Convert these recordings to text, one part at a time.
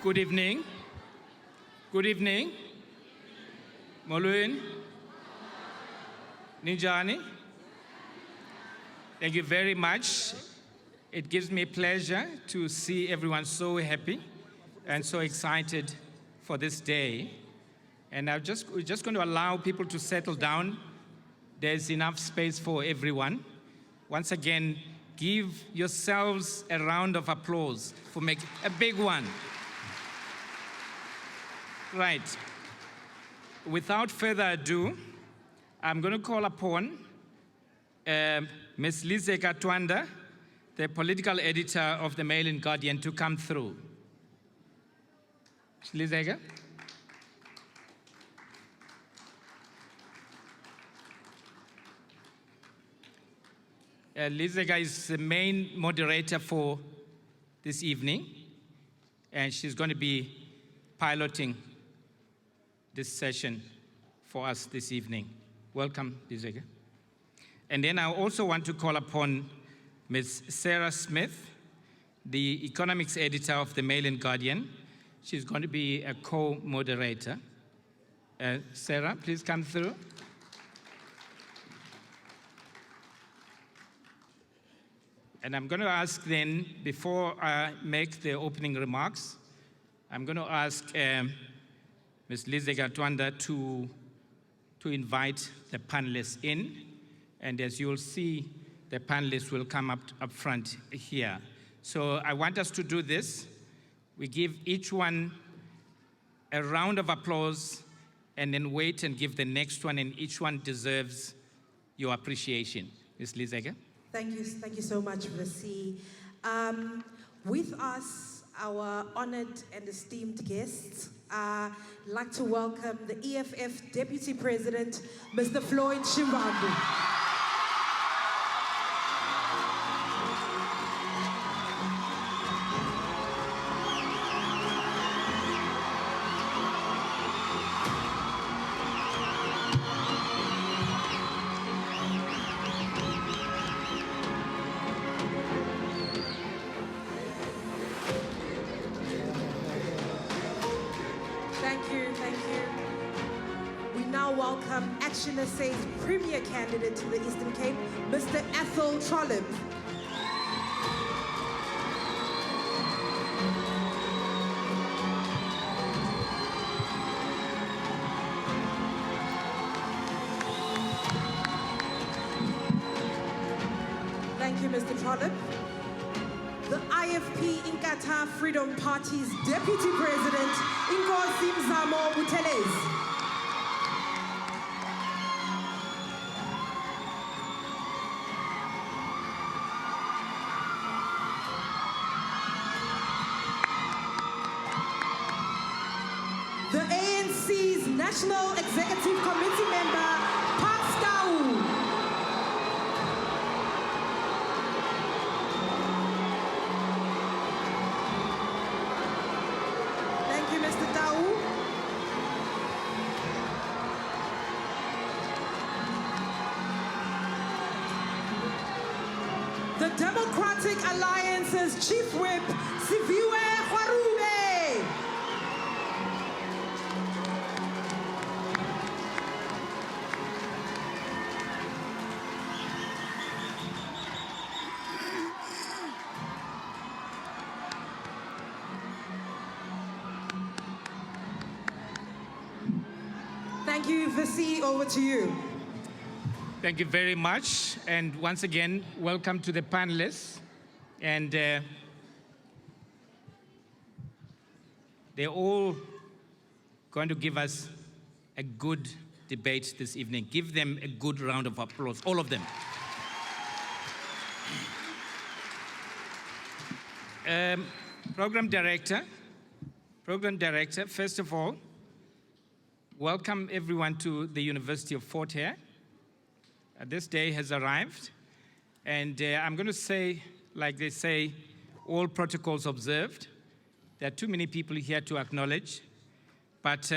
Good evening. Good evening. Molweni. Ninjani. Thank you very much. It gives me pleasure to see everyone so happy and so excited for this day. And we're just going to allow people to settle down. There's enough space for everyone. Once again, give yourselves a round of applause for making a big one. Right. Without further ado, I'm going to call upon Ms. Lizeka Twanda, the political editor of the Mail and Guardian, to come through. Lizeka. Lizeka is the main moderator for this evening, and she's going to be piloting this session for us this evening. Welcome, Lizeka. And then I also want to call upon Ms. Sarah Smith, the economics editor of the Mail and Guardian. She's going to be a co-moderator. Sarah, please come through. And I'm going to ask then, before I make the opening remarks, I'm going to ask Ms. Lizeka Twanda to invite the panelists in. And as you'll see, the panelists will come up front here. So I want us to do this. We give each one a round of applause and then wait and give the next one, and each one deserves your appreciation. Ms. Lizeka. Thank you so much, Vasi. With us, our honored and esteemed guests, I'd like to welcome the EFF Deputy President, Mr. Floyd Shivambu. SA's Premier Candidate to the Eastern Cape, Mr. Electoral. Thank you, Mr. Trollip. The IFP Inkatha Freedom Party's Deputy President, Inkosi Mzamo Buthelezi. National Executive Committee member, Pat Tau. Thank you, Mr. Tau. The Democratic Alliance's Chief Whip, Siviwe Khwarube. Thank you, Vasi, over to you. Thank you very much. And once again, welcome to the panelists. And they're all going to give us a good debate this evening. Give them a good round of applause, all of them. Program Director, first of all, welcome everyone to the University of Fort Hare. This day has arrived, and I'm going to say, like they say, all protocols observed. There are too many people here to acknowledge. But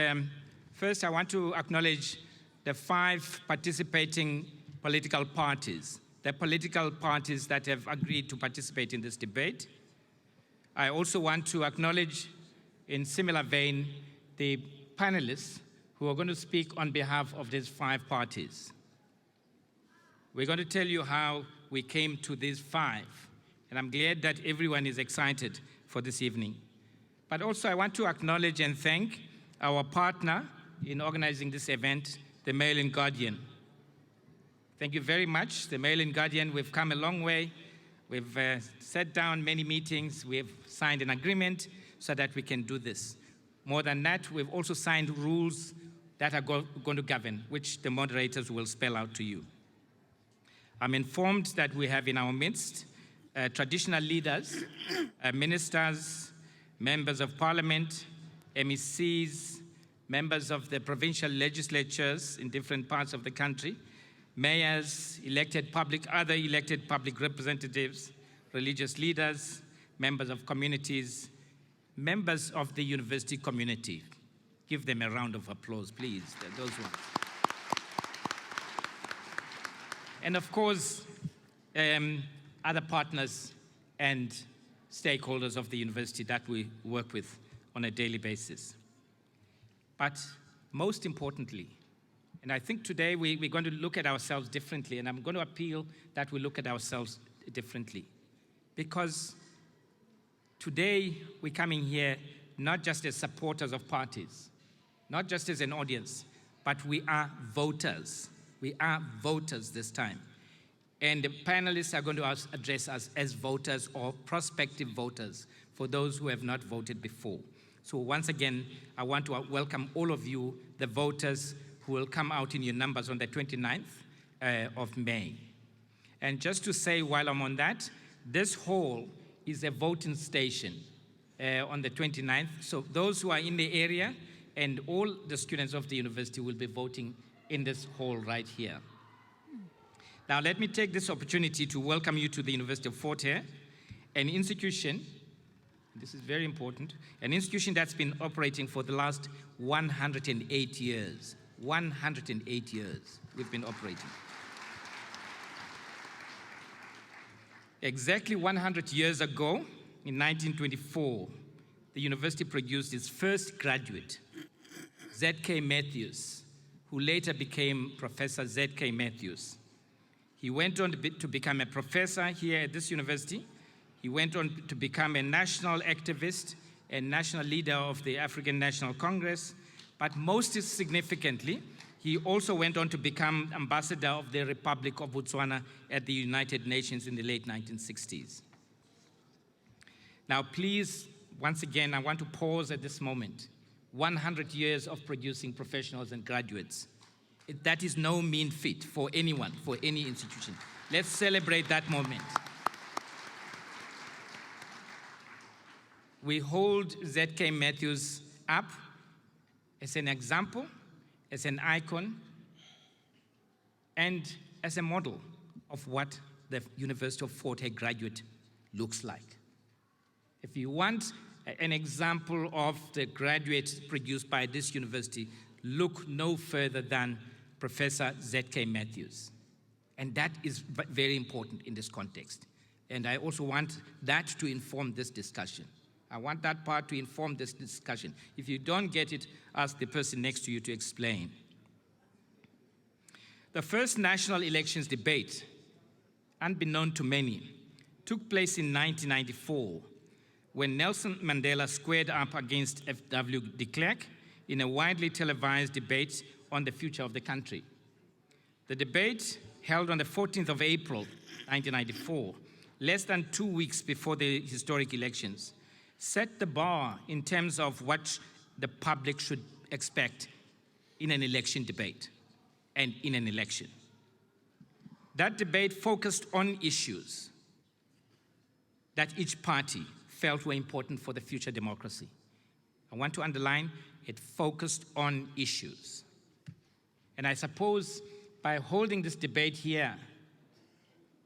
first, I want to acknowledge the 5 participating political parties, the political parties that have agreed to participate in this debate. I also want to acknowledge in similar vein, the panelists who are going to speak on behalf of these 5 parties. We're going to tell you how we came to these 5, and I'm glad that everyone is excited for this evening. But also I want to acknowledge and thank our partner in organizing this event, the Mail and Guardian. Thank you very much, the Mail and Guardian. We've come a long way. We've sat down many meetings. We've signed an agreement so that we can do this. More than that, we've also signed rules that are going to govern, which the moderators will spell out to you. I'm informed that we have in our midst traditional leaders, ministers, members of parliament, MECs, members of the provincial legislatures in different parts of the country, mayors, other elected public representatives, religious leaders, members of communities, members of the university community. Give them a round of applause, please, those ones. And of course, other partners and stakeholders of the university that we work with on a daily basis. But most importantly, and I think today we're going to look at ourselves differently, and I'm going to appeal that we look at ourselves differently. Because today we're coming here not just as supporters of parties, not just as an audience, but we are voters. We are voters this time. And the panelists are going to address us as voters or prospective voters for those who have not voted before. So once again, I want to welcome all of you, the voters who will come out in your numbers on the 29th of May. And just to say while I'm on that, this hall is a voting station on the 29th. So those who are in the area and all the students of the university will be voting in this hall right here. Now let me take this opportunity to welcome you to the University of Fort Hare, an institution, this is very important, an institution that's been operating for the last 108 years. 108 years we've been operating. Exactly 100 years ago, in 1924, the university produced its first graduate, Z.K. Matthews, who later became Professor Z.K. Matthews. He went on to become a professor here at this university. He went on to become a national activist and national leader of the African National Congress. But most significantly, he also went on to become ambassador of the Republic of Botswana at the United Nations in the late 1960s. Now, please, once again, I want to pause at this moment. 100 years of producing professionals and graduates. That is no mean feat for anyone, for any institution. Let's celebrate that moment. We hold Z.K. Matthews up as an example, as an icon, and as a model of what the University of Fort Hare graduate looks like. If you want an example of the graduates produced by this university, look no further than Professor Z.K. Matthews. And that is very important in this context. And I also want that to inform this discussion. I want that part to inform this discussion. If you don't get it, ask the person next to you to explain. The first national elections debate, unbeknown to many, took place in 1994 when Nelson Mandela squared up against F.W. de Klerk in a widely televised debate on the future of the country. The debate, held on the 14th of April, 1994, less than 2 weeks before the historic elections, set the bar in terms of what the public should expect in an election debate and in an election. That debate focused on issues that each party felt were important for the future democracy. I want to underline, it focused on issues. And I suppose by holding this debate here,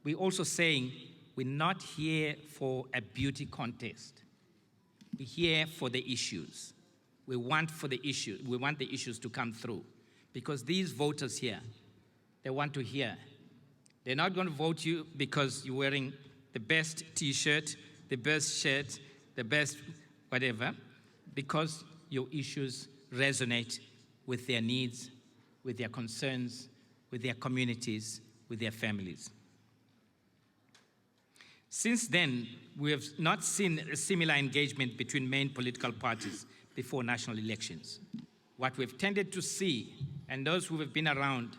we're also saying we're not here for a beauty contest. We're here for the issues. We want the issues to come through. Because these voters here, they want to hear. They're not going to vote you because you're wearing the best T-shirt, the best shirt, the best whatever. because your issues resonate with their needs, with their concerns, with their communities, with their families. Since then, we have not seen a similar engagement between main political parties before national elections. What we've tended to see, and those who have been around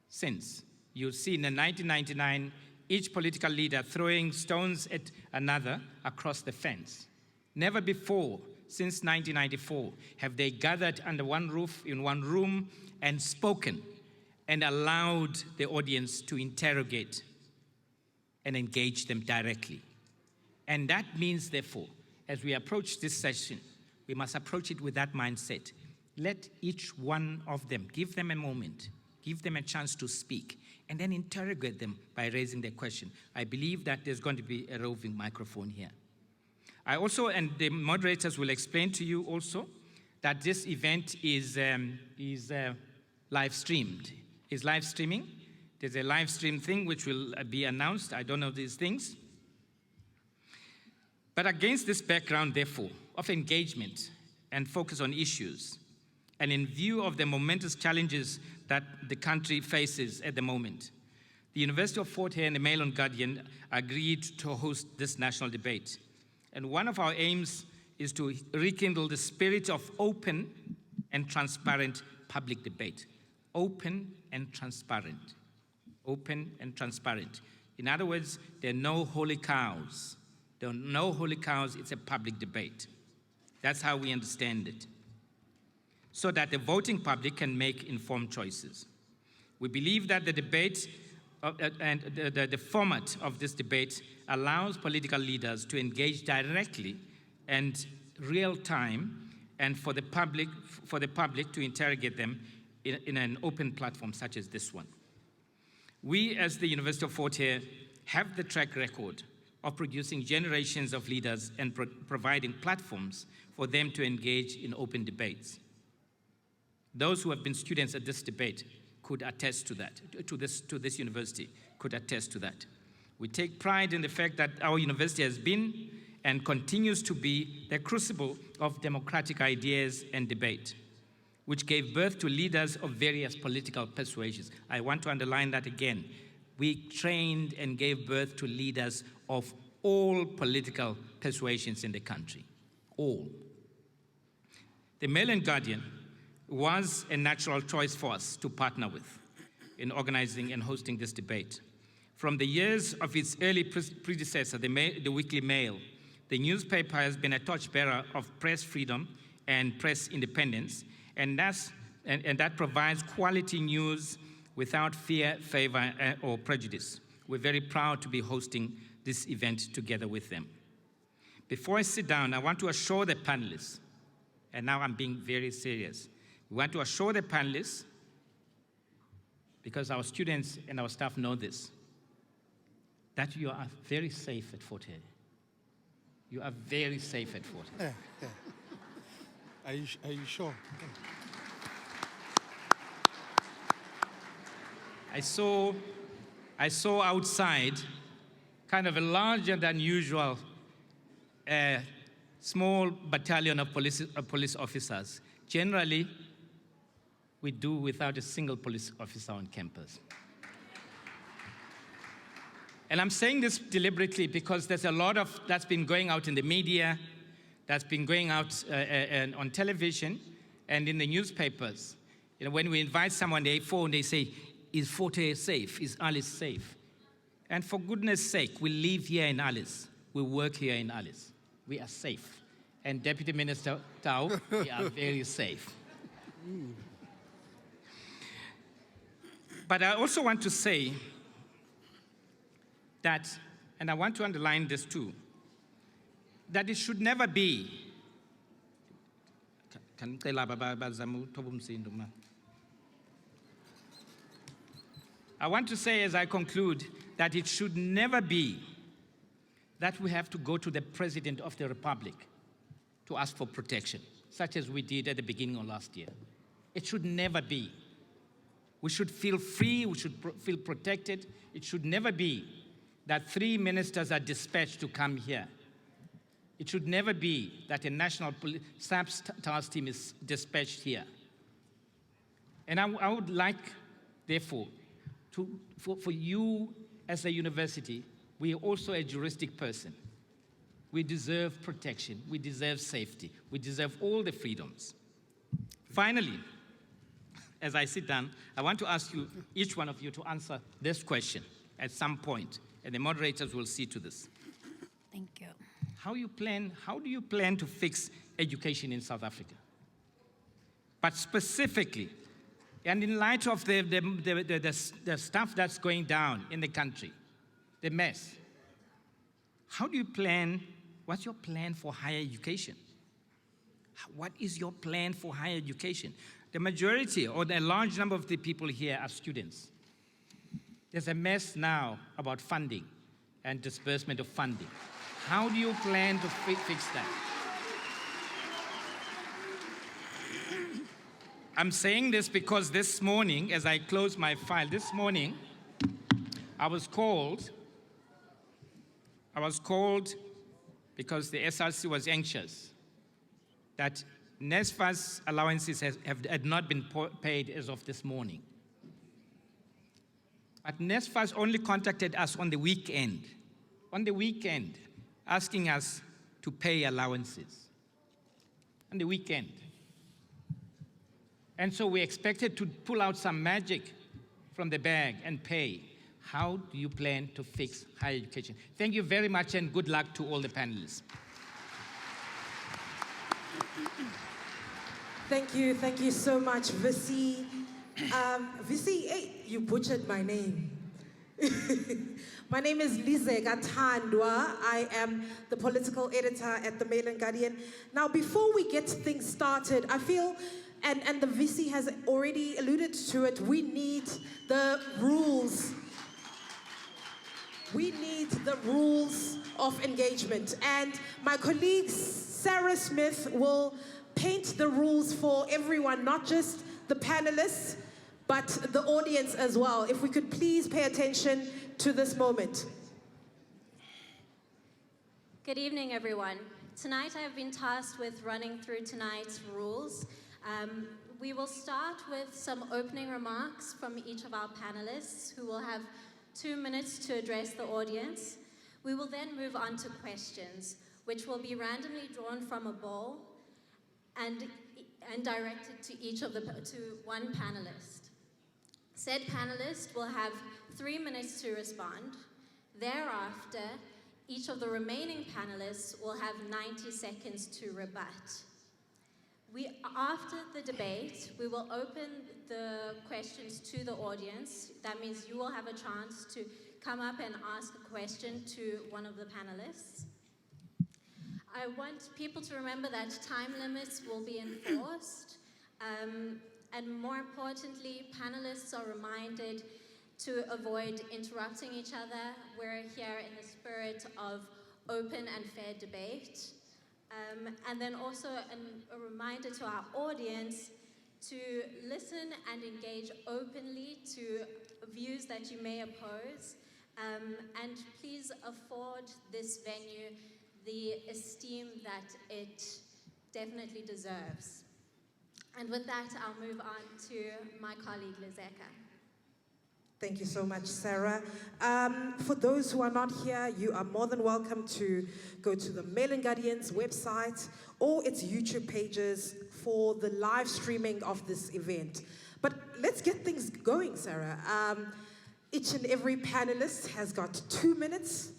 since, you'll see in 1999, each political leader throwing stones at another across the fence. Never before, since 1994, have they gathered under one roof in one room and spoken and allowed the audience to interrogate and engage them directly. And that means, therefore, as we approach this session, we must approach it with that mindset. Let each one of them, give them a moment, give them a chance to speak, and then interrogate them by raising their question. I believe that there's going to be a roving microphone here. I also, and the moderators will explain to you also, that this event is live streamed. Is live streaming. There's a live stream thing which will be announced. I don't know these things. But against this background, therefore, of engagement and focus on issues, and in view of the momentous challenges that the country faces at the moment, the University of Fort Hare and the Mail and Guardian agreed to host this national debate. And one of our aims is to rekindle the spirit of open and transparent public debate. Open and transparent. Open and transparent. In other words, there are no holy cows. There are no holy cows, it's a public debate. That's how we understand it. So that the voting public can make informed choices. We believe that the debate and the format of this debate allows political leaders to engage directly and real time, and for the public to interrogate them in an open platform such as this one. We, as the University of Fort Hare, have the track record of producing generations of leaders and providing platforms for them to engage in open debates. Those who have been students at this debate could attest to that, to this university, could attest to that. We take pride in the fact that our university has been and continues to be the crucible of democratic ideas and debate, which gave birth to leaders of various political persuasions. I want to underline that again. We trained and gave birth to leaders of all political persuasions in the country, all. The Mail and Guardian was a natural choice for us to partner with in organizing and hosting this debate. From the years of its early predecessor, the Weekly Mail, the newspaper has been a torchbearer of press freedom and press independence, and that provides quality news without fear, favor, or prejudice. We're very proud to be hosting this event together with them. Before I sit down, I want to assure the panelists, and now I'm being very serious, we want to assure the panelists, because our students and our staff know this, that you are very safe at Fort Hare. You are very safe at Fort Hare. Yeah. Are you sure? I saw outside kind of a larger than usual small battalion of police officers. Generally, we do without a single police officer on campus. And I'm saying this deliberately because there's a lot of that's been going out in the media, that's been going out on television and in the newspapers. You know, when we invite someone, they phone, they say, is Fort Hare safe? Is Alice safe? And for goodness sake, we live here in Alice. We work here in Alice. We are safe. And Deputy Minister Tau, we are very safe. But I also want to say that, and I want to underline this too, that it should never be. I want to say as I conclude that it should never be that we have to go to the President of the Republic to ask for protection, such as we did at the beginning of last year. It should never be. We should feel free, we should feel protected. It should never be that 3 ministers are dispatched to come here. It should never be that a national SAPS task team is dispatched here. And I would like, therefore, for you as a university, we are also a juristic person. We deserve protection. We deserve safety. We deserve all the freedoms. Finally, as I sit down, I want to ask you, each one of you, to answer this question at some point, and the moderators will see to this. Thank you. How do you plan to fix education in South Africa? But specifically, and in light of the stuff that's going down in the country, the mess, how do you plan, what's your plan for higher education? What is your plan for higher education? The majority or the large number of the people here are students. There's a mess now about funding and disbursement of funding. How do you plan to fix that? I'm saying this because this morning, as I close my file, this morning, I was called because the SRC was anxious that NSFAS allowances had not been paid as of this morning. But NSFAS only contacted us on the weekend, asking us to pay allowances on the weekend. And so we expected to pull out some magic from the bag and pay. How do you plan to fix higher education? Thank you very much, and good luck to all the panelists. Thank you so much, Visi. Visi, hey, you butchered my name. My name is Lizeka Tandwa. I am the political editor at the Mail and Guardian. Now, before we get things started, I feel, and the VC has already alluded to it, we need the rules. We need the rules of engagement. And my colleague, Sarah Smith, will paint the rules for everyone, not just the panelists, but the audience as well. If we could please pay attention to this moment. Good evening, everyone. Tonight I have been tasked with running through tonight's rules. We will start with some opening remarks from each of our panelists, who will have 2 minutes to address the audience. We will then move on to questions, which will be randomly drawn from a bowl and directed to one panelist. Said panelist will have 3 minutes to respond. Thereafter, each of the remaining panelists will have 90 seconds to rebut. After the debate, we will open the questions to the audience. That means you will have a chance to come up and ask a question to one of the panelists. I want people to remember that time limits will be enforced. And more importantly, panelists are reminded to avoid interrupting each other. We're here in the spirit of open and fair debate. And then also a reminder to our audience to listen and engage openly to views that you may oppose. And please afford this venue the esteem that it definitely deserves. And with that, I'll move on to my colleague, Lizeka. Thank you so much, Sarah. For those who are not here, you are more than welcome to go to the Mail and Guardian's website or its YouTube pages for the live streaming of this event. But let's get things going, Sarah. Each and every panelist has got 2 minutes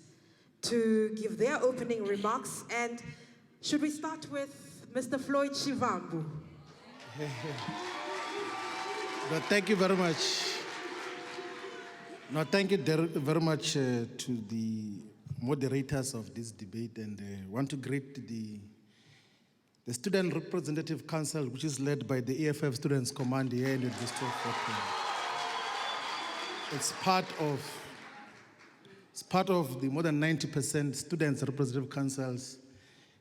to give their opening remarks. And should we start with Mr. Floyd Shivambu? But thank you very much. No, thank you very much to the moderators of this debate, and I want to greet the Student Representative Council, which is led by the EFF Students Command here in the District of Fort Portal. It's part of the more than 90% Students Representative Councils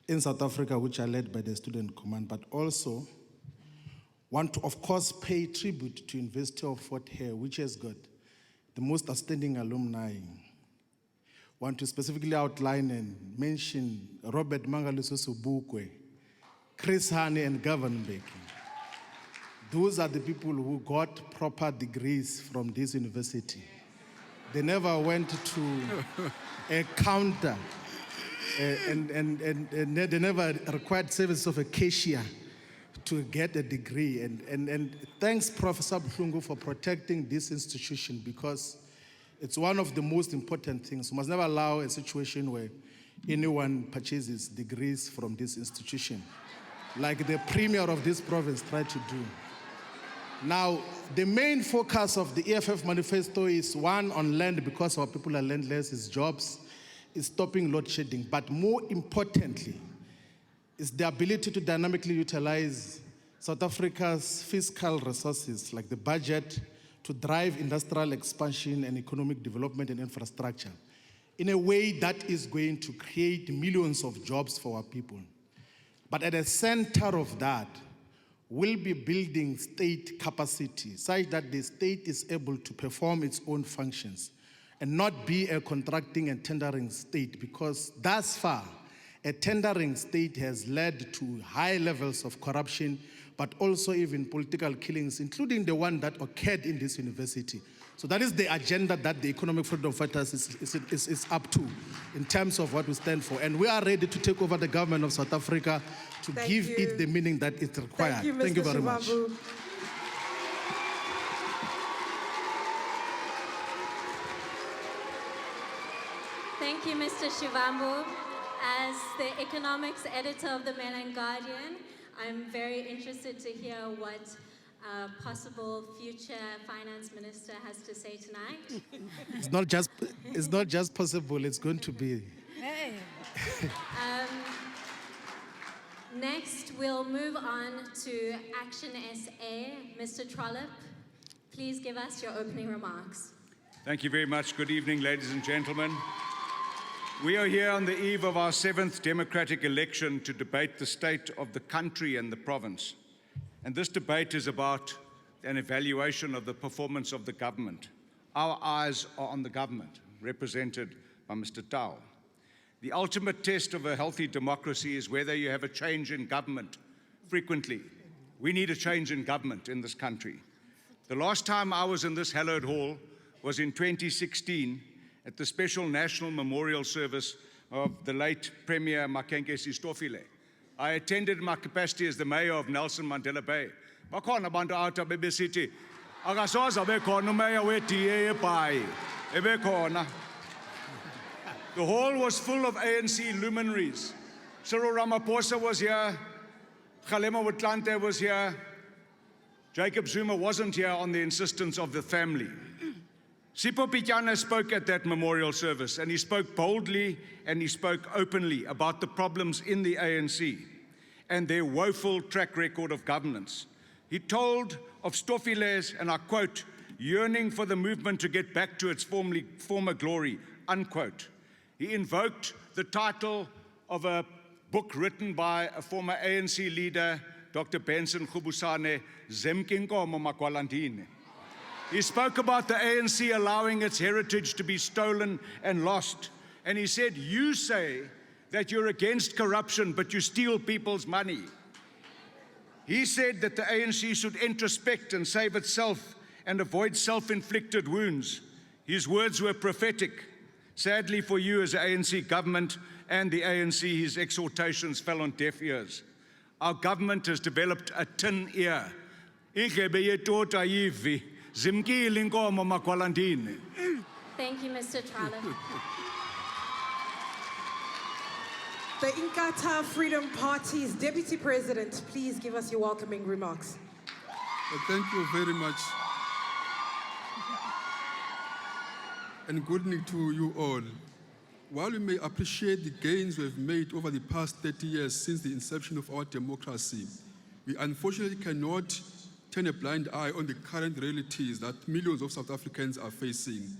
in South Africa, which are led by the Student Command, but also want to, of course, pay tribute to University of Fort Hare, which has got the most outstanding alumni. want to specifically outline and mention Robert Mangaliso Sobukwe, Chris Hani, and Gavin Mbeki. Those are the people who got proper degrees from this university. They never went to a counter and they never required service of a cashier to get a degree. And thanks, Professor Buhlungu, for protecting this institution, because it's one of the most important things. We must never allow a situation where anyone purchases degrees from this institution, like the premier of this province tried to do. Now, the main focus of the EFF manifesto is one, on land, because our people are landless, is jobs, is stopping load shedding. But more importantly, is the ability to dynamically utilize South Africa's fiscal resources, like the budget, to drive industrial expansion and economic development and infrastructure in a way that is going to create millions of jobs for our people. But at the center of that, will be building state capacity such that the state is able to perform its own functions and not be a contracting and tendering state, because thus far, a tendering state has led to high levels of corruption, but also even political killings, including the one that occurred in this university. So that is the agenda that the Economic Freedom Fighters is up to in terms of what we stand for. And we are ready to take over the government of South Africa to give it the meaning that it requires. Thank you, very much. Thank you, Mr. Shivambu. As the economics editor of the Mail and Guardian, I'm very interested to hear what possible future finance minister has to say tonight. It's not just possible, it's going to be. Hey. Next, we'll move on to Action SA. Mr. Trollip, please give us your opening remarks. Thank you very much. Good evening, ladies and gentlemen. We are here on the eve of our 7th democratic election to debate the state of the country and the province. And this debate is about an evaluation of the performance of the government. Our eyes are on the government, represented by Mr. Tau. The ultimate test of a healthy democracy is whether you have a change in government frequently. We need a change in government in this country. The last time I was in this hallowed hall was in 2016 at the special national memorial service of the late Premier Makhenkesi Stofile. I attended in my capacity as the mayor of Nelson Mandela Bay. Bakhona abantu out bebesithi akasoze abekhona umayor we-DA eBhayi ebekhona. The hall was full of ANC luminaries. Cyril Ramaphosa was here, Kgalema Motlanthe was here, Jacob Zuma wasn't here on the insistence of the family. Sipho Pityana spoke at that memorial service, and he spoke boldly and he spoke openly about the problems in the ANC and their woeful track record of governance. He told of Stofile's, and I quote, yearning for the movement to get back to its former glory, unquote. He invoked the title of a book written by a former ANC leader, Dr. Benson Khubusane, Zemkinkomo Makwalandini. He spoke about the ANC allowing its heritage to be stolen and lost. And he said, you say that you're against corruption, but you steal people's money. He said that the ANC should introspect and save itself and avoid self-inflicted wounds. His words were prophetic. Sadly for you as the ANC government and the ANC, his exhortations fell on deaf ears. Our government has developed a tin ear. Thank you, Mr. Trollip. The Inkatha Freedom Party's Deputy President, please give us your welcoming remarks. Thank you very much. And good evening to you all. While we may appreciate the gains we have made over the past 30 years since the inception of our democracy, we unfortunately cannot turn a blind eye on the current realities that millions of South Africans are facing.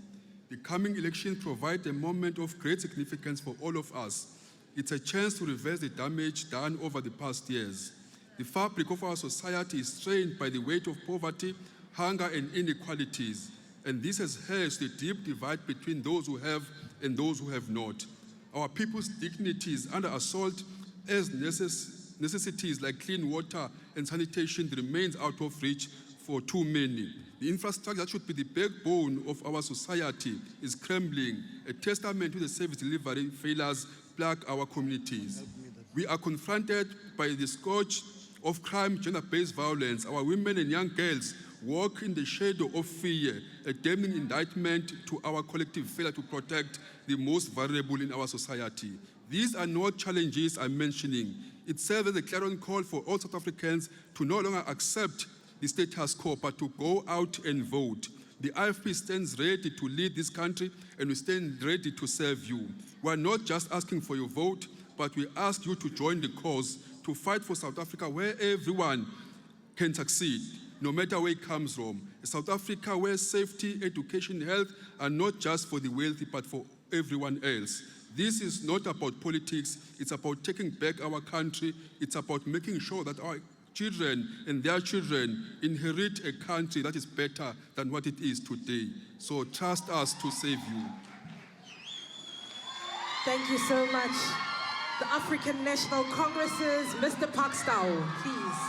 The coming elections provide a moment of great significance for all of us. It's a chance to reverse the damage done over the past years. The fabric of our society is strained by the weight of poverty, hunger, and inequalities. And this has hedged the deep divide between those who have and those who have not. Our people's dignity is under assault as necessities like clean water and sanitation remains out of reach for too many. The infrastructure that should be the backbone of our society is crumbling, a testament to the service delivery failures plague our communities. We are confronted by the scourge of crime, gender-based violence. Our women and young girls walk in the shadow of fear, a damning indictment to our collective failure to protect the most vulnerable in our society. These are not challenges I'm mentioning. It serves as a clarion call for all South Africans to no longer accept the status quo, but to go out and vote. The IFP stands ready to lead this country, and we stand ready to serve you. We are not just asking for your vote, but we ask you to join the cause, to fight for South Africa where everyone can succeed, no matter where it comes from. A South Africa where safety, education, health are not just for the wealthy, but for everyone else. This is not about politics. It's about taking back our country. It's about making sure that our children and their children inherit a country that is better than what it is today. So trust us to save you. Thank you so much. The African National Congress's Mr. Parkstow, please.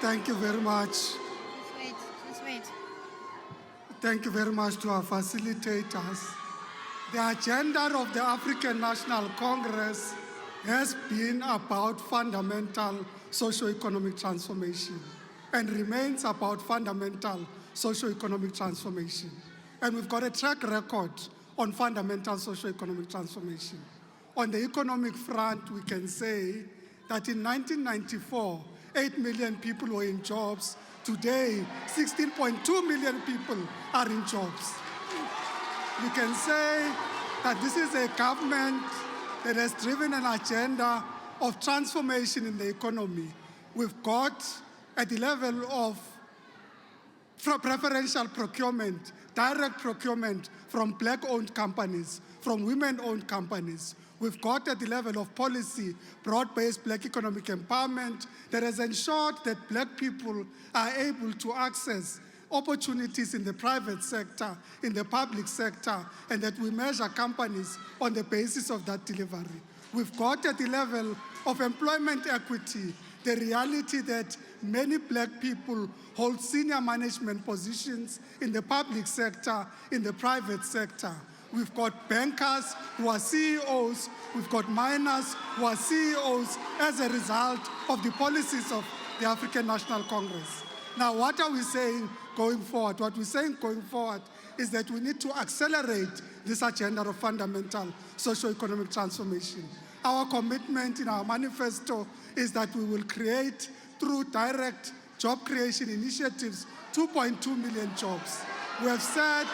Thank you very much. Just wait. Thank you very much to our facilitators. The agenda of the African National Congress has been about fundamental socio-economic transformation and remains about fundamental socio-economic transformation. And we've got a track record on fundamental socio-economic transformation. On the economic front, we can say that in 1994, 8 million people were in jobs. Today, 16.2 million people are in jobs. We can say that this is a government that has driven an agenda of transformation in the economy. We've got, at the level of preferential procurement, direct procurement from black-owned companies, from women-owned companies. We've got at the level of policy, broad-based black economic empowerment that has ensured that black people are able to access opportunities in the private sector, in the public sector, and that we measure companies on the basis of that delivery. We've got at the level of employment equity, the reality that many black people hold senior management positions in the public sector, in the private sector. We've got bankers who are CEOs. We've got miners who are CEOs as a result of the policies of the African National Congress. Now, what are we saying going forward? What we're saying going forward is that we need to accelerate this agenda of fundamental socio-economic transformation. Our commitment in our manifesto is that we will create, through direct job creation initiatives, 2.2 million jobs. We have said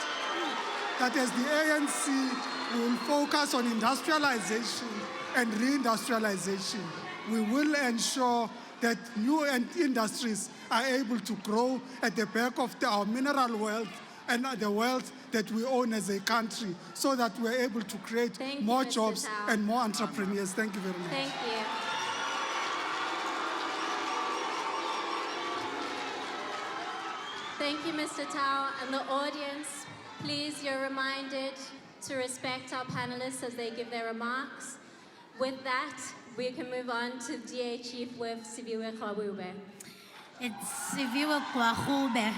that as the ANC, we will focus on industrialization and reindustrialization. We will ensure that new industries are able to grow at the back of our mineral wealth and the wealth that we own as a country, so that we're able to create more jobs and more entrepreneurs. Thank you very much. Thank you. Thank you, Mr. Tao. And the audience, please, you're reminded to respect our panelists as they give their remarks. With that, we can move on to DA Chief with Siviwe Kgabube. It's Siviwe Kgabube.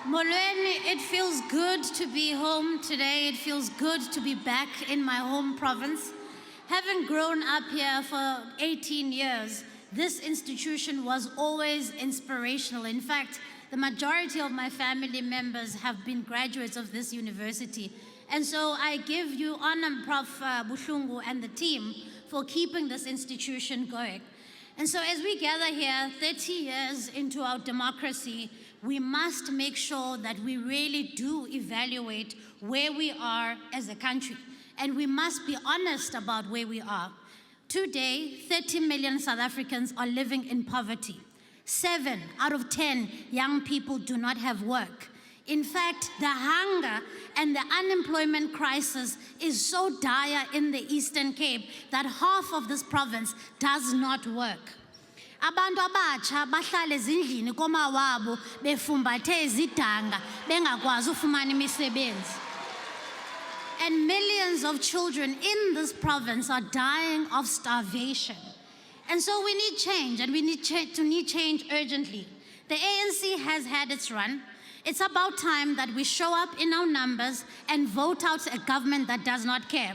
Molweni, it feels good to be home today. It feels good to be back in my home province. Having grown up here for 18 years, this institution was always inspirational. In fact, the majority of my family members have been graduates of this university. And so I give you honor, Prof. Buhlungu and the team, for keeping this institution going. And so as we gather here 30 years into our democracy, we must make sure that we really do evaluate where we are as a country. And we must be honest about where we are. Today, 30 million South Africans are living in poverty. 7 out of 10 young people do not have work. In fact, the hunger and the unemployment crisis is so dire in the Eastern Cape that half of this province does not work. Abantu abatsha bahlala ezindlini komawabo befumbathe izidanga bengakwazi ufumana imisebenzi. And millions of children in this province are dying of starvation. And so we need change, and we need change urgently. The ANC has had its run. It's about time that we show up in our numbers and vote out a government that does not care.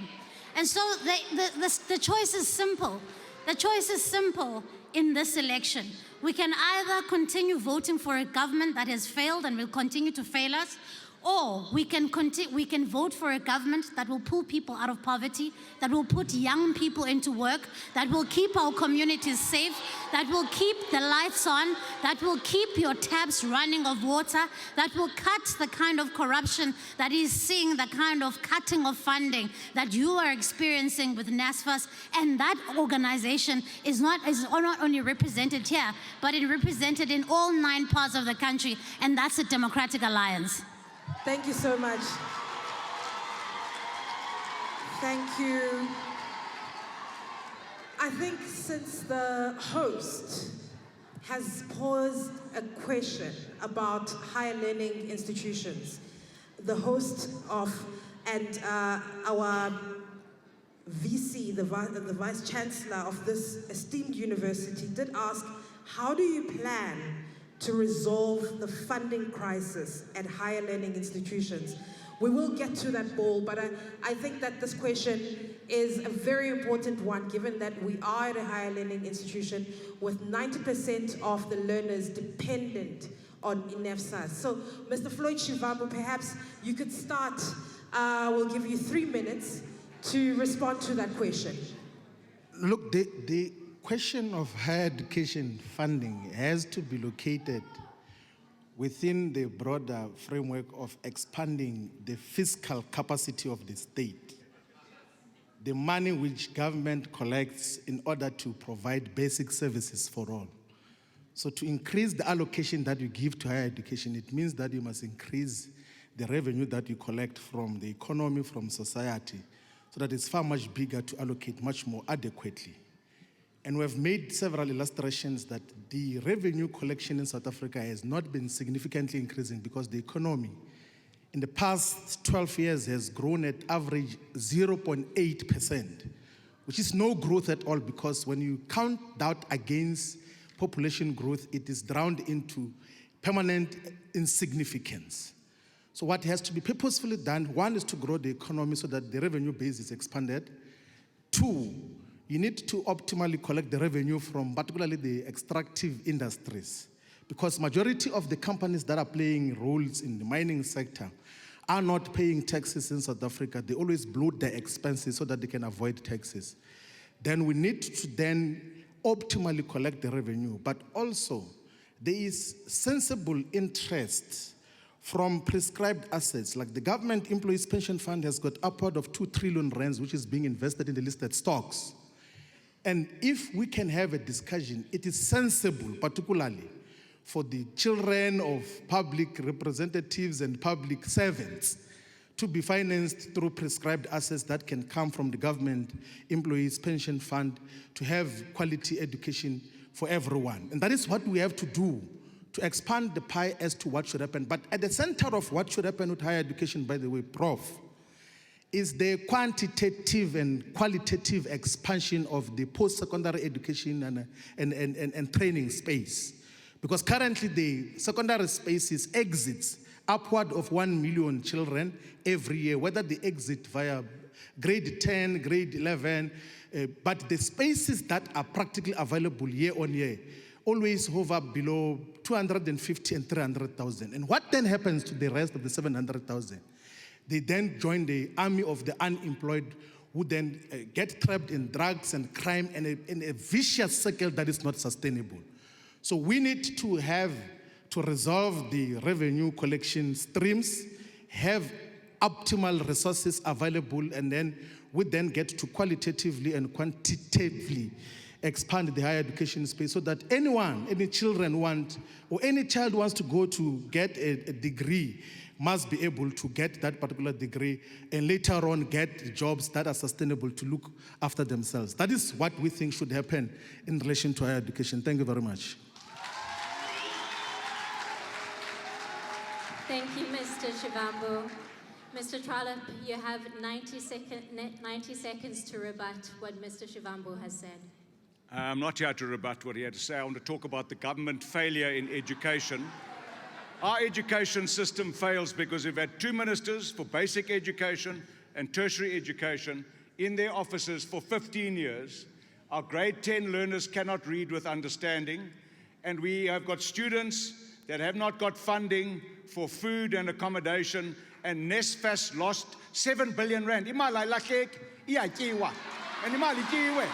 And so the choice is simple. The choice is simple in this election. We can either continue voting for a government that has failed and will continue to fail us, or we can vote for a government that will pull people out of poverty, that will put young people into work, that will keep our communities safe, that will keep the lights on, that will keep your taps running of water, that will cut the kind of corruption that is seeing, the kind of cutting of funding that you are experiencing with NSFAS. And that organization is not only represented here, but it's represented in all 9 parts of the country, and that's the Democratic Alliance. Thank you so much. Thank you. I think since the host has posed a question about higher learning institutions, the host of and our VC, the Vice Chancellor of this esteemed university, did ask, how do you plan to resolve the funding crisis at higher learning institutions? We will get to that ball, but I think that this question is a very important one, given that we are at a higher learning institution with 90% of the learners dependent on NSFAS. So, Mr. Floyd Shivambu, perhaps you could start. We'll give you 3 minutes to respond to that question. Look, the question of higher education funding has to be located within the broader framework of expanding the fiscal capacity of the state, the money which government collects in order to provide basic services for all. So to increase the allocation that you give to higher education, it means that you must increase the revenue that you collect from the economy, from society, so that it's far much bigger to allocate much more adequately. And we have made several illustrations that the revenue collection in South Africa has not been significantly increasing because the economy in the past 12 years has grown at average 0.8%, which is no growth at all, because when you count that against population growth, it is drowned into permanent insignificance. So what has to be purposefully done, one is to grow the economy so that the revenue base is expanded. 2, you need to optimally collect the revenue from particularly the extractive industries, because majority of the companies that are playing roles in the mining sector are not paying taxes in South Africa. They always bloat their expenses so that they can avoid taxes. Then we need to then optimally collect the revenue, but also there is sensible interest from prescribed assets. Like the government employees pension fund has got upward of 2 trillion rands, which is being invested in the listed stocks. And if we can have a discussion, it is sensible, particularly for the children of public representatives and public servants, to be financed through prescribed assets that can come from the government employees pension fund, to have quality education for everyone. And that is what we have to do to expand the pie as to what should happen. But at the center of what should happen with higher education, by the way, Prof, is the quantitative and qualitative expansion of the post-secondary education and training space. Because currently the secondary spaces exits upward of 1 million children every year, whether they exit via grade 10, grade 11, but the spaces that are practically available year on year always hover below 250 and 300,000. And what then happens to the rest of the 700,000? They then join the army of the unemployed, who then get trapped in drugs and crime and in a vicious cycle that is not sustainable. So we need to have to resolve the revenue collection streams, have optimal resources available, and then we then get to qualitatively and quantitatively expand the higher education space so that anyone, any children want, or any child wants to go to get a degree, must be able to get that particular degree and later on get jobs that are sustainable to look after themselves. That is what we think should happen in relation to higher education. Thank you very much. Thank you, Mr. Shivambu. Mr. Trollip, you have 90 seconds to rebut what Mr. Shivambu has said. I'm not here to rebut what he had to say. I want to talk about the government failure in education. Our education system fails because we've had 2 ministers for basic education and tertiary education in their offices for 15 years. Our grade 10 learners cannot read with understanding, and we have got students that have not got funding for food and accommodation, and NSFAS lost 7 billion rand. Imali lahleki iyatyiwa. And imali ityiwe.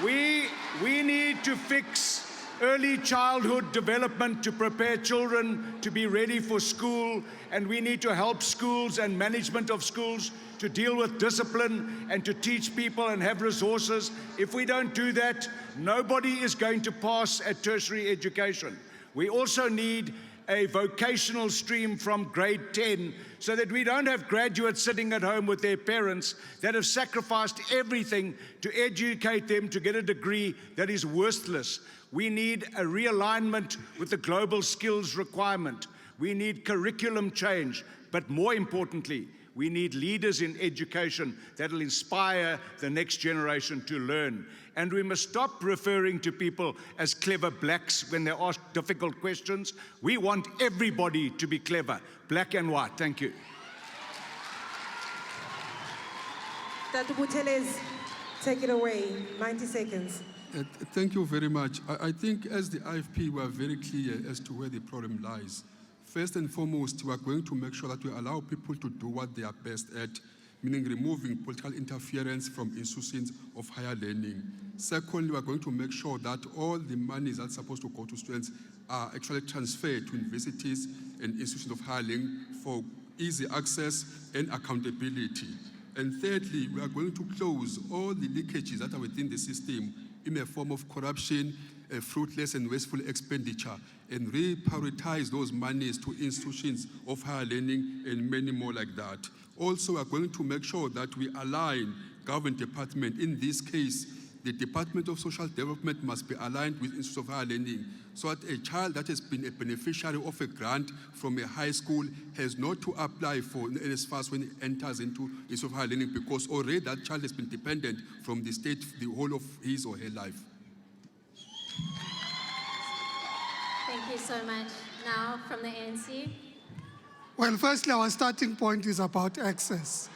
We need to fix early childhood development to prepare children to be ready for school, and we need to help schools and management of schools to deal with discipline and to teach people and have resources. If we don't do that, nobody is going to pass at tertiary education. We also need a vocational stream from grade 10 so that we don't have graduates sitting at home with their parents that have sacrificed everything to educate them to get a degree that is worthless. We need a realignment with the global skills requirement. We need curriculum change, but more importantly, we need leaders in education that will inspire the next generation to learn. And we must stop referring to people as clever blacks when they ask difficult questions. We want everybody to be clever, black and white. Thank you. Dr. Buthelezi, take it away, 90 seconds. Thank you very much. I think as the IFP, we are very clear as to where the problem lies. First and foremost, we are going to make sure that we allow people to do what they are best at, meaning removing political interference from institutions of higher learning. Secondly, we are going to make sure that all the monies that's supposed to go to students are actually transferred to universities and institutions of higher learning for easy access and accountability. And thirdly, we are going to close all the leakages that are within the system in a form of corruption, fruitless and wasteful expenditure, and reprioritize those monies to institutions of higher learning and many more like that. Also, we are going to make sure that we align government department. In this case, the Department of Social Development must be aligned with Institutes of Higher Learning so that a child that has been a beneficiary of a grant from a high school has not to apply for NSFAS when it enters into Institute of Higher Learning, because already that child has been dependent from the state the whole of his or her life. Thank you so much. Now from the ANC. Well, firstly, our starting point is about access.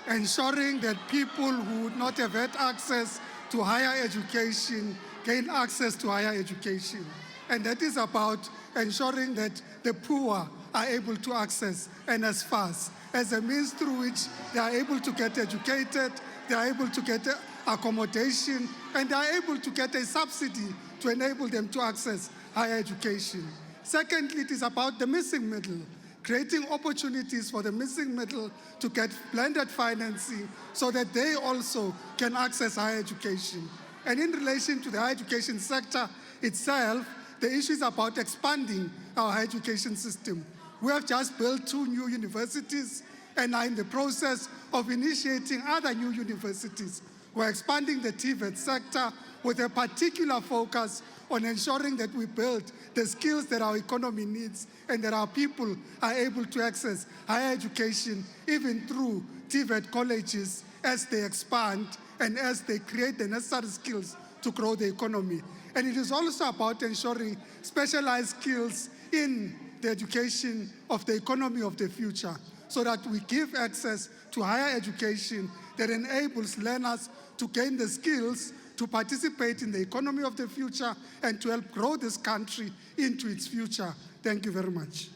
Ensuring that people who would not have had access to higher education gain access to higher education. And that is about ensuring that the poor are able to access NSFAS as a means through which they are able to get educated, they are able to get accommodation, and they are able to get a subsidy to enable them to access higher education. Secondly, it is about the missing middle, creating opportunities for the missing middle to get blended financing so that they also can access higher education. And in relation to the higher education sector itself, the issue is about expanding our higher education system. We have just built 2 new universities and are in the process of initiating other new universities. We're expanding the TVET sector with a particular focus on ensuring that we build the skills that our economy needs and that our people are able to access higher education even through TVET colleges as they expand and as they create the necessary skills to grow the economy. And it is also about ensuring specialized skills in the education of the economy of the future so that we give access to higher education that enables learners to gain the skills to participate in the economy of the future and to help grow this country into its future. Thank you very much.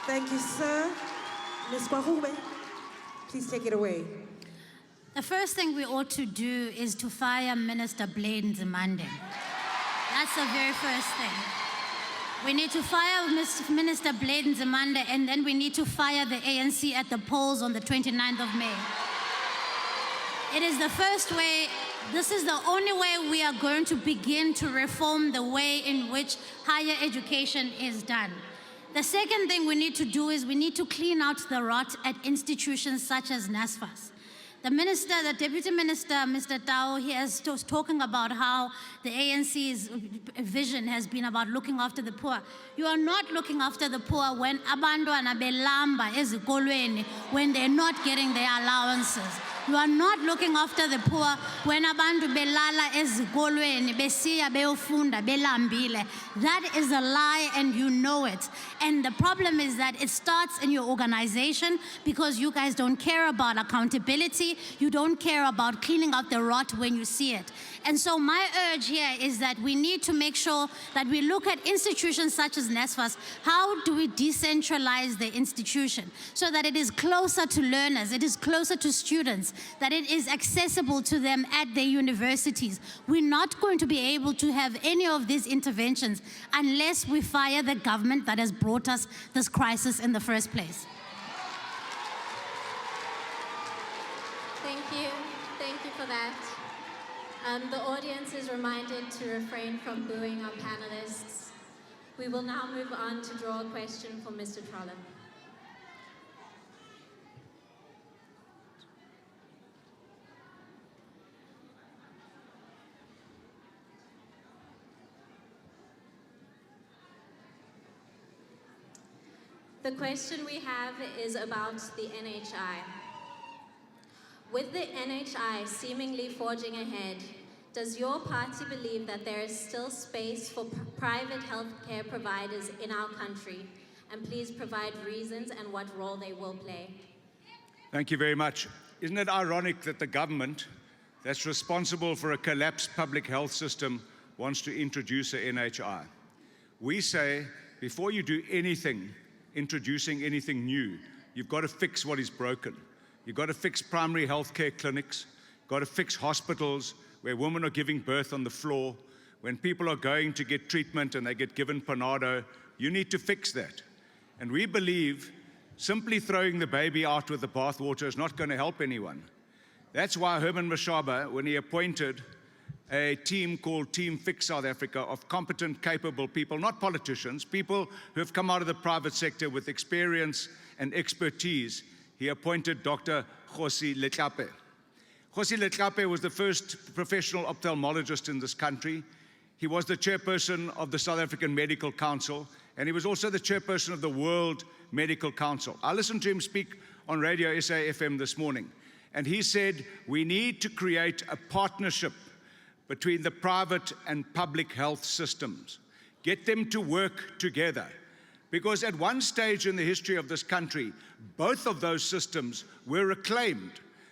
Thank you, sir. Ms. Mahube, please take it away. The first thing we ought to do is to fire Minister Blade Nzimande. That's the very first thing. We need to fire Minister Blade Nzimande, and then we need to fire the ANC at the polls on the 29th of May. It is the first way This is the only way we are going to begin to reform the way in which higher education is done. The second thing we need to do is we need to clean out the rot at institutions such as NSFAS. The minister, the deputy minister, Mr. Tao, he was talking about how the ANC's vision has been about looking after the poor. You are not looking after the poor when abantwana belamba ezikolweni, when they're not getting their allowances. You are not looking after the poor when abantu belala ezikolweni besiya beyofunda belambile. That is a lie and you know it. And the problem is that it starts in your organization because you guys don't care about accountability. You don't care about cleaning out the rot when you see it. And so my urge here is that we need to make sure that we look at institutions such as NSFAS. How do we decentralize the institution so that it is closer to learners, it is closer to students, that it is accessible to them at their universities? We're not going to be able to have any of these interventions unless we fire the government that has brought us this crisis in the first place. Thank you for that. The audience is reminded to refrain from booing our panelists. We will now move on to draw a question for Mr. Trollip. The question we have is about the NHI. With the NHI seemingly forging ahead, does your party believe that there is still space for private healthcare providers in our country? And please provide reasons and what role they will play. Thank you very much. Isn't it ironic that the government that's responsible for a collapsed public health system wants to introduce a NHI? We say, before you do anything, introducing anything new, you've got to fix what is broken. You've got to fix primary healthcare clinics, got to fix hospitals where women are giving birth on the floor. When people are going to get treatment and they get given Panado, you need to fix that. And we believe simply throwing the baby out with the bathwater is not going to help anyone. That's why Herman Mashaba, when he appointed a team called Team Fix South Africa of competent, capable people, not politicians, people who have come out of the private sector with experience and expertise, he appointed Dr. Kgosi Letlape. Kgosi Letlape was the first professional ophthalmologist in this country. He was the chairperson of the South African Medical Council, and he was also the chairperson of the World Medical Council. I listened to him speak on Radio SA-FM this morning, and he said, we need to create a partnership between the private and public health systems. Get them to work together. Because at one stage in the history of this country, both of those systems were acclaimed.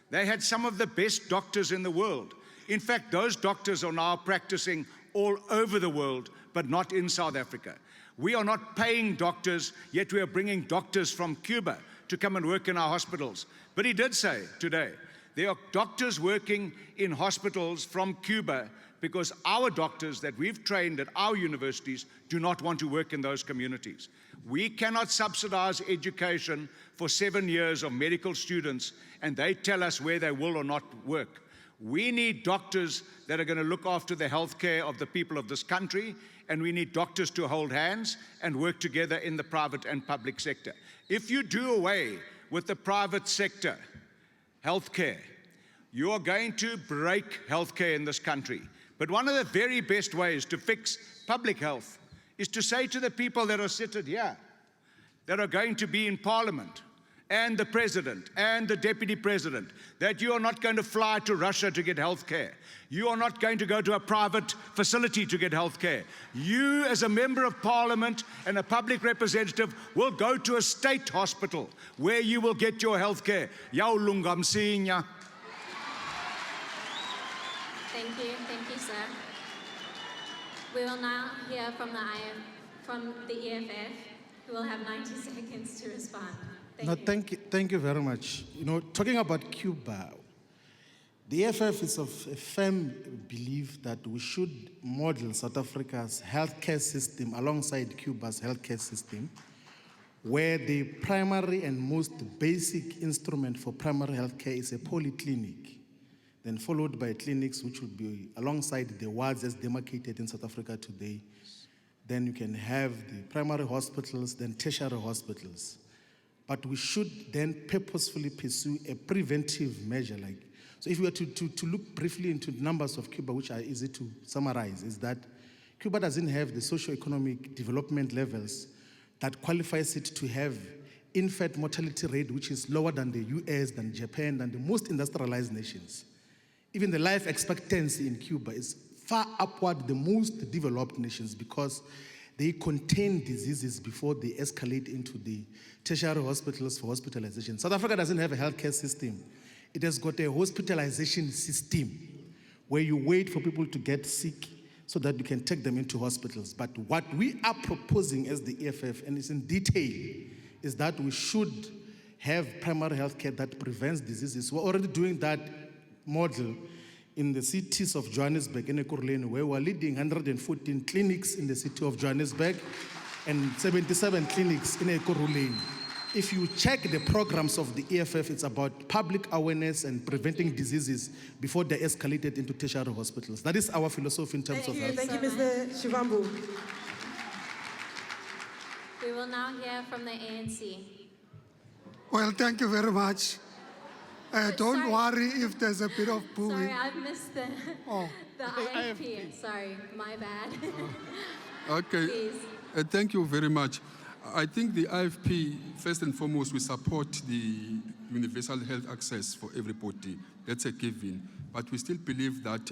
They had some of the best doctors in the world. In fact, those doctors are now practicing all over the world, but not in South Africa. We are not paying doctors, yet we are bringing doctors from Cuba to come and work in our hospitals. But he did say today, there are doctors working in hospitals from Cuba because our doctors that we've trained at our universities do not want to work in those communities. We cannot subsidize education for 7 years of medical students and they tell us where they will or not work. We need doctors that are going to look after the health care of the people of this country, and we need doctors to hold hands and work together in the private and public sector. If you do away with the private sector healthcare, you are going to break healthcare in this country. But one of the very best ways to fix public health is to say to the people that are seated here, that are going to be in Parliament, and the President and the Deputy President, that you are not going to fly to Russia to get health care. You are not going to go to a private facility to get health care. You, as a Member of Parliament and a public representative, will go to a state hospital where you will get your health care. Thank you, sir. We will now hear from the EFF, who will have 90 seconds to respond. Thank you very much. You know, talking about Cuba, the EFF is of a firm belief that we should model South Africa's healthcare system alongside Cuba's healthcare system, where the primary and most basic instrument for primary healthcare is a polyclinic. then followed by clinics, which would be alongside the wards as demarcated in South Africa today. Then you can have the primary hospitals, then tertiary hospitals. But we should then purposefully pursue a preventive measure. So if we were to look briefly into the numbers of Cuba, which are easy to summarize, is that Cuba doesn't have the socio-economic development levels that qualifies it to have infant mortality rate, which is lower than the US, than Japan, than the most industrialized nations. Even the life expectancy in Cuba is far upward the most developed nations because they contain diseases before they escalate into the tertiary hospitals for hospitalization. South Africa doesn't have a healthcare system. It has got a hospitalization system where you wait for people to get sick so that you can take them into hospitals. But what we are proposing as the EFF, and it's in detail, is that we should have primary healthcare that prevents diseases. We're already doing that model in the cities of Johannesburg and Ekurhuleni, where we're leading 114 clinics in the city of Johannesburg and 77 clinics in Ekurhuleni. If you check the programs of the EFF, it's about public awareness and preventing diseases before they're escalated into tertiary hospitals. That is our philosophy in terms of health. Thank you, Mr. Shivambu. We will now hear from the ANC. Well, thank you very much. Don't sorry. worry if there's a bit of booing. Sorry, I've missed the, Oh. the IFP. Sorry, my bad. Okay. Please. Thank you very much. I think the IFP, first and foremost, we support the universal health access for everybody. That's a given. But we still believe that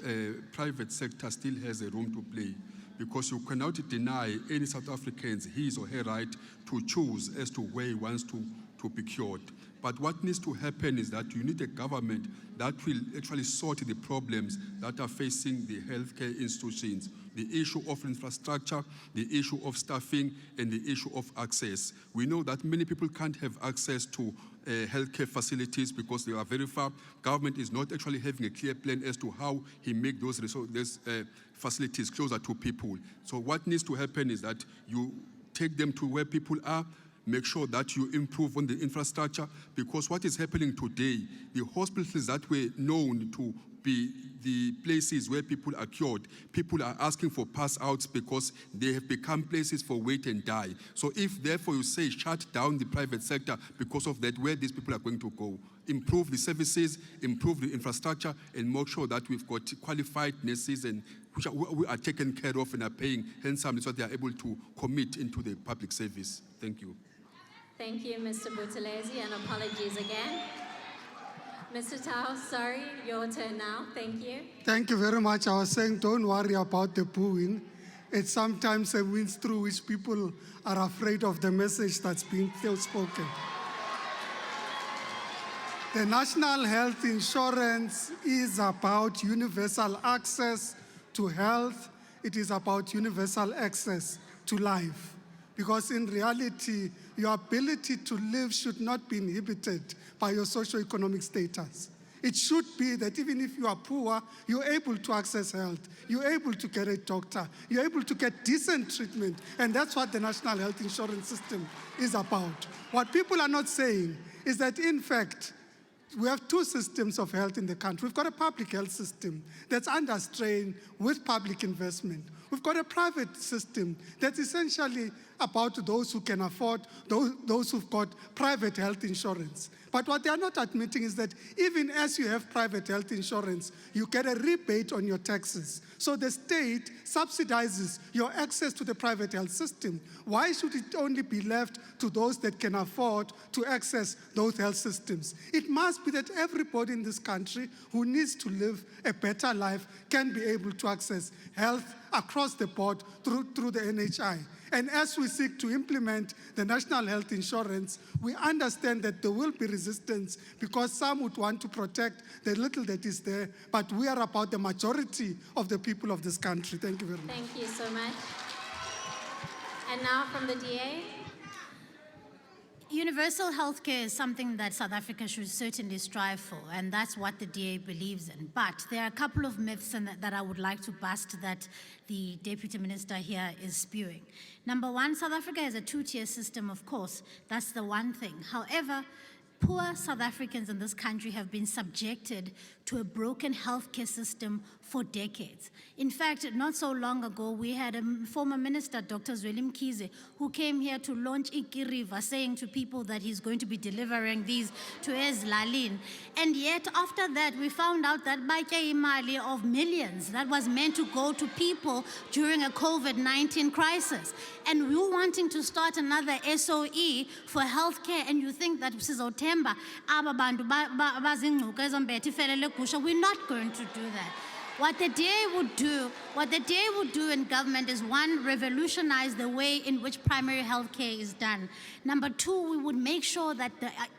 private sector still has a room to play because you cannot deny any South Africans his or her right to choose as to where he wants to be cured. But what needs to happen is that you need a government that will actually sort the problems that are facing the healthcare institutions, the issue of infrastructure, the issue of staffing, and the issue of access. We know that many people can't have access to healthcare facilities because they are very far. Government is not actually having a clear plan as to how he make those facilities closer to people. So what needs to happen is that you take them to where people are, make sure that you improve on the infrastructure, because what is happening today, the hospitals that were known to be the places where people are cured, people are asking for pass outs because they have become places for wait and die. So if therefore you say shut down the private sector because of that, where these people are going to go? Improve the services, improve the infrastructure, and make sure that we've got qualified nurses and which are taken care of and are paying handsomely so they are able to commit into the public service. Thank you. Thank you, Mr. Buthelezi, and apologies again. Mr. Tao, sorry, your turn now. Thank you. Thank you very much. I was saying, don't worry about the booing. It's sometimes a means through which people are afraid of the message that's being spoken. The National Health Insurance is about universal access to health. It is about universal access to life. Because in reality, your ability to live should not be inhibited by your socioeconomic status. It should be that even if you are poor, you're able to access health, you're able to get a doctor, you're able to get decent treatment, and that's what the National Health Insurance System is about. What people are not saying is that, in fact, we have two systems of health in the country. We've got a public health system that's under strain with public investment. We've got a private system that's essentially about those who can afford, those who've got private health insurance. But what they are not admitting is that even as you have private health insurance, you get a rebate on your taxes. So the state subsidizes your access to the private health system. Why should it only be left to those that can afford to access those health systems? It must be that everybody in this country who needs to live a better life can be able to access health across the board through the NHI. And as we seek to implement the National Health Insurance, we understand that there will be resistance because some would want to protect the little that is there, but we are about the majority of the people of this country. Thank you very much. Thank you so much. And now from the DA. Universal healthcare is something that South Africa should certainly strive for, and that's what the DA believes in. But there are a couple of myths that I would like to bust that the Deputy Minister here is spewing. Number one, South Africa has a two-tier system, of course. That's the one thing. However, Poor South Africans in this country have been subjected to a broken healthcare system for decades. In fact, not so long ago, we had a former minister, Dr. Zweli Mkhize, who came here to launch Ikiriva, saying to people that he's going to be delivering these to Ezlalin. And yet, after that, we found out that Baike Imali of millions that was meant to go to people during a COVID-19 crisis. And we're wanting to start another SOE for healthcare, and you think that Sizotemba, we're not going to do that. What the DA would do in government is, one, revolutionize the way in which primary health care is done. Number two, we would make sure that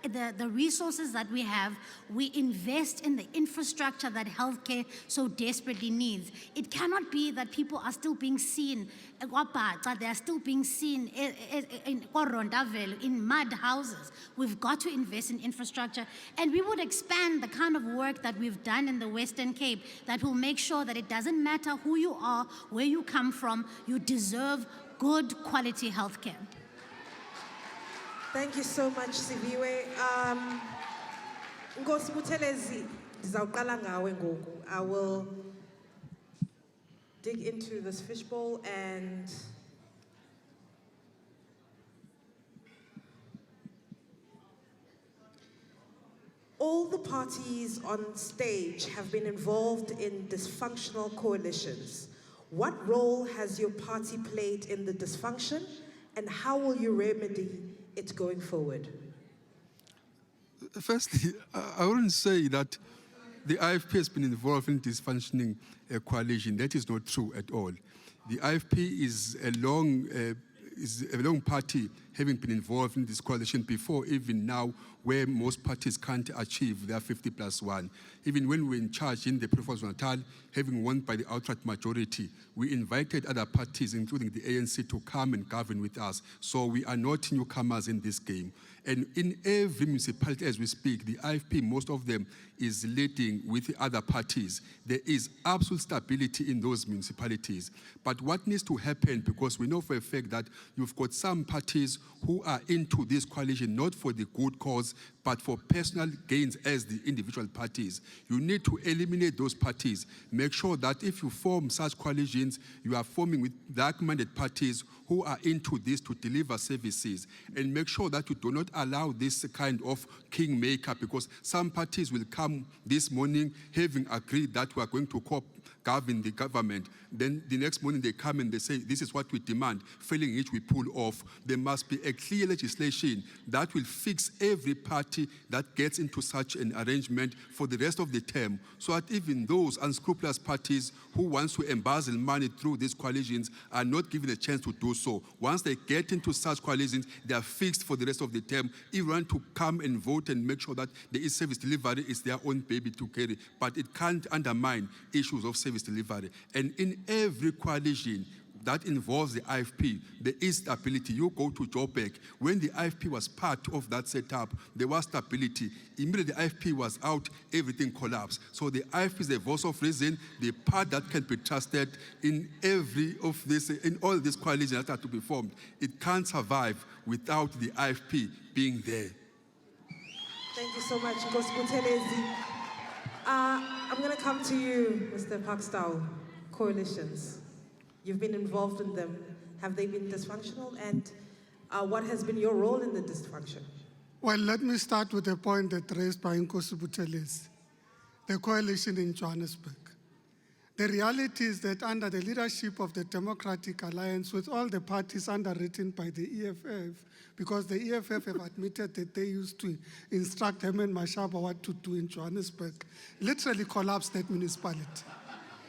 the resources that we have, we invest in the infrastructure that healthcare so desperately needs. It cannot be that people are still being seen, they are still being seen in mud houses. We've got to invest in infrastructure, and we would expand the kind of work that we've done in the Western Cape that will make sure that it doesn't matter who you are, where you come from, you deserve good quality healthcare. Thank you so much, Siviwe. Nkosi Buthelezi, ndizawuqala ngawe ngoku. I will dig into this fishbowl and all the parties on stage have been involved in dysfunctional coalitions. What role has your party played in the dysfunction, and how will you remedy it going forward? Firstly, I wouldn't say that the IFP has been involved in dysfunctioning coalition. That is not true at all. The IFP is a long party, having been involved in this coalition before, even now, where most parties can't achieve their 50+1. Even when we were in charge in the Province of Natal, having won by the outright majority, we invited other parties, including the ANC, to come and govern with us. So we are not newcomers in this game. And in every municipality as we speak, the IFP, most of them, is leading with other parties. There is absolute stability in those municipalities. But what needs to happen, because we know for a fact that you've got some parties who are into this coalition, not for the good cause, but for personal gains as the individual parties. You need to eliminate those parties. Make sure that if you form such coalitions, you are forming with like-minded parties who are into this to deliver services, and make sure that you do not allow this kind of kingmaker, because some parties will come this morning having agreed that we are going to govern the government. Then the next morning they come and they say, this is what we demand, failing which we pull off. There must be a clear legislation that will fix every party that gets into such an arrangement for the rest of the term, so that even those unscrupulous parties who want to embezzle money through these coalitions are not given a chance to do so. Once they get into such coalitions, they are fixed for the rest of the term. Everyone to come and vote and make sure that there is service delivery is their own baby to carry, but it can't undermine issues of service delivery. And in every coalition that involves the IFP, there is stability. You go to Joburg, when the IFP was part of that setup, there was stability. Immediately the IFP was out, everything collapsed. So the IFP is the voice of reason, the part that can be trusted in in all these coalitions that are to be formed. It can't survive without the IFP being there. Thank you so much, Nkosi Buthelezi. I'm going to come to you, Mr. Parkstall. Coalitions. You've been involved in them. Have they been dysfunctional? And what has been your role in the dysfunction? Well, let me start with a point that raised by Nkosi Buthelezi, the coalition in Johannesburg. The reality is that under the leadership of the Democratic Alliance, with all the parties underwritten by the EFF, because the EFF have admitted that they used to instruct Herman Mashaba what to do in Johannesburg, literally collapsed that municipality.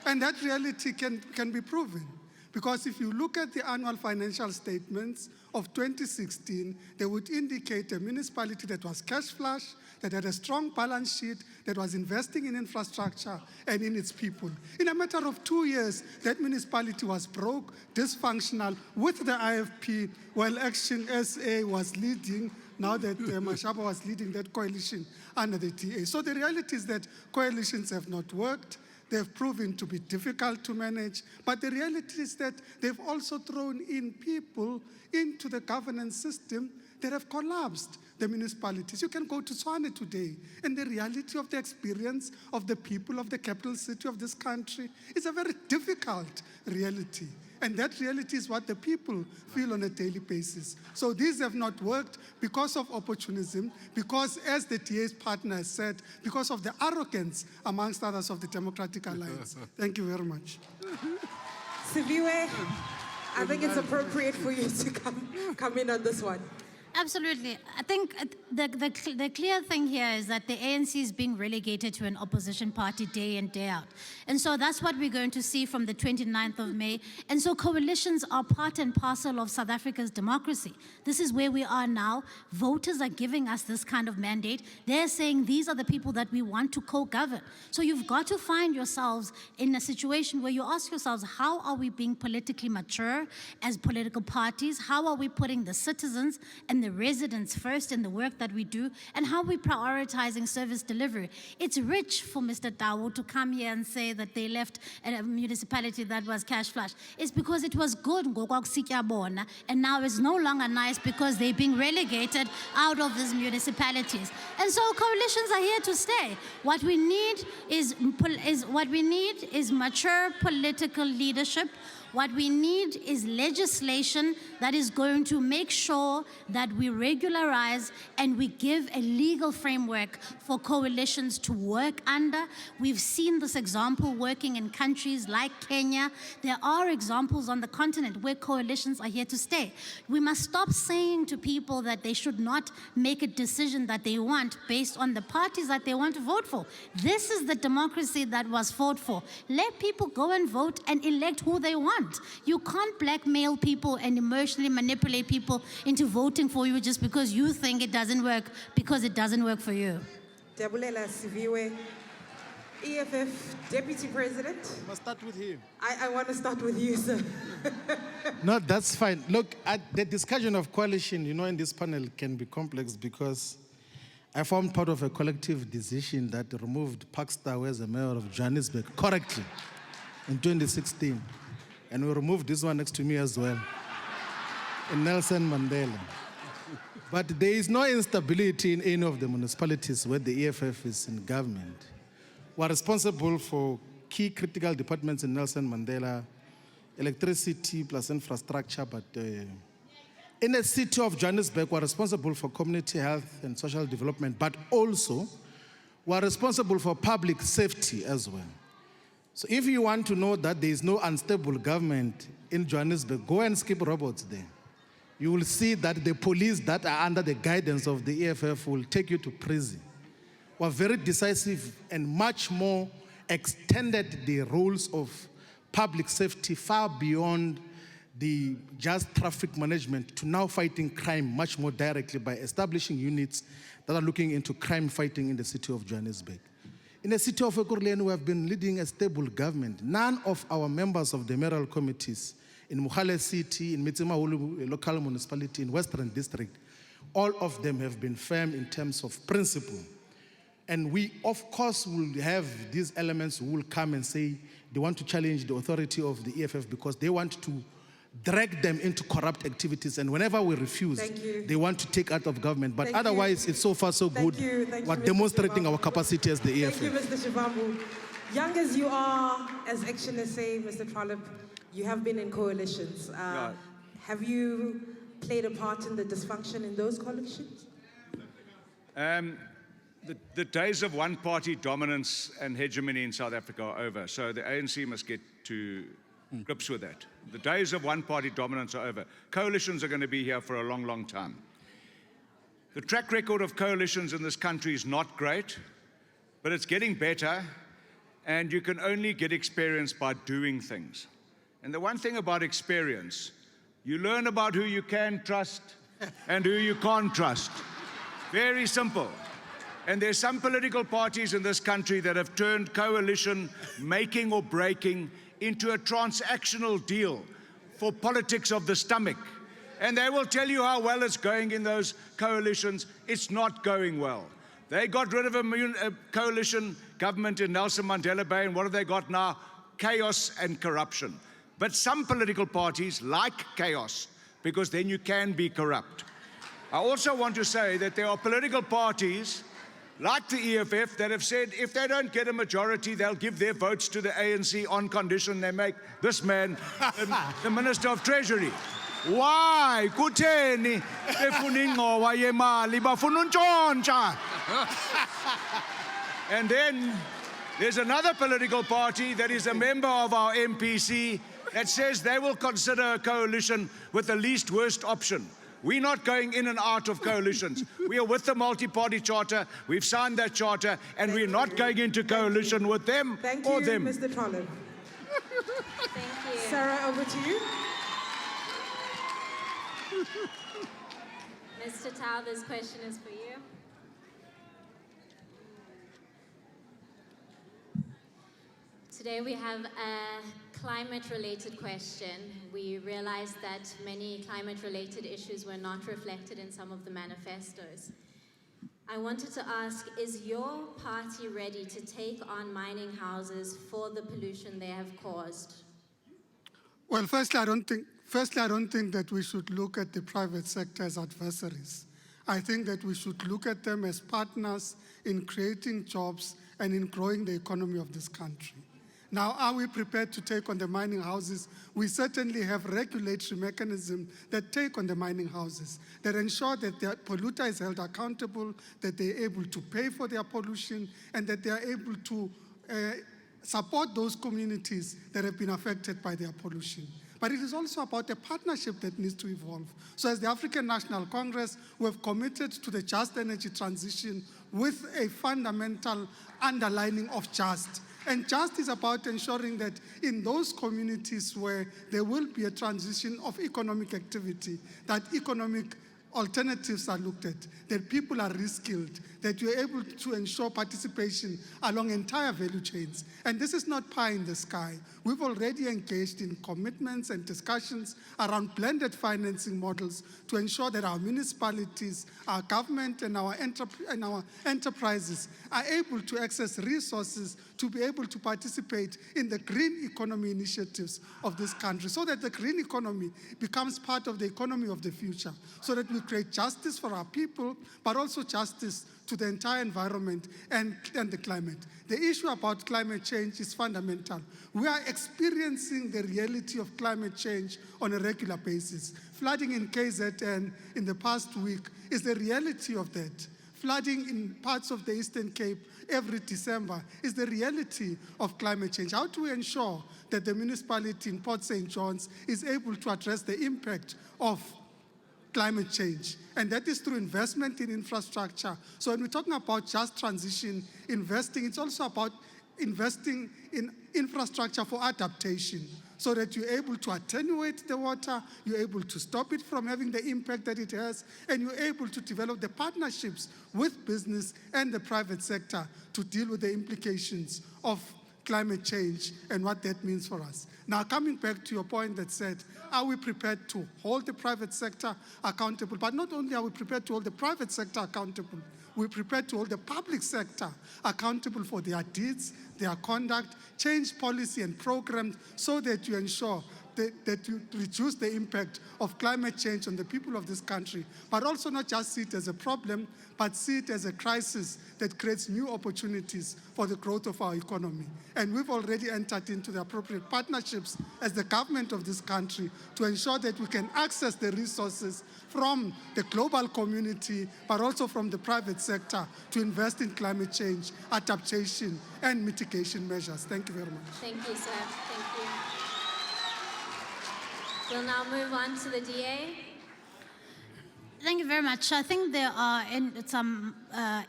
And that reality can be proven. Because if you look at the annual financial statements of 2016, they would indicate a municipality that was cash flush, that had a strong balance sheet, that was investing in infrastructure and in its people. In a matter of 2 years, that municipality was broke, dysfunctional, with the IFP, while Action SA was leading, now that Mashaba was leading that coalition under the TA. So the reality is that coalitions have not worked. They've proven to be difficult to manage. But the reality is that they've also thrown in people into the governance system that have collapsed the municipalities. You can go to Tshwane today, and the reality of the experience of the people of the capital city of this country is a very difficult reality. And that reality is what the people feel on a daily basis. So these have not worked because of opportunism, because, as the DA's partner has said, because of the arrogance, amongst others, of the Democratic Alliance. Thank you very much. Siviwe, I think it's appropriate for you to come in on this one. Absolutely. I think the clear thing here is that the ANC is being relegated to an opposition party day in, day out. And so that's what we're going to see from the 29th of May. And so coalitions are part and parcel of South Africa's democracy. This is where we are now. Voters are giving us this kind of mandate. They're saying these are the people that we want to co-govern. So you've got to find yourselves in a situation where you ask yourselves, how are we being politically mature as political parties? How are we putting the citizens and the residents first in the work that we do, and how we're prioritizing service delivery? It's rich for Mr. Tawu to come here and say that they left a municipality that was cash flush. It's because it was good, and now it's no longer nice because they're being relegated out of these municipalities. And so coalitions are here to stay. What we need is mature political leadership. What we need is legislation that is going to make sure that we regularize and we give a legal framework for coalitions to work under. We've seen this example working in countries like Kenya. There are examples on the continent where coalitions are here to stay. We must stop saying to people that they should not make a decision that they want based on the parties that they want to vote for. This is the democracy that was fought for. Let people go and vote and elect who they want. You can't blackmail people and emotionally manipulate people into voting for you just because you think it doesn't work, because it doesn't work for you. Dabulela Siviwe, EFF Deputy President. Must start with him. I want to start with you, sir. No, that's fine. Look, the discussion of coalition, in this panel can be complex because I formed part of a collective decision that removed Parkstow as the mayor of Johannesburg correctly in 2016. And we removed this one next to me as well, in Nelson Mandela. But there is no instability in any of the municipalities where the EFF is in government. We're responsible for key critical departments in Nelson Mandela, electricity plus infrastructure, but in the city of Johannesburg, we're responsible for community health and social development, but also we're responsible for public safety as well. So if you want to know that there is no unstable government in Johannesburg, go and skip robots there. You will see that the police that are under the guidance of the EFF will take you to prison. We're very decisive and much more extended the roles of public safety far beyond the just traffic management to now fighting crime much more directly by establishing units that are looking into crime fighting in the city of Johannesburg. In the city of Ekurhuleni, we have been leading a stable government. None of our members of the mayoral committees in Mohale City, in Motsimaholo, a local municipality, in Western District, all of them have been firm in terms of principle. And we, of course, will have these elements who will come and say they want to challenge the authority of the EFF because they want to drag them into corrupt activities, and whenever we refuse, they want to take out of government. But otherwise, it's so far so good. We're demonstrating our capacity as the EFF. Thank you, Mr. Shivambu. Young as you are, as actionists say, Mr. Trollip, you have been in coalitions. Have you played a part in the dysfunction in those coalitions? The days of one-party dominance and hegemony in South Africa are over, so the ANC must get to grips with that. The days of one-party dominance are over. Coalitions are going to be here for a long, long time. The track record of coalitions in this country is not great, but it's getting better, and you can only get experience by doing things. And the one thing about experience, you learn about who you can trust and who you can't trust. Very simple. And there's some political parties in this country that have turned coalition making or breaking into a transactional deal for politics of the stomach. And they will tell you how well it's going in those coalitions. It's not going well. They got rid of a coalition government in Nelson Mandela Bay, and what have they got now? Chaos and corruption. But some political parties like chaos, because then you can be corrupt. I also want to say that there are political parties like the EFF that have said if they don't get a majority, they'll give their votes to the ANC on condition they make this man the Minister of Treasury. Why? Kutheni befuna ingqowa yemali bafuna untshontsha. And then there's another political party that is a member of our MPC that says they will consider a coalition with the least worst option. We're not going in and out of coalitions. We are with the multi-party charter. We've signed that charter, and we're not going into coalition with them or them. Thank you, Mr. Trollip. Thank you. Sarah, over to you. Mr. Tao, this question is for you. Today we have a climate-related question. We realized that many climate-related issues were not reflected in some of the manifestos. I wanted to ask, is your party ready to take on mining houses for the pollution they have caused? Well, firstly, I don't think that we should look at the private sector as adversaries. I think that we should look at them as partners in creating jobs and in growing the economy of this country. Now, are we prepared to take on the mining houses? We certainly have regulatory mechanisms that take on the mining houses, that ensure that the polluter is held accountable, that they're able to pay for their pollution, and that they are able to support those communities that have been affected by their pollution. But it is also about a partnership that needs to evolve. So as the African National Congress, we have committed to the just energy transition with a fundamental underlining of just. And just is about ensuring that in those communities where there will be a transition of economic activity, that economic alternatives are looked at, that people are reskilled, that you're able to ensure participation along entire value chains. And this is not pie in the sky. We've already engaged in commitments and discussions around blended financing models to ensure that our municipalities, our government, and our enterprises are able to access resources to be able to participate in the green economy initiatives of this country, so that the green economy becomes part of the economy of the future, so that we create justice for our people, but also justice to the entire environment and the climate. The issue about climate change is fundamental. We are experiencing the reality of climate change on a regular basis. Flooding in KZN in the past week is the reality of that. Flooding in parts of the Eastern Cape every December is the reality of climate change. How do we ensure that the municipality in Port St. John's is able to address the impact of climate change? And that is through investment in infrastructure. So when we're talking about just transition, investing, it's also about investing in infrastructure for adaptation, so that you're able to attenuate the water, you're able to stop it from having the impact that it has, and you're able to develop the partnerships with business and the private sector to deal with the implications of climate change and what that means for us. Now, coming back to your point that said, are we prepared to hold the private sector accountable? But not only are we prepared to hold the private sector accountable, we're prepared to hold the public sector accountable for their deeds, their conduct, change policy and programs so that you ensure that you reduce the impact of climate change on the people of this country, but also not just see it as a problem, but see it as a crisis that creates new opportunities for the growth of our economy. And we've already entered into the appropriate partnerships as the government of this country to ensure that we can access the resources from the global community, but also from the private sector to invest in climate change, adaptation, and mitigation measures. Thank you very much. Thank you, sir. Thank you. We'll now move on to the DA. Thank you very much. I think there are some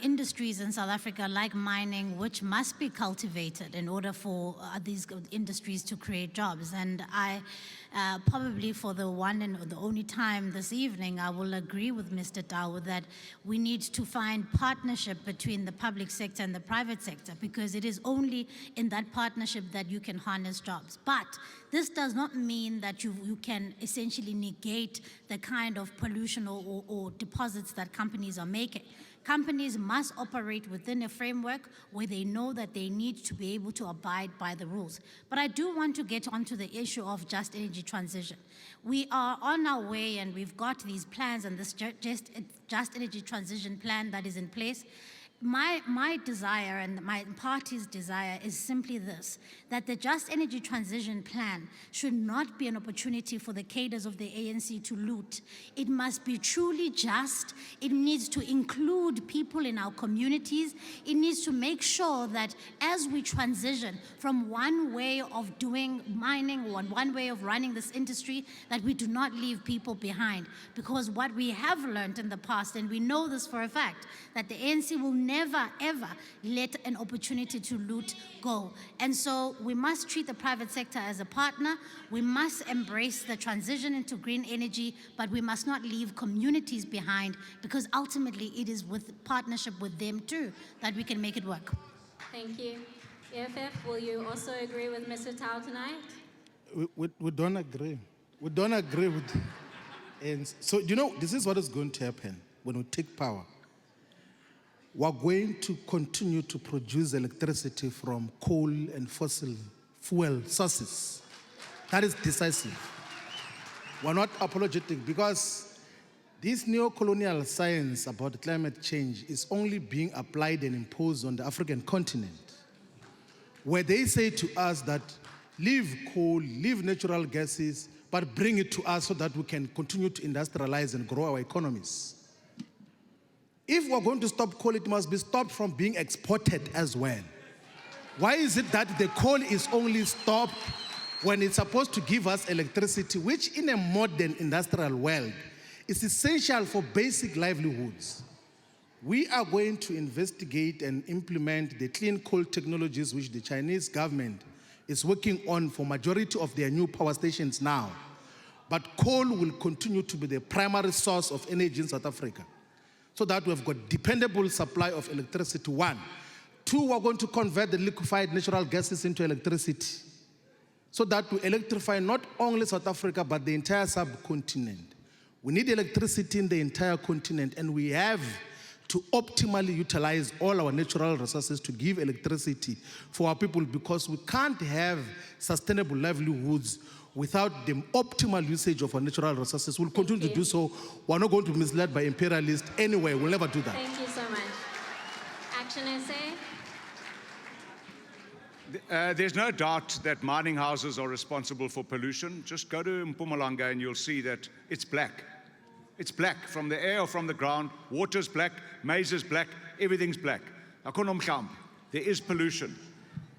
industries in South Africa, like mining, which must be cultivated in order for these industries to create jobs. And I, probably for the one and the only time this evening, I will agree with Mr. Tao that we need to find partnership between the public sector and the private sector, because it is only in that partnership that you can harness jobs. But this does not mean that you can essentially negate the kind of pollution or deposits that companies are making. Companies must operate within a framework where they know that they need to be able to abide by the rules. But I do want to get onto the issue of just energy transition. We are on our way, and we've got these plans and this just energy transition plan that is in place. My desire and my party's desire is simply this, that the Just Energy Transition Plan should not be an opportunity for the cadres of the ANC to loot. It must be truly just. It needs to include people in our communities. It needs to make sure that as we transition from one way of doing mining or one way of running this industry, that we do not leave people behind. Because what we have learned in the past, and we know this for a fact, that the ANC will never, ever let an opportunity to loot go. And so we must treat the private sector as a partner. We must embrace the transition into green energy, but we must not leave communities behind, because ultimately it is with partnership with them too that we can make it work. Thank you. EFF, will you also agree with Mr. Tao tonight? We don't agree. We don't agree with. And so, this is what is going to happen when we take power. We're going to continue to produce electricity from coal and fossil fuel sources. That is decisive. We're not apologetic, because this neo-colonial science about climate change is only being applied and imposed on the African continent, where they say to us that leave coal, leave natural gases, but bring it to us so that we can continue to industrialize and grow our economies. If we're going to stop coal, it must be stopped from being exported as well. Why is it that the coal is only stopped when it's supposed to give us electricity, which in a modern industrial world is essential for basic livelihoods? We are going to investigate and implement the clean coal technologies which the Chinese government is working on for majority of their new power stations now. But coal will continue to be the primary source of energy in South Africa, so that we've got dependable supply of electricity, 1. 2, we're going to convert the liquefied natural gases into electricity, so that we electrify not only South Africa, but the entire subcontinent. We need electricity in the entire continent, and we have to optimally utilize all our natural resources to give electricity for our people, because we can't have sustainable livelihoods without the optimal usage of our natural resources. We'll continue to do so. We're not going to be misled by imperialists anyway. We'll never do that. Thank you so much. Action essay? There's no doubt that mining houses are responsible for pollution. Just go to Mpumalanga and you'll see that it's black. It's black from the air or from the ground. Water's black, maize is black, everything's black. There is pollution.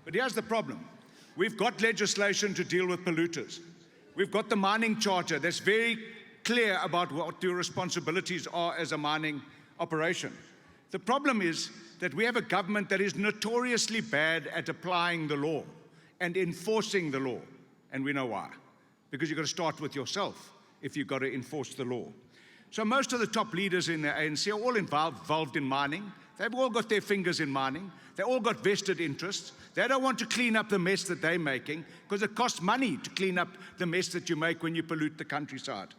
But here's the problem. We've got legislation to deal with polluters. We've got the mining charter that's very clear about what your responsibilities are as a mining operation. The problem is that we have a government that is notoriously bad at applying the law and enforcing the law. And we know why. Because you've got to start with yourself if you've got to enforce the law. So most of the top leaders in the ANC are all involved in mining. They've all got their fingers in mining. They all got vested interests. They don't want to clean up the mess that they're making, because it costs money to clean up the mess that you make when you pollute the countryside.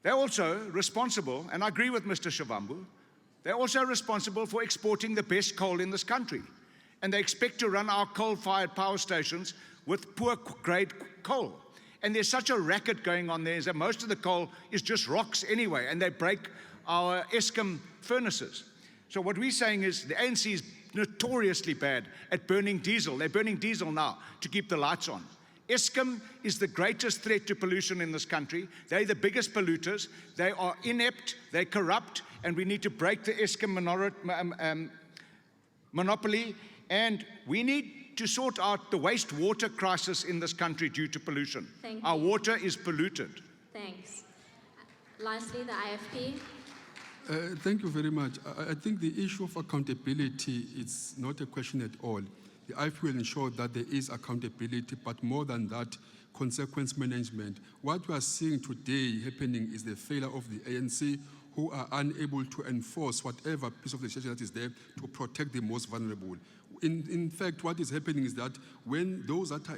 They're also responsible, and I agree with Mr. Shavambu, they're also responsible for exporting the best coal in this country. And they expect to run our coal-fired power stations with poor-grade coal. And there's such a racket going on there that most of the coal is just rocks anyway, and they break our Eskom furnaces. So what we're saying is the ANC is notoriously bad at burning diesel. They're burning diesel now to keep the lights on. Eskom is the greatest threat to pollution in this country. They're the biggest polluters. They are inept, they're corrupt, and we need to break the Eskom monopoly, and we need to sort out the wastewater crisis in this country due to pollution. Our water is polluted. Thanks. Lastly, the IFP. Thank you very much. I think the issue of accountability is not a question at all. The IFP will ensure that there is accountability, but more than that, consequence management. What we are seeing today happening is the failure of the ANC, who are unable to enforce whatever piece of legislation that is there to protect the most vulnerable. In fact, what is happening is that when those that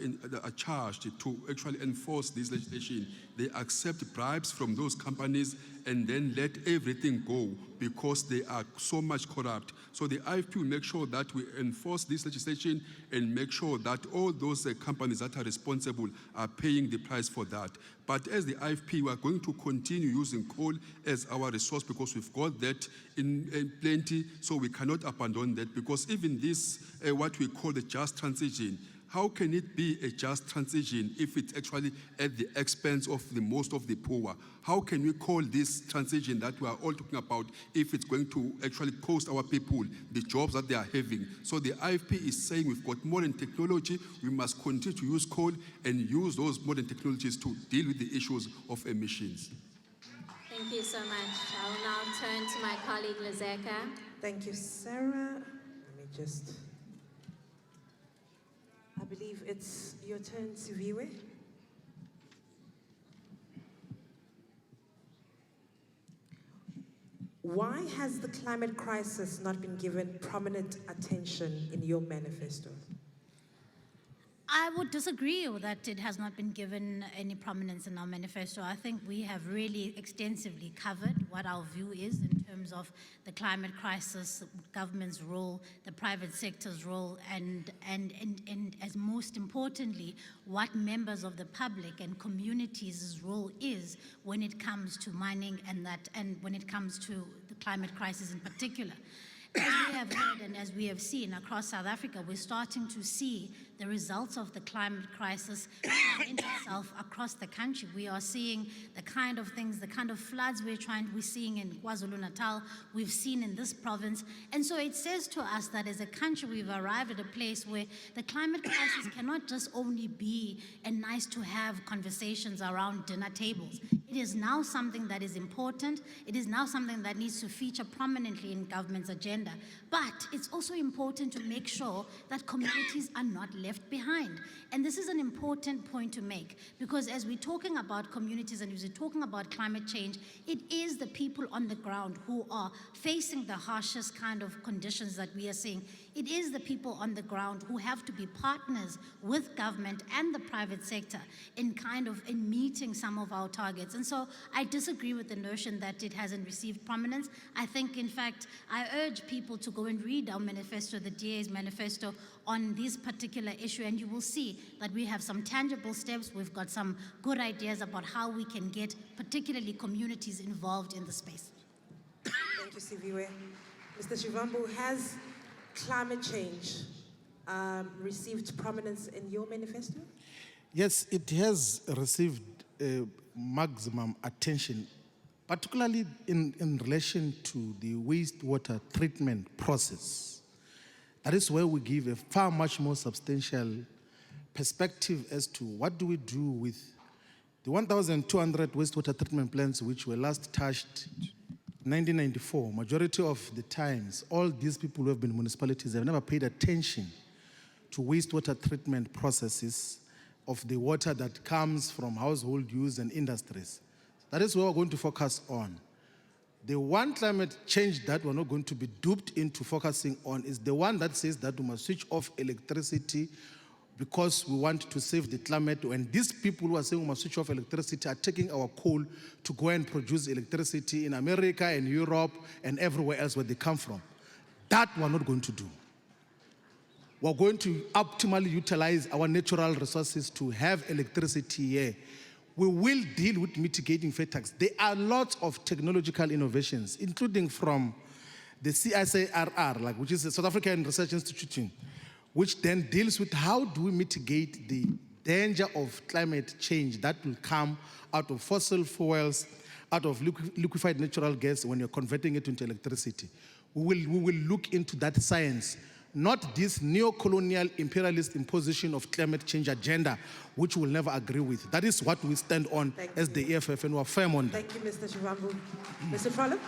are charged to actually enforce this legislation, they accept bribes from those companies and then let everything go because they are so much corrupt. So the IFP will make sure that we enforce this legislation and make sure that all those companies that are responsible are paying the price for that. But as the IFP, we are going to continue using coal as our resource because we've got that in plenty, so we cannot abandon that because even this, what we call the just transition, how can it be a just transition if it's actually at the expense of the most of the poor? How can we call this transition that we are all talking about if it's going to actually cost our people the jobs that they are having? So the IFP is saying we've got modern technology, we must continue to use coal and use those modern technologies to deal with the issues of emissions. Thank you so much. I will now turn to my colleague Lizeka. Thank you, Sarah. Let me just... I believe it's your turn, Siviwe. Why has the climate crisis not been given prominent attention in your manifesto? I would disagree that it has not been given any prominence in our manifesto. I think we have really extensively covered what our view is in terms of the climate crisis, government's role, the private sector's role, and as most importantly, what members of the public and communities' role is when it comes to mining and when it comes to the climate crisis in particular. As we have heard and as we have seen across South Africa, we're starting to see the results of the climate crisis present itself across the country. We are seeing the kind of things, the kind of floods we're seeing in KwaZulu-Natal, we've seen in this province. And so it says to us that as a country, we've arrived at a place where the climate crisis cannot just only be a nice to have conversations around dinner tables. It is now something that is important. It is now something that needs to feature prominently in government's agenda. But it's also important to make sure that communities are not left behind. And this is an important point to make because as we're talking about communities and as we're talking about climate change, it is the people on the ground who are facing the harshest kind of conditions that we are seeing. It is the people on the ground who have to be partners with government and the private sector in meeting some of our targets. And so I disagree with the notion that it hasn't received prominence. I think, in fact, I urge people to go and read our manifesto, the DA's manifesto, on this particular issue, and you will see that we have some tangible steps. We've got some good ideas about how we can get particularly communities involved in the space. Thank you, Siviwe. Mr. Shivambu, has climate change received prominence in your manifesto? Yes, it has received maximum attention, particularly in relation to the wastewater treatment process. That is where we give a far much more substantial perspective as to what do we do with the 1,200 wastewater treatment plants which were last touched in 1994. Majority of the times, all these people who have been municipalities have never paid attention to wastewater treatment processes of the water that comes from household use and industries. That is what we're going to focus on. The one climate change that we're not going to be duped into focusing on is the one that says that we must switch off electricity because we want to save the climate. And these people who are saying we must switch off electricity are taking our coal to go and produce electricity in America and Europe and everywhere else where they come from. That we're not going to do. We're going to optimally utilize our natural resources to have electricity here. We will deal with mitigating factors. There are lots of technological innovations, including from the CSIRR, which is the South African Research Institute, which then deals with how do we mitigate the danger of climate change that will come out of fossil fuels, out of liquefied natural gas when you're converting it into electricity. We will look into that science, not this neo-colonial imperialist imposition of climate change agenda, which we'll never agree with. That is what we stand on as the EFF, and we're firm on that. Thank you, Mr. Shivambu. Mr. Trollip?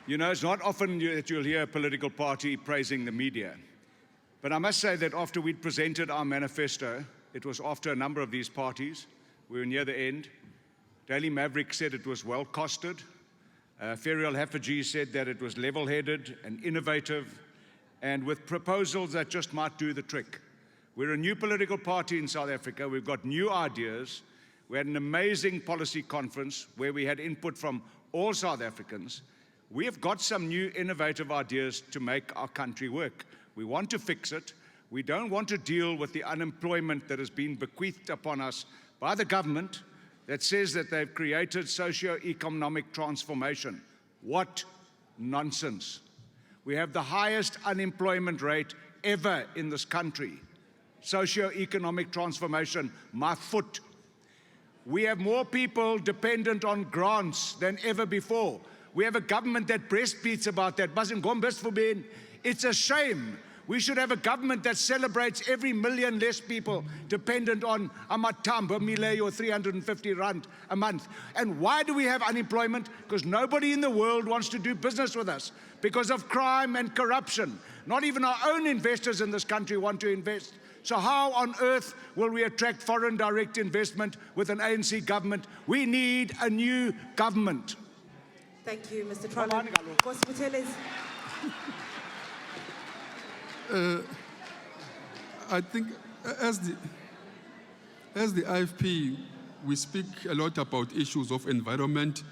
You know, it's not often that you'll hear a political party praising the media. But I must say that after we'd presented our manifesto, it was after a number of these parties. We were near the end. Daily Maverick said it was well costed. Ferial Haffajee said that it was level-headed and innovative and with proposals that just might do the trick. We're a new political party in South Africa. We've got new ideas. We had an amazing policy conference where we had input from all South Africans. We have got some new innovative ideas to make our country work. We want to fix it. We don't want to deal with the unemployment that has been bequeathed upon us by the government that says that they've created socio-economic transformation. What nonsense. We have the highest unemployment rate ever in this country. Socio-economic transformation, my foot. We have more people dependent on grants than ever before. We have a government that breastbeats about that. It's a shame. We should have a government that celebrates every million less people dependent on amatamba, millet, or 350 rand a month. And why do we have unemployment? Because nobody in the world wants to do business with us because of crime and corruption. Not even our own investors in this country want to invest. So how on earth will we attract foreign direct investment with an ANC government? We need a new government. Thank you, Mr. Trollip. I think as the IFP, we speak a lot about issues of environment,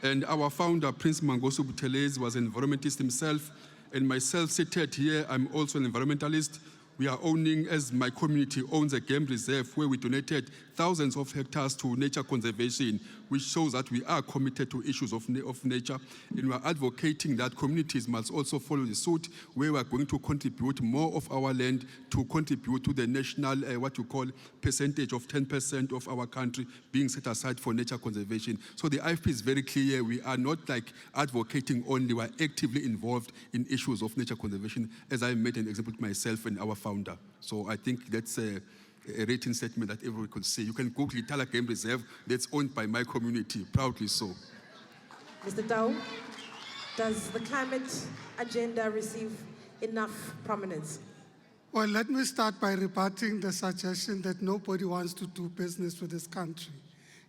and our founder, Prince Mangosu Buthelezi, was an environmentalist himself, and myself seated here, I'm also an environmentalist. We are owning, as my community owns, a game reserve where we donated thousands of hectares to nature conservation, which shows that we are committed to issues of nature. And we are advocating that communities must also follow the suit, where we are going to contribute more of our land to contribute to the national, what you call, percentage of 10% of our country being set aside for nature conservation. So the IFP is very clear. We are not like advocating only, we are actively involved in issues of nature conservation, as I made an example to myself and our founder. So I think that's a written statement that everyone could see. You can Google Itala Game Reserve, that's owned by my community, proudly so. Mr. Dow, does the climate agenda receive enough prominence? Well, let me start by rebutting the suggestion that nobody wants to do business with this country.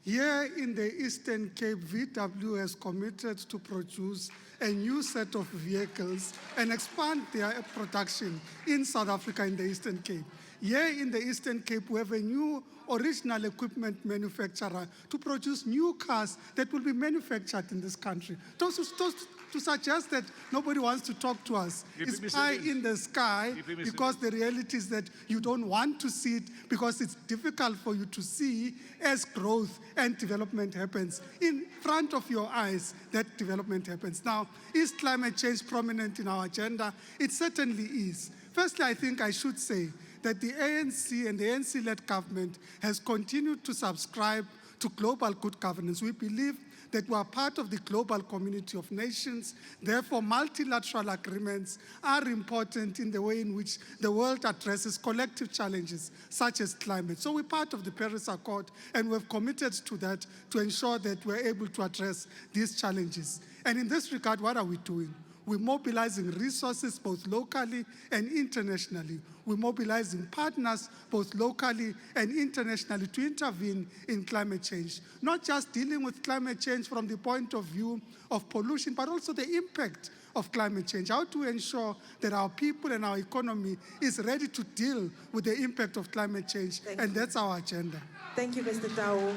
Here in the Eastern Cape, VW has committed to produce a new set of vehicles and expand their production in South Africa in the Eastern Cape. Here in the Eastern Cape, we have a new original equipment manufacturer to produce new cars that will be manufactured in this country. To suggest that nobody wants to talk to us is pie in the sky, because the reality is that you don't want to see it because it's difficult for you to see as growth and development happens. In front of your eyes, that development happens. Now, is climate change prominent in our agenda? It certainly is. Firstly, I think I should say that the ANC and the ANC-led government has continued to subscribe to global good governance. We believe that we are part of the global community of nations. Therefore, multilateral agreements are important in the way in which the world addresses collective challenges, such as climate. So we're part of the Paris Accord, and we've committed to that to ensure that we're able to address these challenges. And in this regard, what are we doing? We're mobilizing resources both locally and internationally. We're mobilizing partners both locally and internationally to intervene in climate change. Not just dealing with climate change from the point of view of pollution, but also the impact of climate change. How to ensure that our people and our economy is ready to deal with the impact of climate change, and that's our agenda. Thank you, Mr. Tao.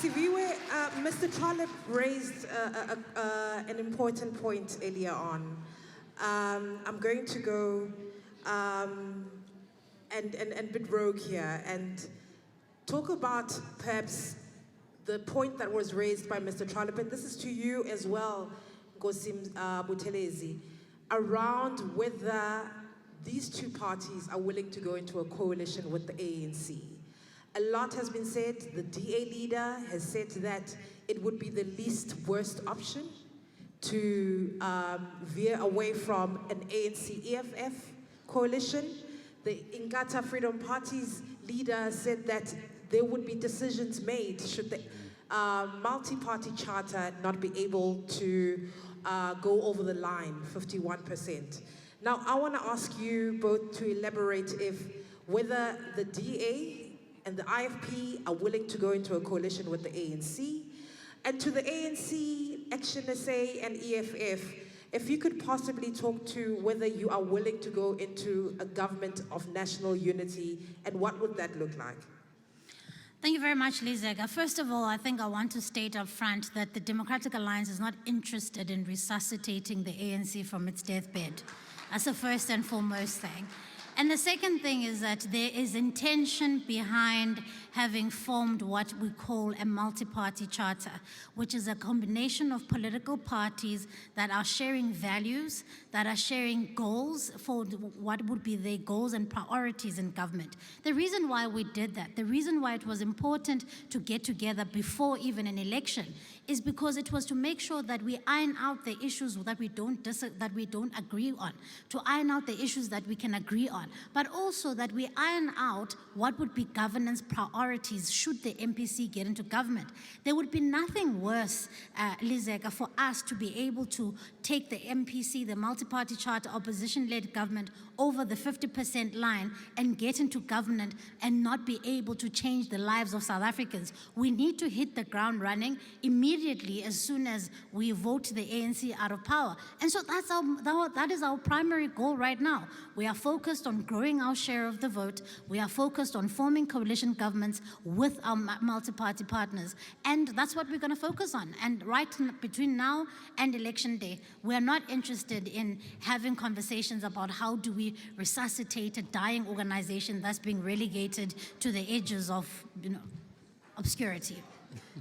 Siviwe, Mr. Trollip raised an important point earlier on. I'm going to go and bit rogue here and talk about perhaps the point that was raised by Mr. Trollip, and this is to you as well, Nkosi Buthelezi, around whether these two parties are willing to go into a coalition with the ANC. A lot has been said. The DA leader has said that it would be the least worst option to veer away from an ANC-EFF coalition. The Inkatha Freedom Party's leader said that there would be decisions made should the multi-party charter not be able to go over the line, 51%. Now, I want to ask you both to elaborate whether the DA and the IFP are willing to go into a coalition with the ANC. And to the ANC, Action SA, and EFF, if you could possibly talk to whether you are willing to go into a government of national unity, and what would that look like? Thank you very much, Lizega. First of all, I think I want to state up front that the Democratic Alliance is not interested in resuscitating the ANC from its deathbed. That's the first and foremost thing. And the second thing is that there is intention behind having formed what we call a multi-party charter, which is a combination of political parties that are sharing values, that are sharing goals for what would be their goals and priorities in government. The reason why we did that, the reason why it was important to get together before even an election, is because it was to make sure that we iron out the issues that we don't agree on, to iron out the issues that we can agree on, but also that we iron out what would be governance priorities should the MPC get into government. There would be nothing worse, Lizeka, for us to be able to take the MPC, the multi-party charter, opposition-led government, over the 50% line and get into government and not be able to change the lives of South Africans. We need to hit the ground running immediately as soon as we vote the ANC out of power. And so that is our primary goal right now. We are focused on growing our share of the vote. We are focused on forming coalition governments with our multi-party partners. And that's what we're going to focus on. And between now and election day, we are not interested in having conversations about how do we resuscitate a dying organization that's being relegated to the edges of, obscurity.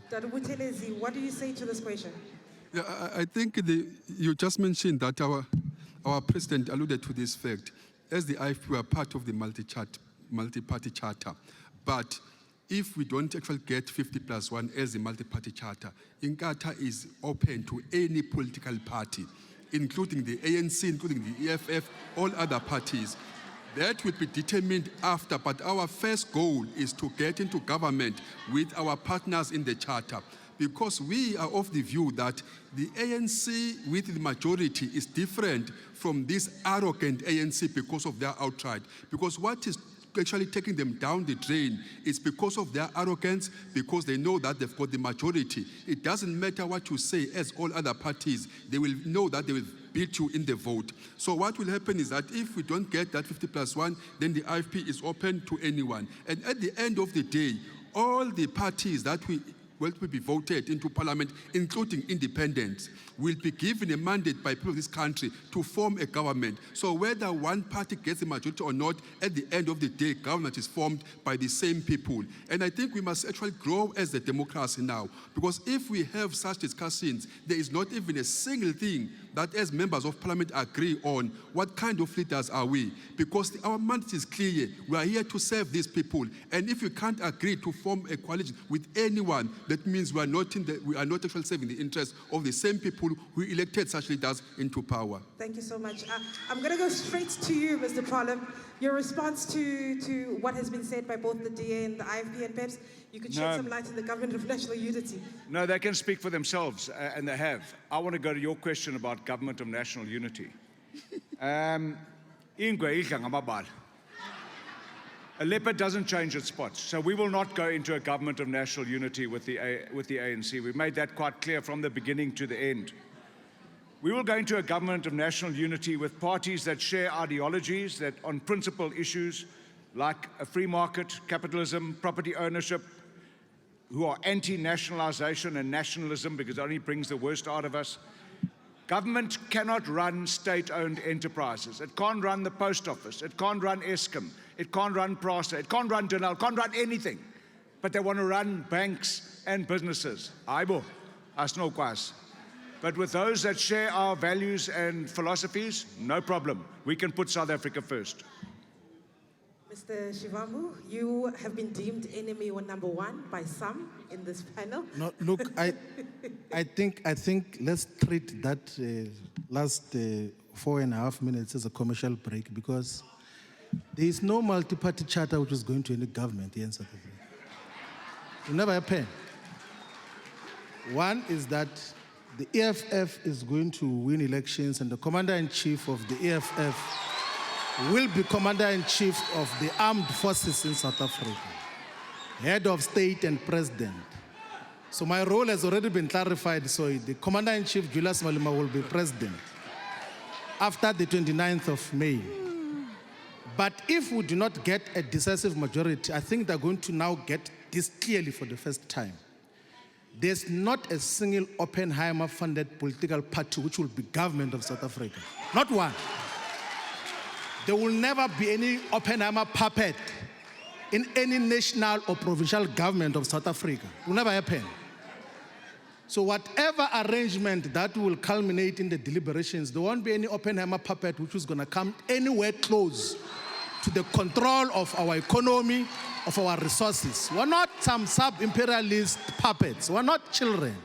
Dr. Buthelezi, what do you say to this question? Yeah, I think you just mentioned that our president alluded to this fact. As the IFP, we are part of the multi-party charter. But if we don't actually get 50+1 as the multi-party charter, Inkatha is open to any political party, including the ANC, including the EFF, all other parties. That will be determined after, but our first goal is to get into government with our partners in the charter, because we are of the view that the ANC with the majority is different from this arrogant ANC because of their outright. Because what is actually taking them down the drain is because of their arrogance, because they know that they've got the majority. It doesn't matter what you say, as all other parties, they will know that they will beat you in the vote. So what will happen is that if we don't get that 50+1, then the IFP is open to anyone. And at the end of the day, all the parties that will be voted into parliament, including independents, will be given a mandate by people of this country to form a government. So whether one party gets the majority or not, at the end of the day, government is formed by the same people. And I think we must actually grow as a democracy now, because if we have such discussions, there is not even a single thing that as members of parliament agree on. What kind of leaders are we? Because our mandate is clear. We are here to serve these people. And if you can't agree to form a coalition with anyone, that means we are not actually serving the interests of the same people who elected such leaders into power. Thank you so much. I'm going to go straight to you, Mr. Problem. Your response to what has been said by both the DA and the IFP and PEPs, you could shed some light on the government of national unity. No, they can speak for themselves, and they have. I want to go to your question about government of national unity. A leopard doesn't change its spots, so we will not go into a government of national unity with the ANC. We've made that quite clear from the beginning to the end. We will go into a government of national unity with parties that share ideologies, that on principal issues like a free market, capitalism, property ownership, who are anti-nationalization and nationalism because it only brings the worst out of us. Government cannot run state-owned enterprises. It can't run the post office. It can't run Eskom. It can't run PRASA. It can't run Denel. It can't run anything. But they want to run banks and businesses. Aibo, asnokwas. But with those that share our values and philosophies, no problem. We can put South Africa first. Mr. Shivambu, you have been deemed enemy number one by some in this panel. No, look, I think let's treat that last 4.5 minutes as a commercial break, because there is no multi-party charter which is going to any government here in South Africa. It will never happen. One is that the EFF is going to win elections, and the commander-in-chief of the EFF will be commander-in-chief of the armed forces in South Africa, head of state and president. So my role has already been clarified, so the commander-in-chief, Julius Malema, will be president after the 29th of May. But if we do not get a decisive majority, I think they're going to now get this clearly for the first time. There's not a single Oppenheimer-funded political party which will be government of South Africa. Not one. There will never be any Oppenheimer puppet in any national or provincial government of South Africa. It will never happen. So whatever arrangement that will culminate in the deliberations, there won't be any Oppenheimer puppet which is going to come anywhere close to the control of our economy, of our resources. We're not some sub-imperialist puppets. We're not children.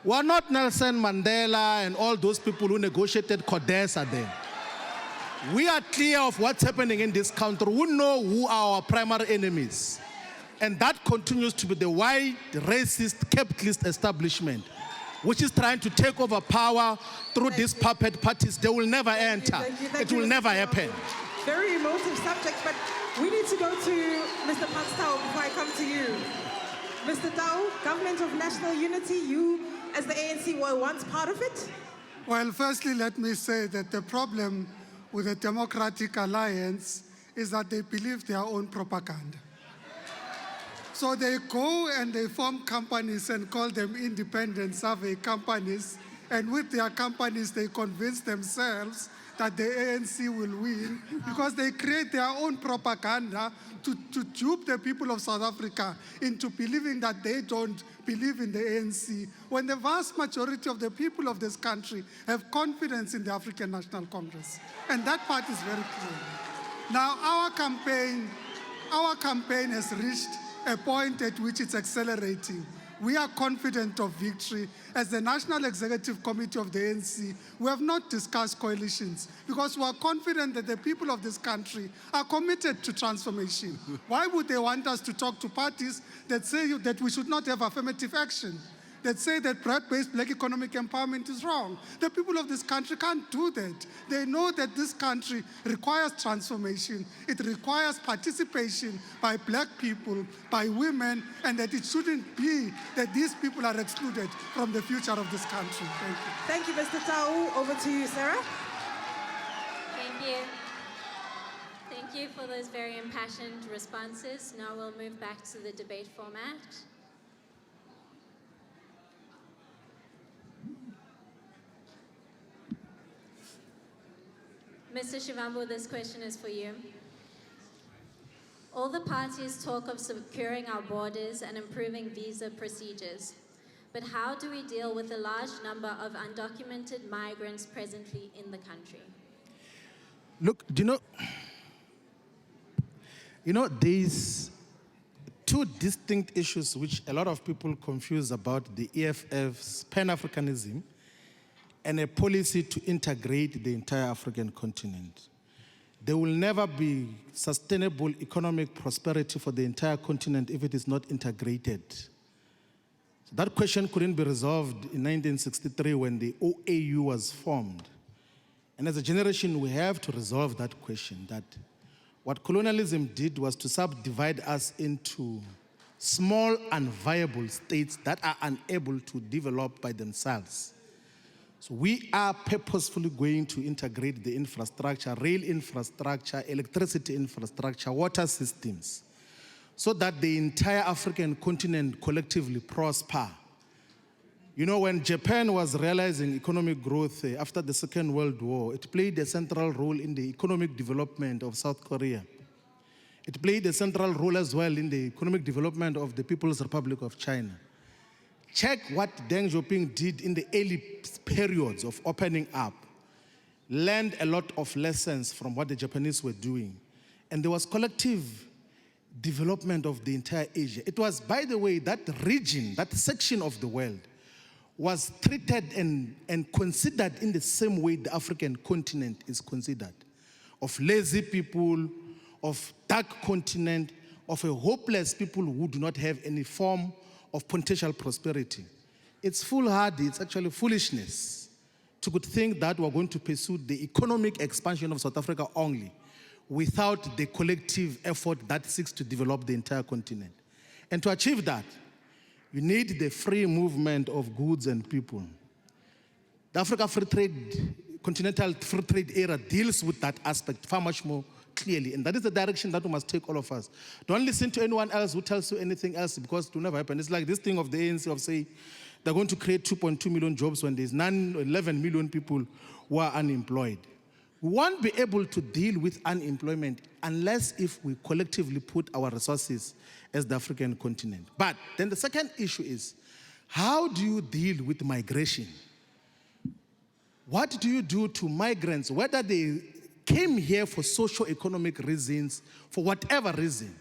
We're not Nelson Mandela and all those people who negotiated CODESA then. We are clear of what's happening in this country. We know who are our primary enemies. And that continues to be the white, racist, capitalist establishment, which is trying to take over power through these puppet parties. They will never enter. It will never happen. Very emotive subject, but we need to go to Mr. Tau before I come to you. Mr. Tau, Government of National Unity, you as the ANC were once part of it? Well, firstly, let me say that the problem with the Democratic Alliance is that they believe their own propaganda. So they go and they form companies and call them independent survey companies, and with their companies they convince themselves that the ANC will win because they create their own propaganda to dupe the people of South Africa into believing that they don't believe in the ANC, when the vast majority of the people of this country have confidence in the African National Congress. And that part is very clear. Now, our campaign has reached a point at which it's accelerating. We are confident of victory. As the National Executive Committee of the ANC, we have not discussed coalitions because we are confident that the people of this country are committed to transformation. Why would they want us to talk to parties that say that we should not have affirmative action, that say that broad-based black economic empowerment is wrong? The people of this country can't do that. They know that this country requires transformation. It requires participation by black people, by women, and that it shouldn't be that these people are excluded from the future of this country. Thank you. Thank you, Mr. Tau. Over to you, Sarah. Thank you. Thank you for those very impassioned responses. Now we'll move back to the debate format. Mr. Shivambu, this question is for you. All the parties talk of securing our borders and improving visa procedures. But how do we deal with the large number of undocumented migrants presently in the country? Look, there's two distinct issues which a lot of people confuse about the EFF's Pan-Africanism and a policy to integrate the entire African continent. There will never be sustainable economic prosperity for the entire continent if it is not integrated. So that question couldn't be resolved in 1963 when the OAU was formed. And as a generation, we have to resolve that question, that what colonialism did was to subdivide us into small and viable states that are unable to develop by themselves. So we are purposefully going to integrate the infrastructure, rail infrastructure, electricity infrastructure, water systems, so that the entire African continent collectively prosper. You know, when Japan was realizing economic growth after the Second World War, it played a central role in the economic development of South Korea. It played a central role as well in the economic development of the People's Republic of China. Check what Deng Xiaoping did in the early periods of opening up. Learned a lot of lessons from what the Japanese were doing. And there was collective development of the entire Asia. It was, by the way, that region, that section of the world, was treated and considered in the same way the African continent is considered. Of lazy people, of dark continent, of a hopeless people who do not have any form of potential prosperity. It's foolhardy, it's actually foolishness to think that we're going to pursue the economic expansion of South Africa only without the collective effort that seeks to develop the entire continent. And to achieve that, you need the free movement of goods and people. The Africa Free Trade, Continental Free Trade era deals with that aspect far much more clearly, and that is the direction that we must take, all of us. Don't listen to anyone else who tells you anything else, because it will never happen. It's like this thing of the ANC of saying they're going to create 2.2 million jobs when there's 11 million people who are unemployed. We won't be able to deal with unemployment unless if we collectively put our resources as the African continent. But then the second issue is, how do you deal with migration? What do you do to migrants, whether they came here for socio-economic reasons, for whatever reason?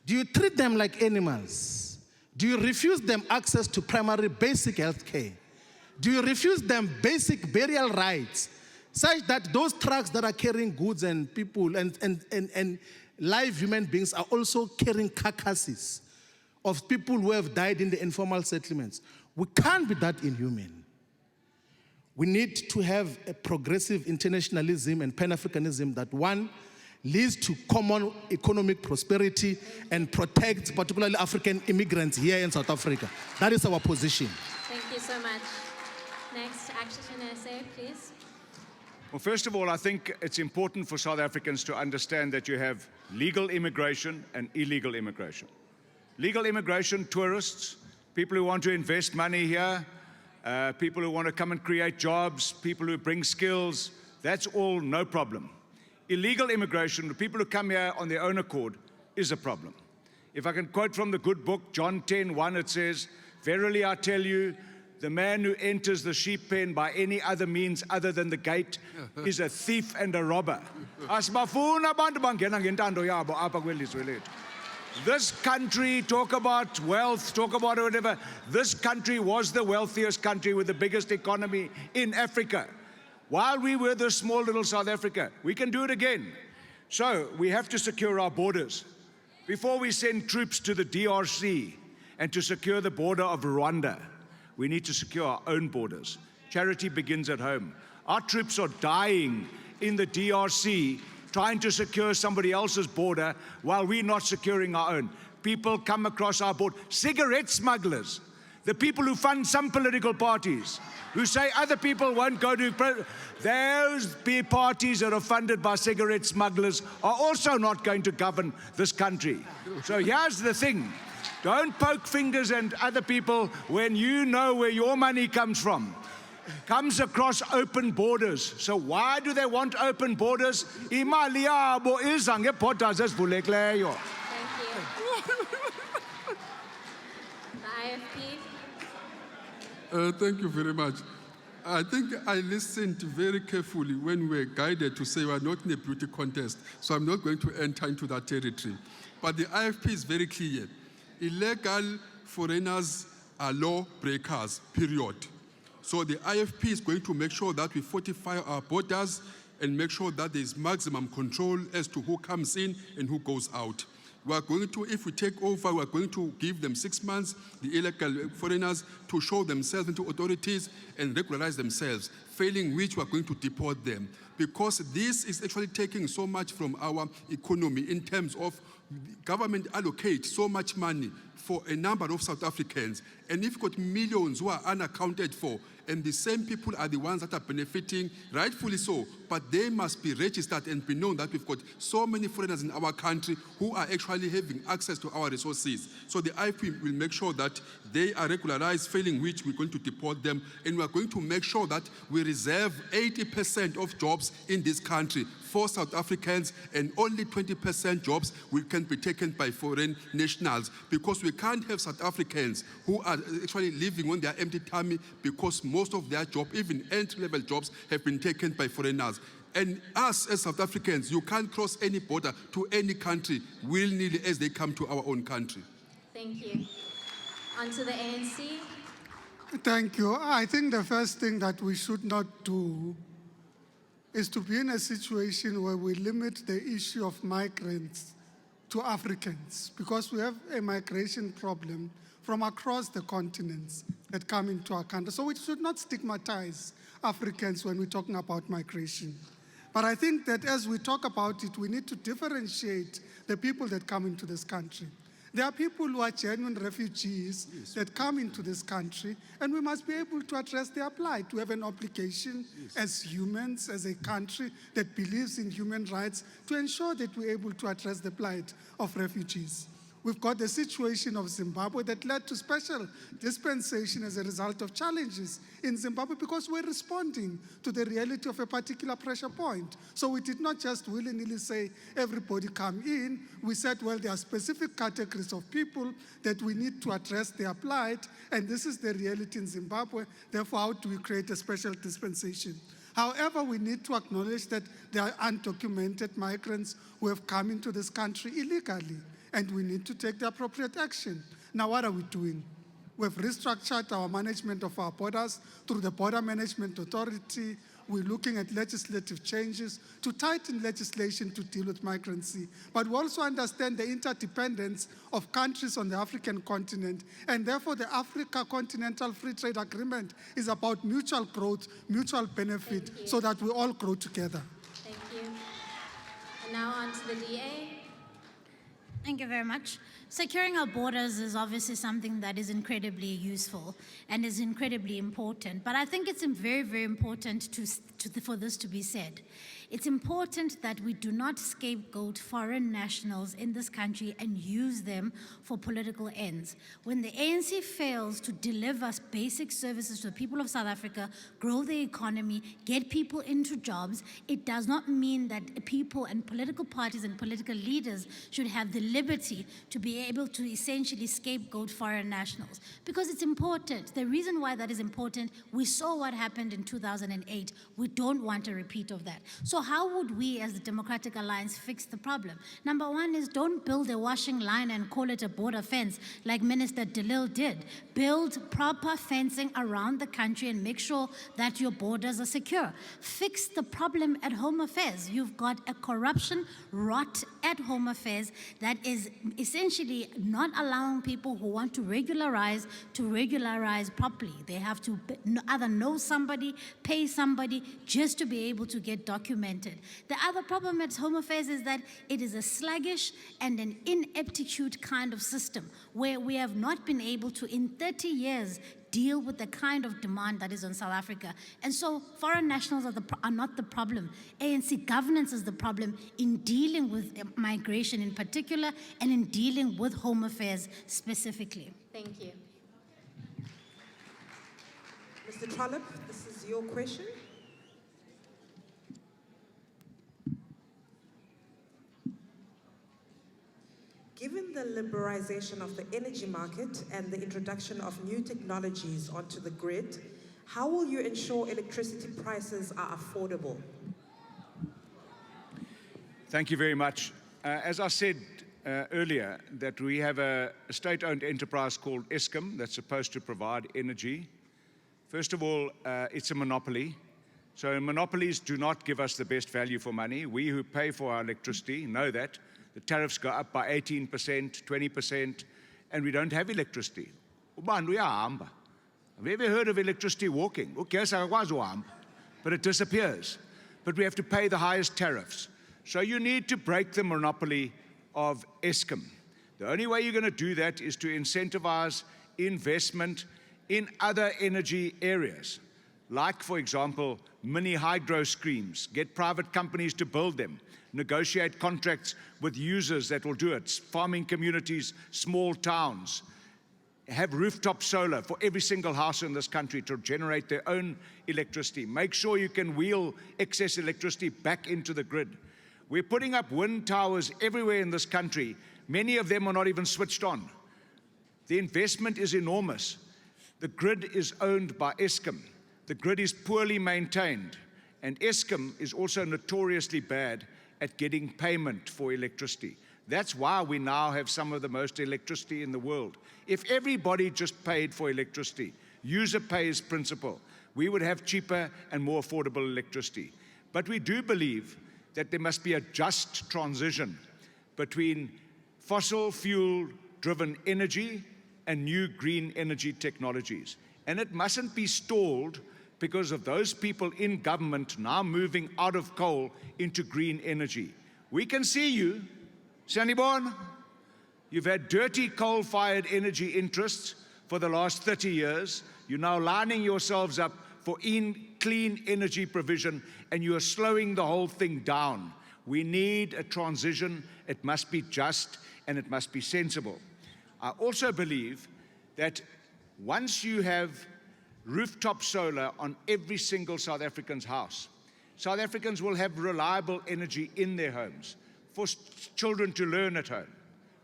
Do you treat them like animals? Do you refuse them access to primary basic health care? Do you refuse them basic burial rights, such that those trucks that are carrying goods and people and live human beings are also carrying carcasses of people who have died in the informal settlements? We can't be that inhuman. We need to have a progressive internationalism and Pan-Africanism that, one, leads to common economic prosperity and protects particularly African immigrants here in South Africa. That is our position. Thank you so much. Next, Action SA, please. Well, first of all, I think it's important for South Africans to understand that you have legal immigration and illegal immigration. Legal immigration, tourists, people who want to invest money here, people who want to come and create jobs, people who bring skills, that's all no problem. Illegal immigration, the people who come here on their own accord, is a problem. If I can quote from the good book, John 10:1, it says, "Verily I tell you, the man who enters the sheep pen by any other means other than the gate is a thief and a robber." This country, talk about wealth, talk about whatever, this country was the wealthiest country with the biggest economy in Africa. While we were the small little South Africa, we can do it again. So we have to secure our borders. Before we send troops to the DRC and to secure the border of Rwanda, we need to secure our own borders. Charity begins at home. Our troops are dying in the DRC trying to secure somebody else's border while we're not securing our own. People come across our border. Cigarette smugglers, the people who fund some political parties, who say other people won't go to, those parties that are funded by cigarette smugglers are also not going to govern this country. So here's the thing. Don't poke fingers at other people when you know where your money comes from. Comes across open borders. So why do they want open borders? Imali yabo iza ngeborders ezivulekileyo. Thank you. The IFP. Thank you very much. I think I listened very carefully when we were guided to say we are not in a beauty contest, so I'm not going to enter into that territory. But the IFP is very clear. Illegal foreigners are law breakers, period. So the IFP is going to make sure that we fortify our borders and make sure that there is maximum control as to who comes in and who goes out. We are going to, if we take over, we are going to give them 6 months, the illegal foreigners, to show themselves into authorities and regularize themselves, failing which we are going to deport them. Because this is actually taking so much from our economy in terms of government allocate so much money for a number of South Africans. And if you've got millions who are unaccounted for, and the same people are the ones that are benefiting, rightfully so, but they must be registered and be known that we've got so many foreigners in our country who are actually having access to our resources. So the IFP will make sure that they are regularized, failing which we're going to deport them, and we're going to make sure that we reserve 80% of jobs in this country for South Africans, and only 20% jobs can be taken by foreign nationals, because we can't have South Africans who are actually living on their empty tummy because most of their jobs, even entry-level jobs, have been taken by foreigners. And us as South Africans, you can't cross any border to any country willy-nilly as they come to our own country. Thank you. On to the ANC. Thank you. I think the first thing that we should not do is to be in a situation where we limit the issue of migrants to Africans, because we have a migration problem from across the continents that come into our country. So we should not stigmatize Africans when we're talking about migration. But I think that as we talk about it, we need to differentiate the people that come into this country. There are people who are genuine refugees that come into this country, and we must be able to address their plight. We have an obligation as humans, as a country that believes in human rights, to ensure that we're able to address the plight of refugees. We've got the situation of Zimbabwe that led to special dispensation as a result of challenges in Zimbabwe because we're responding to the reality of a particular pressure point. So we did not just willy-nilly say, everybody come in. We said, well, there are specific categories of people that we need to address their plight, and this is the reality in Zimbabwe. Therefore, how do we create a special dispensation? However, we need to acknowledge that there are undocumented migrants who have come into this country illegally, and we need to take the appropriate action. Now, what are we doing? We've restructured our management of our borders through the Border Management Authority. We're looking at legislative changes to tighten legislation to deal with migrancy. But we also understand the interdependence of countries on the African continent, and therefore the Africa Continental Free Trade Agreement is about mutual growth, mutual benefit, so that we all grow together. Thank you. And now on to the DA. Thank you very much. Securing our borders is obviously something that is incredibly useful and is incredibly important. But I think it's very, very important for this to be said. It's important that we do not scapegoat foreign nationals in this country and use them for political ends. When the ANC fails to deliver basic services to the people of South Africa, grow the economy, get people into jobs, it does not mean that people and political parties and political leaders should have the liberty to be able to essentially scapegoat foreign nationals. Because it's important. The reason why that is important, we saw what happened in 2008. We don't want a repeat of that. So how would we as the Democratic Alliance fix the problem? Number one is don't build a washing line and call it a border fence like Minister DeLille did. Build proper fencing around the country and make sure that your borders are secure. Fix the problem at Home Affairs. You've got a corruption rot at Home Affairs that is essentially not allowing people who want to regularize properly. They have to either know somebody, pay somebody just to be able to get documented. The other problem at Home Affairs is that it is a sluggish and an ineptitude kind of system where we have not been able to, in 30 years, deal with the kind of demand that is on South Africa. And so foreign nationals are not the problem. ANC governance is the problem in dealing with migration in particular and in dealing with Home Affairs specifically. Thank you. Mr. Trollip, this is your question. Given the liberalization of the energy market and the introduction of new technologies onto the grid, how will you ensure electricity prices are affordable? Thank you very much. As I said earlier, that we have a state-owned enterprise called Eskom that's supposed to provide energy. First of all, it's a monopoly. So monopolies do not give us the best value for money. We who pay for our electricity know that. The tariffs go up by 18%, 20%, and we don't have electricity. Have you ever heard of electricity walking? But it disappears. But we have to pay the highest tariffs. So you need to break the monopoly of Eskom. The only way you're going to do that is to incentivize investment in other energy areas, like, for example, mini hydro schemes. Get private companies to build them. Negotiate contracts with users that will do it, farming communities, small towns. Have rooftop solar for every single house in this country to generate their own electricity. Make sure you can wheel excess electricity back into the grid. We're putting up wind towers everywhere in this country. Many of them are not even switched on. The investment is enormous. The grid is owned by Eskom. The grid is poorly maintained. And Eskom is also notoriously bad at getting payment for electricity. That's why we now have some of the most electricity in the world. If everybody just paid for electricity, user pays principle, we would have cheaper and more affordable electricity. But we do believe that there must be a just transition between fossil fuel-driven energy and new green energy technologies. And it mustn't be stalled because of those people in government now moving out of coal into green energy. We can see you, Sanibon. You've had dirty coal-fired energy interests for the last 30 years. You're now lining yourselves up for clean energy provision, and you are slowing the whole thing down. We need a transition. It must be just, and it must be sensible. I also believe that once you have rooftop solar on every single South African's house, South Africans will have reliable energy in their homes for children to learn at home,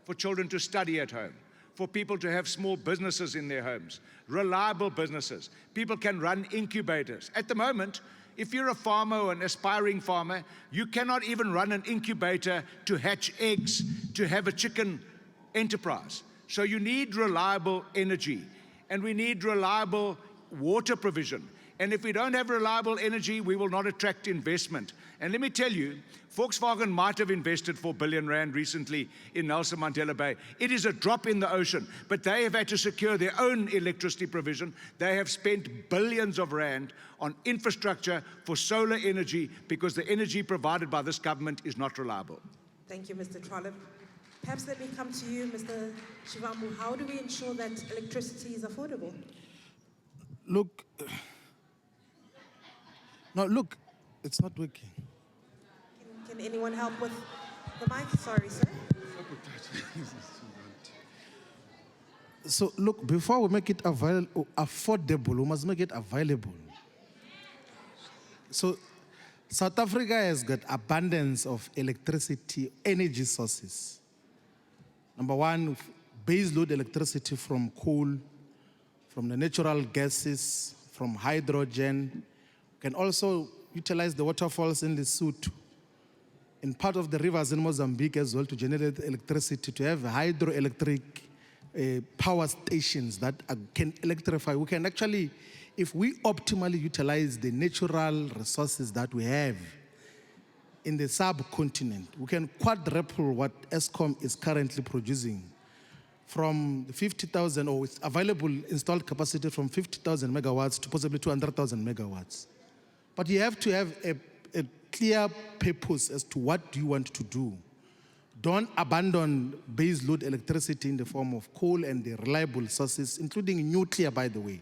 for children to study at home, for people to have small businesses in their homes, reliable businesses. People can run incubators. At the moment, if you're a farmer or an aspiring farmer, you cannot even run an incubator to hatch eggs, to have a chicken enterprise. So you need reliable energy, and we need reliable water provision. And if we don't have reliable energy, we will not attract investment. And let me tell you, Volkswagen might have invested 4 billion rand recently in Nelson Mandela Bay. It is a drop in the ocean, but they have had to secure their own electricity provision. They have spent billions of rand on infrastructure for solar energy because the energy provided by this government is not reliable. Thank you, Mr. Trollip. Perhaps let me come to you, Mr. Shivambu. How do we ensure that electricity is affordable? Look, no, look, it's not working. Can anyone help with the mic? Sorry, sir. So look, before we make it affordable, we must make it available. So South Africa has got abundance of electricity, energy sources. Number one, base load electricity from coal, from the natural gases, from hydrogen. We can also utilize the waterfalls in Lesotho, in part of the rivers in Mozambique as well, to generate electricity, to have hydroelectric power stations that can electrify. We can actually, if we optimally utilize the natural resources that we have in the subcontinent, we can quadruple what Eskom is currently producing from the 50,000, or its available installed capacity from 50,000 megawatts to possibly 200,000 megawatts. But you have to have a clear purpose as to what you want to do. Don't abandon base load electricity in the form of coal and the reliable sources, including nuclear, by the way.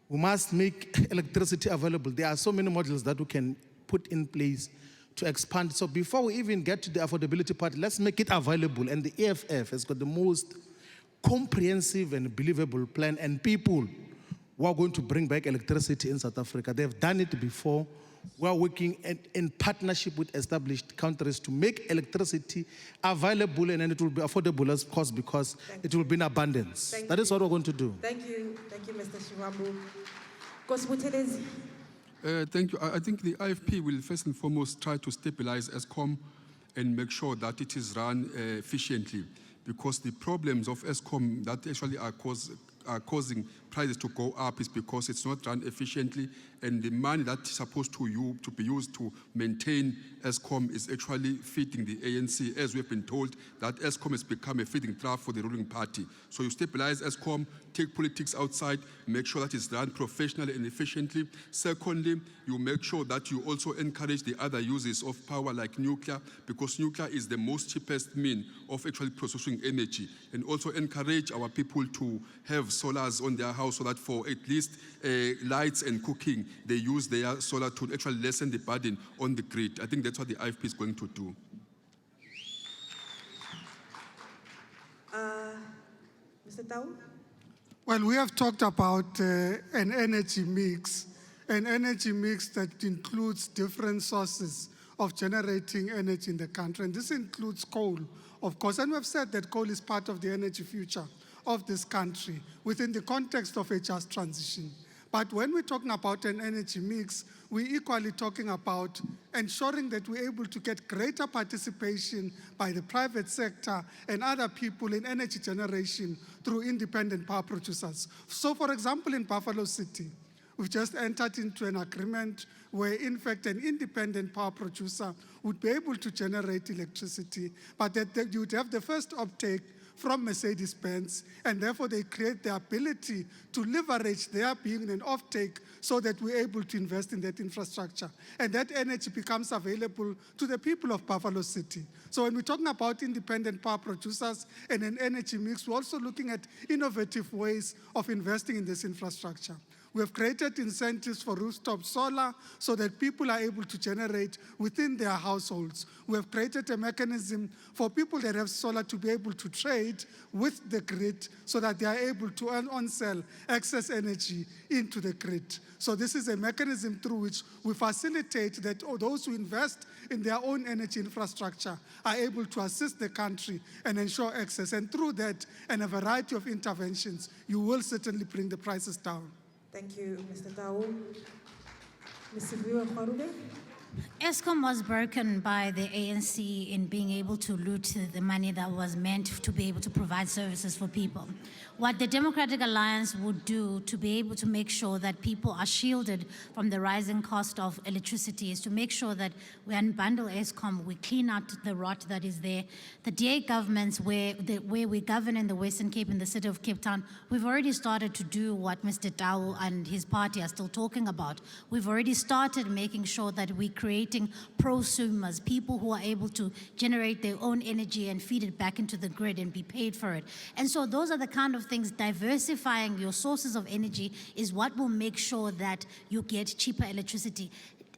We must make electricity available. There are so many models that we can put in place to expand. So before we even get to the affordability part, let's make it available. And the EFF has got the most comprehensive and believable plan, and people who are going to bring back electricity in South Africa. They've done it before. We are working in partnership with established countries to make electricity available, and then it will be affordable, of course, because it will be in abundance. That is what we're going to do. Thank you, Mr. Shivambu. Kosibutelezi. Thank you. I think the IFP will first and foremost try to stabilize Eskom and make sure that it is run efficiently, because the problems of Eskom that actually are causing prices to go up is because it's not run efficiently, and the money that's supposed to be used to maintain Eskom is actually feeding the ANC, as we've been told that Eskom has become a feeding trough for the ruling party. So you stabilize Eskom, take politics outside, make sure that it's run professionally and efficiently. Secondly, you make sure that you also encourage the other uses of power like nuclear, because nuclear is the most cheapest mean of actually processing energy, and also encourage our people to have solars on their house so that for at least lights and cooking, they use their solar to actually lessen the burden on the grid. I think that's what the IFP is going to do. Mr. Tau? Well, we have talked about an energy mix that includes different sources of generating energy in the country. And this includes coal, of course. And we've said that coal is part of the energy future of this country within the context of a just transition. But when we're talking about an energy mix, we're equally talking about ensuring that we're able to get greater participation by the private sector and other people in energy generation through independent power producers. So, for example, in Buffalo City, we've just entered into an agreement where, in fact, an independent power producer would be able to generate electricity, but that you would have the first uptake from Mercedes-Benz, and therefore they create the ability to leverage their being an offtake so that we're able to invest in that infrastructure. And that energy becomes available to the people of Buffalo City. So when we're talking about independent power producers and an energy mix, we're also looking at innovative ways of investing in this infrastructure. We have created incentives for rooftop solar so that people are able to generate within their households. We have created a mechanism for people that have solar to be able to trade with the grid so that they are able to on-sell excess energy into the grid. So this is a mechanism through which we facilitate that those who invest in their own energy infrastructure are able to assist the country and ensure access. And through that and a variety of interventions, you will certainly bring the prices down. Thank you, Mr. Tau. Ms. Siviwe Kwarube. ESCOM was broken by the ANC in being able to loot the money that was meant to be able to provide services for people. What the Democratic Alliance would do to be able to make sure that people are shielded from the rising cost of electricity is to make sure that we unbundle ESCOM, we clean out the rot that is there. The DA governments where we govern in the Western Cape, in the city of Cape Town, we've already started to do what Mr. Tau and his party are still talking about. We've already started making sure that we're creating prosumers, people who are able to generate their own energy and feed it back into the grid and be paid for it. And so those are the kind of things, diversifying your sources of energy is what will make sure that you get cheaper electricity.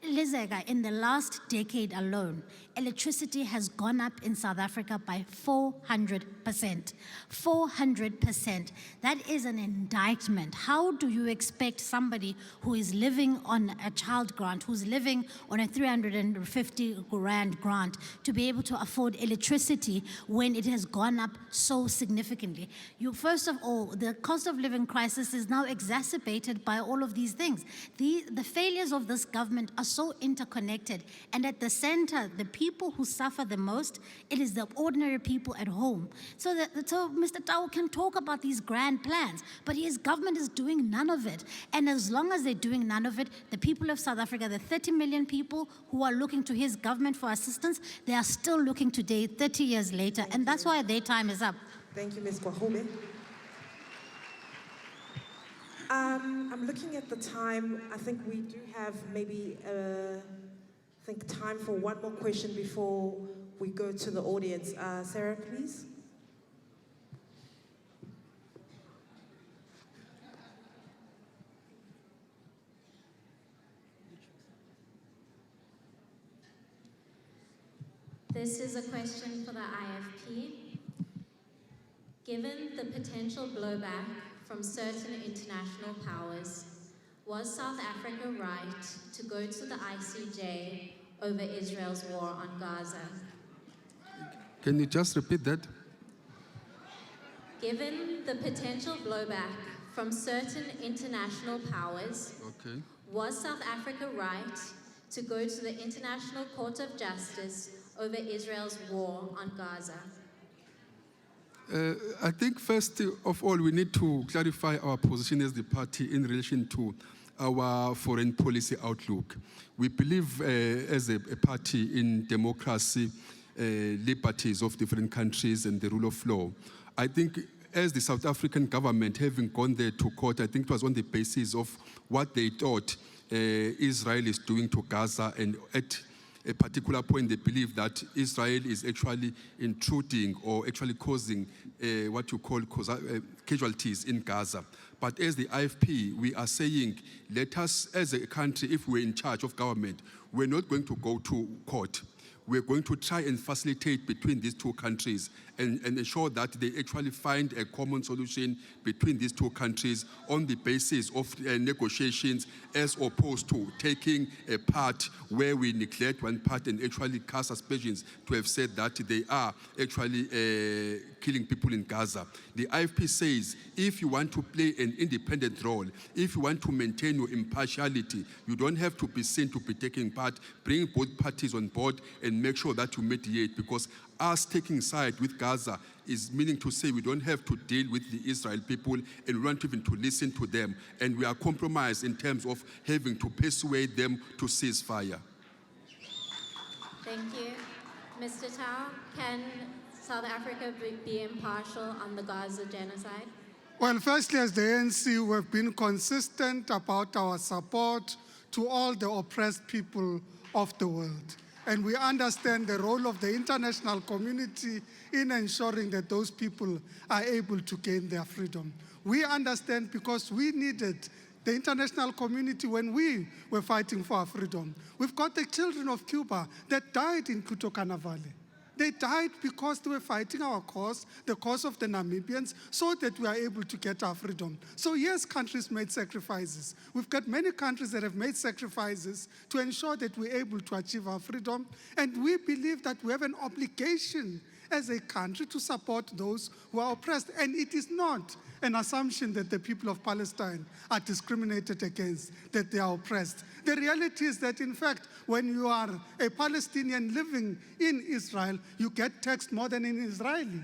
Lizega, in the last decade alone, electricity has gone up in South Africa by 400%. 400%. That is an indictment. How do you expect somebody who is living on a child grant, who's living on a 350 rand grant, to be able to afford electricity when it has gone up so significantly? First of all, the cost of living crisis is now exacerbated by all of these things. The failures of this government are so interconnected, and at the center, the people who suffer the most, it is the ordinary people at home. So Mr. Tau can talk about these grand plans, but his government is doing none of it. And as long as they're doing none of it, the people of South Africa, the 30 million people who are looking to his government for assistance, they are still looking today, 30 years later, and that's why their time is up. Thank you, Ms. Kwahube. I'm looking at the time. I think we do have maybe time for one more question before we go to the audience. Sarah, please. This is a question for the IFP. Given the potential blowback from certain international powers, was South Africa right to go to the ICJ over Israel's war on Gaza? Can you just repeat that? Given the potential blowback from certain international powers, Okay. was South Africa right to go to the International Court of Justice over Israel's war on Gaza? I think first of all, we need to clarify our position as the party in relation to our foreign policy outlook. We believe as a party in democracy, liberties of different countries and the rule of law. I think as the South African government having gone there to court, I think it was on the basis of what they thought Israel is doing to Gaza, and at a particular point they believe that Israel is actually intruding or actually causing what you call casualties in Gaza. But as the IFP, we are saying, let us as a country, if we're in charge of government, we're not going to go to court. We're going to try and facilitate between these two countries and ensure that they actually find a common solution between these two countries on the basis of negotiations, as opposed to taking a part where we neglect one part and actually cast aspersions to have said that they are actually killing people in Gaza. The IFP says if you want to play an independent role, if you want to maintain your impartiality, you don't have to be seen to be taking part. Bring both parties on board and make sure that you mediate, because us taking side with Gaza is meaning to say we don't have to deal with the Israel people and we want even to listen to them. And we are compromised in terms of having to persuade them to cease fire. Thank you. Mr. Tau, can South Africa be impartial on the Gaza genocide? Well, firstly, as the ANC, we've been consistent about our support to all the oppressed people of the world. And we understand the role of the international community in ensuring that those people are able to gain their freedom. We understand because we needed the international community when we were fighting for our freedom. We've got the children of Cuba that died in Kutokana Valley. They died because they were fighting our cause, the cause of the Namibians, so that we are able to get our freedom. So yes, countries made sacrifices. We've got many countries that have made sacrifices to ensure that we're able to achieve our freedom. And we believe that we have an obligation as a country to support those who are oppressed. And it is not an assumption that the people of Palestine are discriminated against, that they are oppressed. The reality is that, in fact, when you are a Palestinian living in Israel, you get taxed more than an Israeli.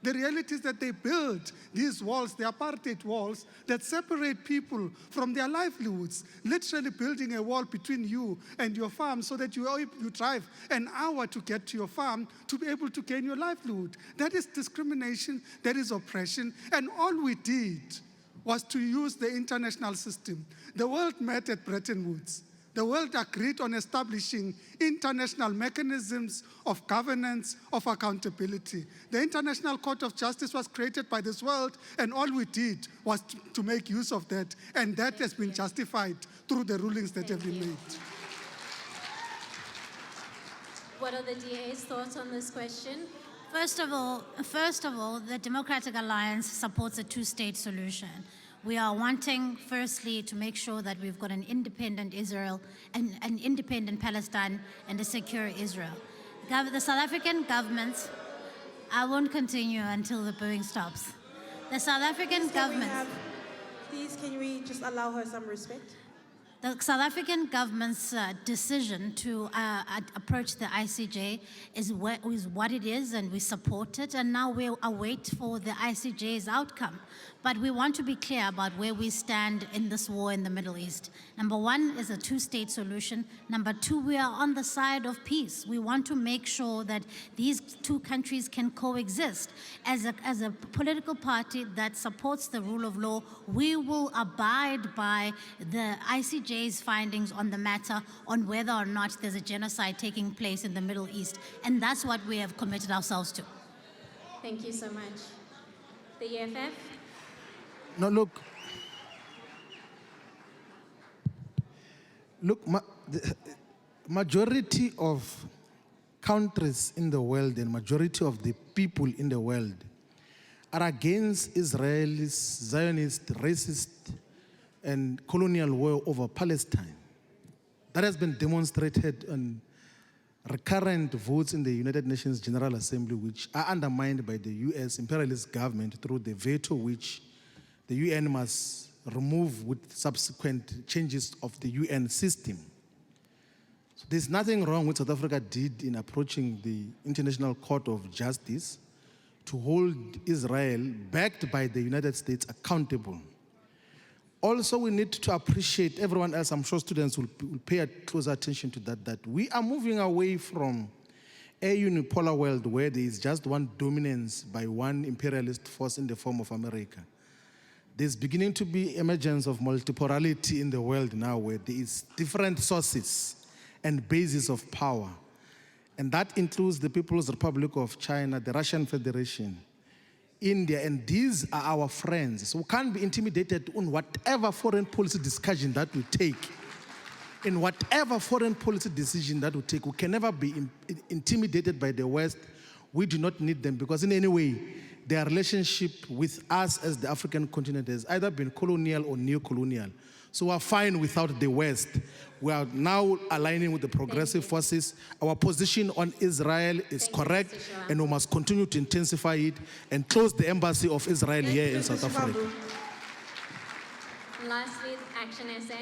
The reality is that they built these walls, the apartheid walls, that separate people from their livelihoods, literally building a wall between you and your farm so that you drive an hour to get to your farm to be able to gain your livelihood. That is discrimination, that is oppression, and all we did was to use the international system. The world met at Bretton Woods. The world agreed on establishing international mechanisms of governance, of accountability. The International Court of Justice was created by this world, and all we did was to make use of that, and that has been justified through the rulings that have been made. What are the DA's thoughts on this question? First of all, the Democratic Alliance supports a two-state solution. We are wanting, firstly, to make sure that we've got an independent Israel, and an independent Palestine, and a secure Israel. The South African government, I won't continue until the booing stops. The South African government... Please, can we just allow her some respect? The South African government's decision to approach the ICJ is what it is, and we support it, and now we await for the ICJ's outcome. But we want to be clear about where we stand in this war in the Middle East. Number one is a two-state solution. Number two, we are on the side of peace. We want to make sure that these two countries can coexist. As a political party that supports the rule of law, we will abide by the ICJ's findings on the matter on whether or not there's a genocide taking place in the Middle East. And that's what we have committed ourselves to. Thank you so much. The EFF? No, look, the majority of countries in the world and majority of the people in the world are against Israel's Zionist, racist, and colonial war over Palestine. That has been demonstrated on recurrent votes in the United Nations General Assembly, which are undermined by the US imperialist government through the veto which the UN must remove with subsequent changes of the UN system. So there's nothing wrong with South Africa did in approaching the International Court of Justice to hold Israel, backed by the United States, accountable. Also, we need to appreciate everyone else. I'm sure students will pay a closer attention to that we are moving away from a unipolar world where there is just one dominance by one imperialist force in the form of America. There's beginning to be emergence of multipolarity in the world now, where there is different sources and bases of power. And that includes the People's Republic of China, the Russian Federation, India, and these are our friends. So we can't be intimidated on whatever foreign policy discussion that we take. In whatever foreign policy decision that we take, we can never be intimidated by the West. We do not need them because in any way, their relationship with us as the African continent has either been colonial or neo-colonial. So we're fine without the West. We are now aligning with the progressive forces. Our position on Israel is correct, and we must continue to intensify it and close the embassy of Israel here in South Africa. And lastly, Action SA.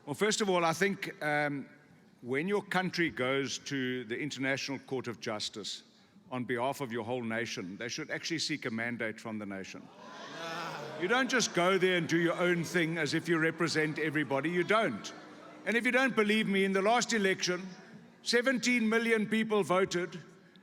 Well, first of all, I think when your country goes to the International Court of Justice on behalf of your whole nation, they should actually seek a mandate from the nation. You don't just go there and do your own thing as if you represent everybody. You don't. And if you don't believe me, in the last election, 17 million people voted,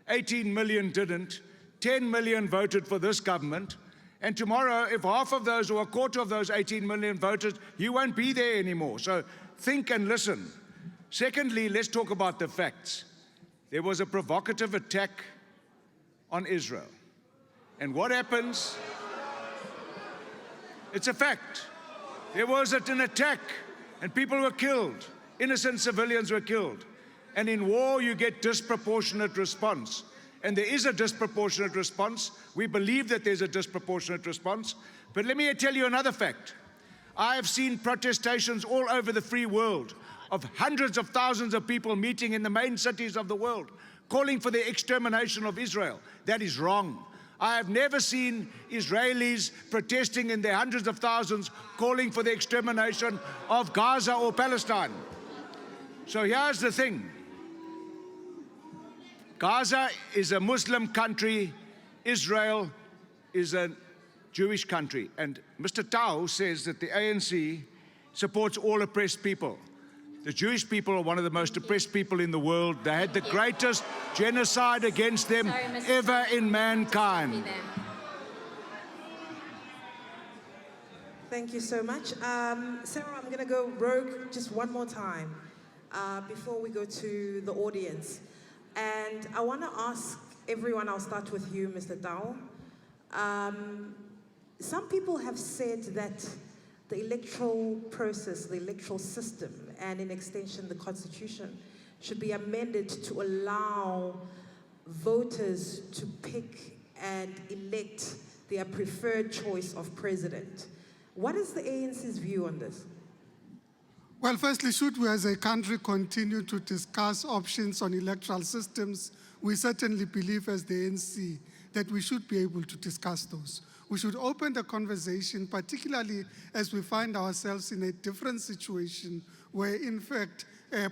18 million didn't. 10 million voted for this government. And tomorrow, if half of those or a quarter of those 18 million voted, you won't be there anymore. So think and listen. Secondly, let's talk about the facts. There was a provocative attack on Israel. And what happens? It's a fact. There was an attack and people were killed. Innocent civilians were killed. And in war, you get disproportionate response. And there is a disproportionate response. We believe that there's a disproportionate response. But let me tell you another fact. I have seen protestations all over the free world of hundreds of thousands of people meeting in the main cities of the world, calling for the extermination of Israel. That is wrong. I have never seen Israelis protesting in their hundreds of thousands, calling for the extermination of Gaza or Palestine. So here's the thing. Gaza is a Muslim country. Israel is a Jewish country. And Mr. Tau says that the ANC supports all oppressed people. The Jewish people are one of the most oppressed people in the world. They had the greatest genocide against them ever in mankind. Thank you so much. Sarah, I'm going to go rogue just one more time before we go to the audience. And I want to ask everyone, I'll start with you, Mr. Dao. Some people have said that the electoral process, the electoral system, and in extension the Constitution, should be amended to allow voters to pick and elect their preferred choice of president. What is the ANC's view on this? Well, firstly, should we as a country continue to discuss options on electoral systems, we certainly believe as the ANC that we should be able to discuss those. We should open the conversation, particularly as we find ourselves in a different situation where, in fact,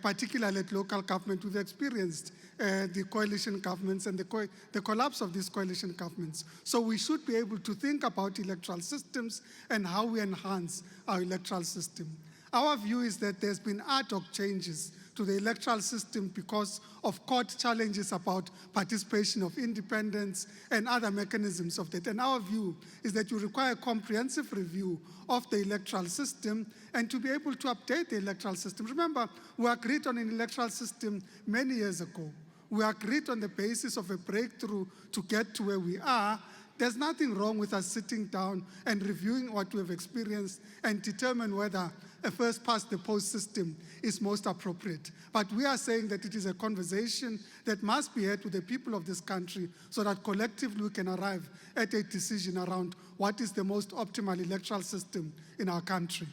particularly at local government, we've experienced the coalition governments and the collapse of these coalition governments. So we should be able to think about electoral systems and how we enhance our electoral system. Our view is that there's been ad hoc changes to the electoral system because of court challenges about participation of independents and other mechanisms of that. And our view is that you require a comprehensive review of the electoral system and to be able to update the electoral system. Remember, we agreed on an electoral system many years ago. We agreed on the basis of a breakthrough to get to where we are. There's nothing wrong with us sitting down and reviewing what we've experienced and determine whether a first-past-the-post system is most appropriate. But we are saying that it is a conversation that must be had with the people of this country so that collectively we can arrive at a decision around what is the most optimal electoral system in our country.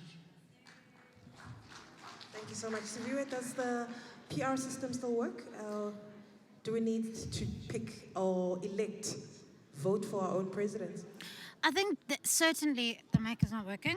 Thank you so much. Siviwe, does the PR system still work? Do we need to pick or elect, vote for our own president? I think that certainly, the mic is not working.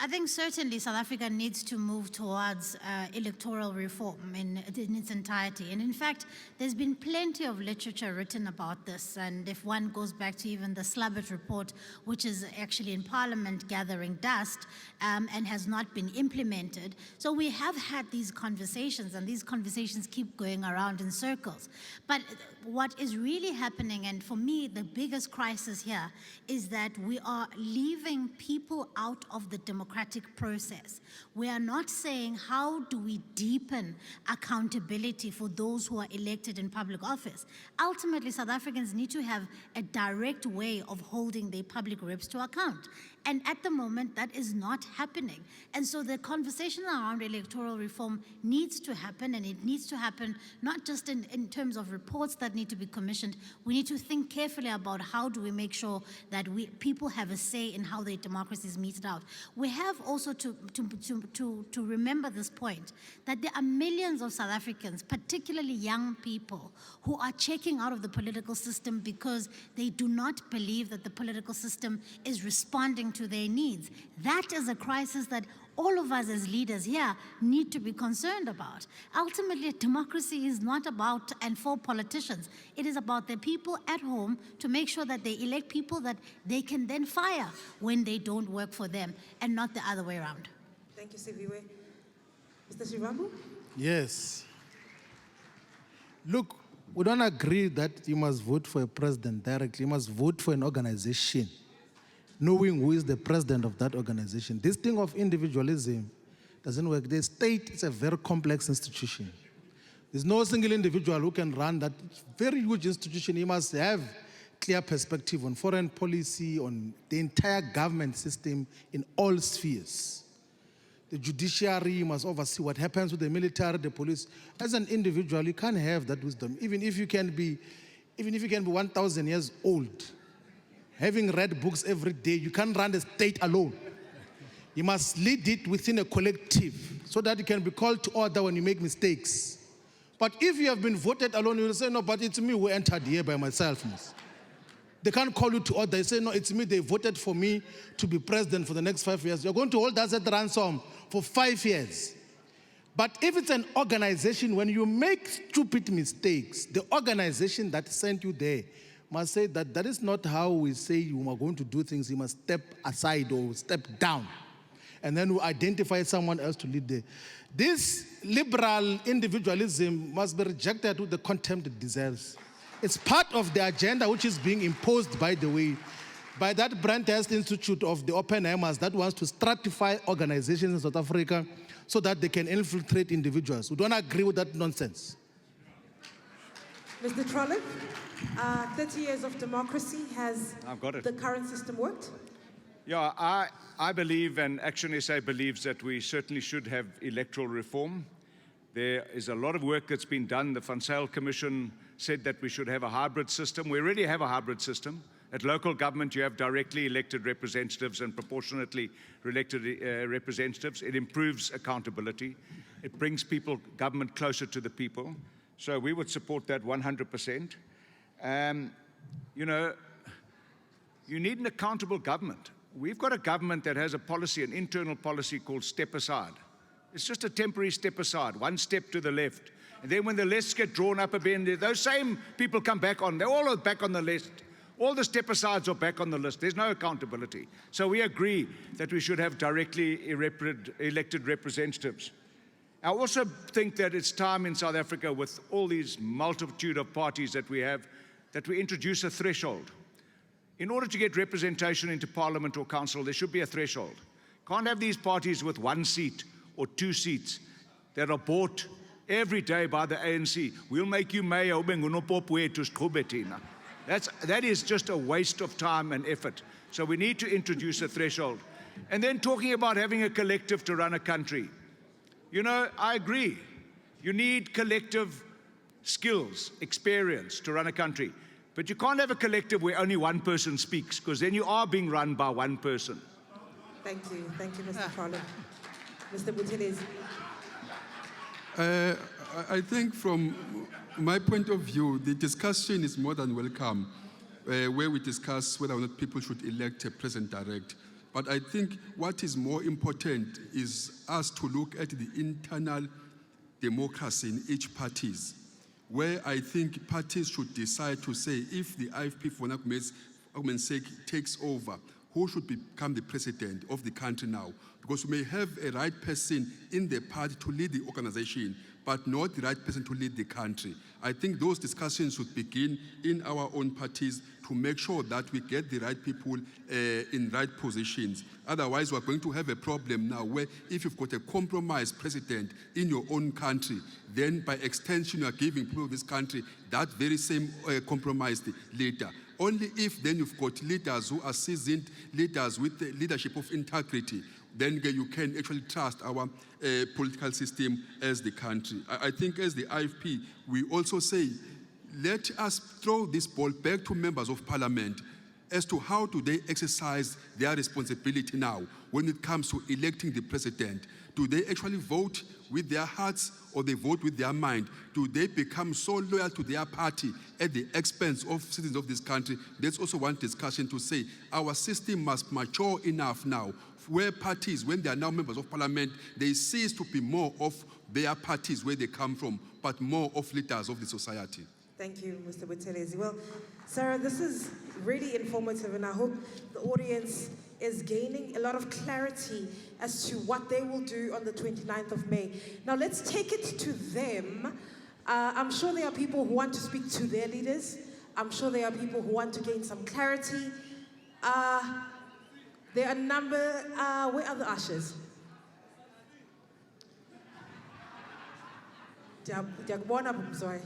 I think certainly South Africa needs to move towards electoral reform in its entirety. And in fact, there's been plenty of literature written about this. And if one goes back to even the Slubbert report, which is actually in Parliament gathering dust and has not been implemented. So we have had these conversations, and these conversations keep going around in circles. But what is really happening, and for me, the biggest crisis here, is that we are leaving people out of the democratic process. We are not saying how do we deepen accountability for those who are elected in public office. Ultimately, South Africans need to have a direct way of holding their public reps to account. And at the moment, that is not happening. And so the conversation around electoral reform needs to happen, and it needs to happen not just in terms of reports that need to be commissioned. We need to think carefully about how do we make sure that people have a say in how their democracies meted out. We have also to remember this point, that there are millions of South Africans, particularly young people, who are checking out of the political system because they do not believe that the political system is responding to their needs. That is a crisis that all of us as leaders here need to be concerned about. Ultimately, democracy is not about and for politicians. It is about the people at home to make sure that they elect people that they can then fire when they don't work for them, and not the other way around. Thank you, Siviwe. Mr. Shivambu? Yes. Look, we don't agree that you must vote for a president directly. You must vote for an organization, knowing who is the president of that organization. This thing of individualism doesn't work. The state is a very complex institution. There's no single individual who can run that very huge institution. You must have clear perspective on foreign policy, on the entire government system in all spheres. The judiciary must oversee what happens with the military, the police. As an individual, you can't have that wisdom. Even if you can be 1,000 years old, having read books every day, you can't run the state alone. You must lead it within a collective so that you can be called to order when you make mistakes. But if you have been voted alone, you will say, no, but it's me who entered here by myself. They can't call you to order. They say, no, it's me. They voted for me to be president for the next 5 years. You're going to hold us at ransom for 5 years. But if it's an organization, when you make stupid mistakes, the organization that sent you there must say that that is not how we say you are going to do things. You must step aside or step down. And then we identify someone else to lead there. This liberal individualism must be rejected with the contempt it deserves. It's part of the agenda which is being imposed, by the way, by that Brand-Test Institute of the Oppenheimers that wants to stratify organizations in South Africa so that they can infiltrate individuals. We don't agree with that nonsense. Mr. Trollip, 30 years of democracy, has I've got it. the current system worked? Yeah, I believe, and Action SA believes, that we certainly should have electoral reform. There is a lot of work that's been done. The Van Zyl Commission said that we should have a hybrid system. We already have a hybrid system. At local government, you have directly elected representatives and proportionately elected representatives. It improves accountability. It brings government closer to the people. So we would support that 100%. You know, you need an accountable government. We've got a government that has a policy, an internal policy called step aside. It's just a temporary step aside, one step to the left. And then when the lists get drawn up a bit, those same people come back on. They're all back on the list. All the step-asides are back on the list. There's no accountability. So we agree that we should have directly elected representatives. I also think that it's time in South Africa, with all these multitude of parties that we have, that we introduce a threshold. In order to get representation into Parliament or Council, there should be a threshold. Can't have these parties with 1 seat or 2 seats that are bought every day by the ANC. We'll make you mayor. That is just a waste of time and effort. So we need to introduce a threshold. And then talking about having a collective to run a country. You know, I agree. You need collective skills, experience to run a country. But you can't have a collective where only one person speaks, because then you are being run by one person. Thank you, Mr. Trollip. Mr. Buthelezi. I think from my point of view, the discussion is more than welcome, where we discuss whether or not people should elect a president-direct. But I think what is more important is us to look at the internal democracy in each parties, where I think parties should decide to say, if the IFP, for argument's sake, takes over, who should become the president of the country now? Because we may have a right person in the party to lead the organization, but not the right person to lead the country. I think those discussions should begin in our own parties to make sure that we get the right people in right positions. Otherwise, we're going to have a problem now where if you've got a compromised president in your own country, then by extension, you are giving people of this country that very same compromised leader. Only if then you've got leaders who are seasoned leaders with the leadership of integrity, then you can actually trust our political system as the country. I think as the IFP, we also say, let us throw this ball back to members of parliament as to how do they exercise their responsibility now when it comes to electing the president. Do they actually vote with their hearts or they vote with their mind? Do they become so loyal to their party at the expense of citizens of this country? There's also one discussion to say our system must mature enough now where parties, when they are now members of parliament, they cease to be more of their parties where they come from, but more of leaders of the society. Thank you, Mr. Buthelezi. Well, Sarah, this is really informative, and I hope the audience is gaining a lot of clarity as to what they will do on the 29th of May. Now, let's take it to them. I'm sure there are people who want to speak to their leaders. I'm sure there are people who want to gain some clarity. There are a number, where are the ushers? I'm sorry.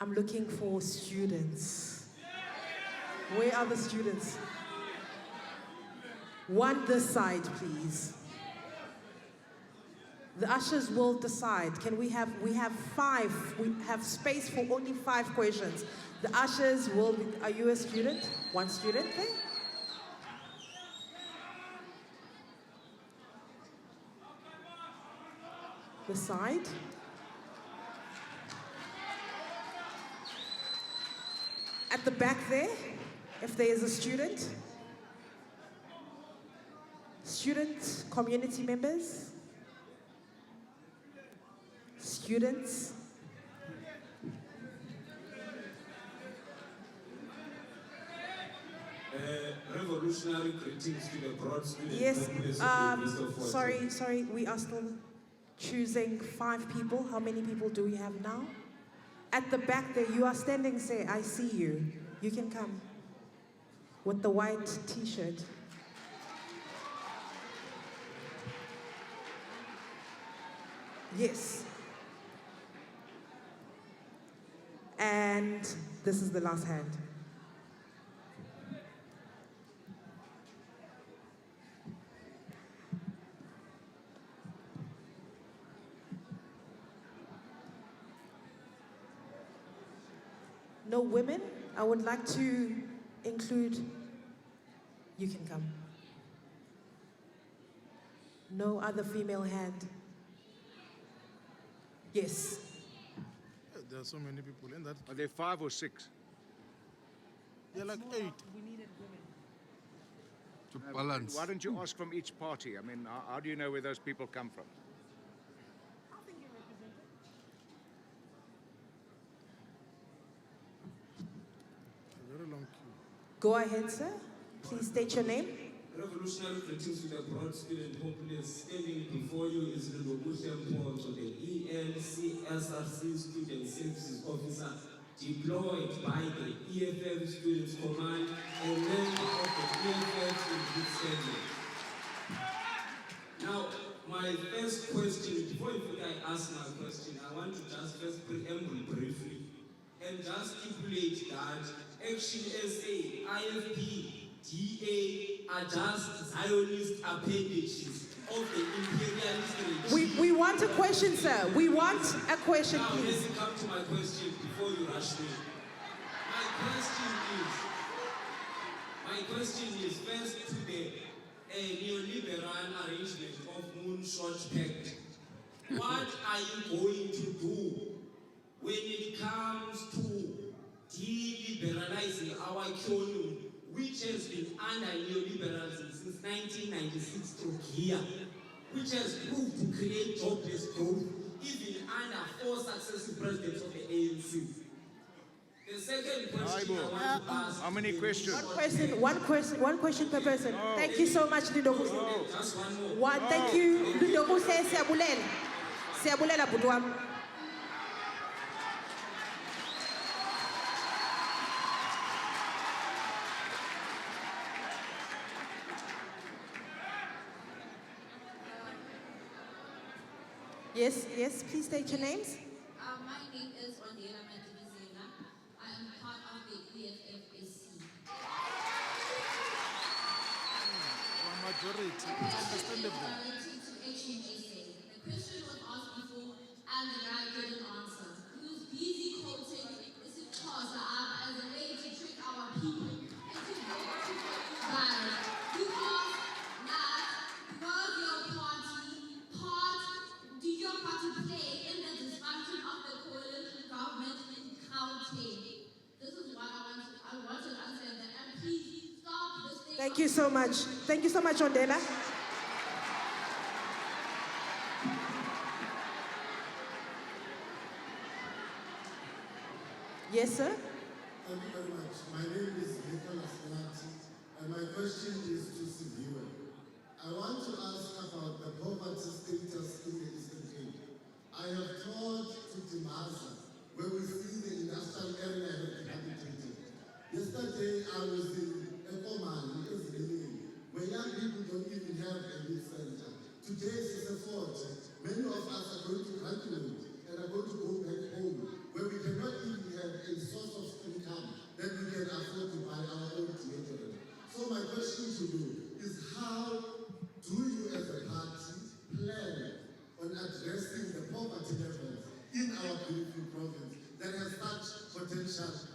I'm looking for students. Where are the students? One this side, please. The ushers will decide. We have 5. We have space for only 5 questions. The ushers will be, are you a student? One student there? The side. At the back there, if there is a student. Student, community members. Students. Revolutionary greetings to the broad student. Yes, sorry, we are still choosing 5 people. How many people do we have now? At the back there, you are standing, say, I see you. You can come. With the white t-shirt. Yes. And this is the last hand. No women? I would like to include, you can come. No other female hand. Yes. There are so many people in that. Are there 5 or 6? There are like 8. To balance. Why don't you ask from each party? I mean, how do you know where those people come from? A very long queue. Go ahead, sir. Please state your name. Revolutionary greetings to the broad student populace. Standing before you is Ludobuhle Mponto, the ELCSRC Student Services Officer, deployed by the EFF Students Command and member of the EFF in good standing. Now, my first question, before I ask my question, I want to just first preamble briefly and just stipulate that Action SA, IFP, DA are just Zionist appendages of the imperialist regime. We want a question, sir. We want a question, Now, please. let's come to my question before you rush me. My question is first to the neoliberal arrangement of Moonshot Pact. What are you going to do when it comes to de-liberalizing our economy, which has been under neoliberalism since 1996 through here, which has proved to create jobless growth, even under 4 successive presidents of the ANC? The second question I want to ask. How many questions? One question per person. Thank you so much, Ludobuhle. Just one more. Thank you, Ludobuhle. Siyabulela. Siyabulela, bhuti wami. Yes, please state your names. My name is Ondela Madibizela. I am part of the EFFSC. Majority, understandable. To HMSA. The question was asked before and the guy didn't answer. He was busy quoting isiXhosa as a way to trick our people and to go to violence. You asked that was your did your party play in the dysfunction of the coalition government in Gauteng? This is what I want to answer that. And please stop this thing. Thank you so much. Thank you so much, Ondela. Yes, sir. Thank you very much. My name is Nicholas Nati, and my question is to Siviwe. I want to ask about the poverty status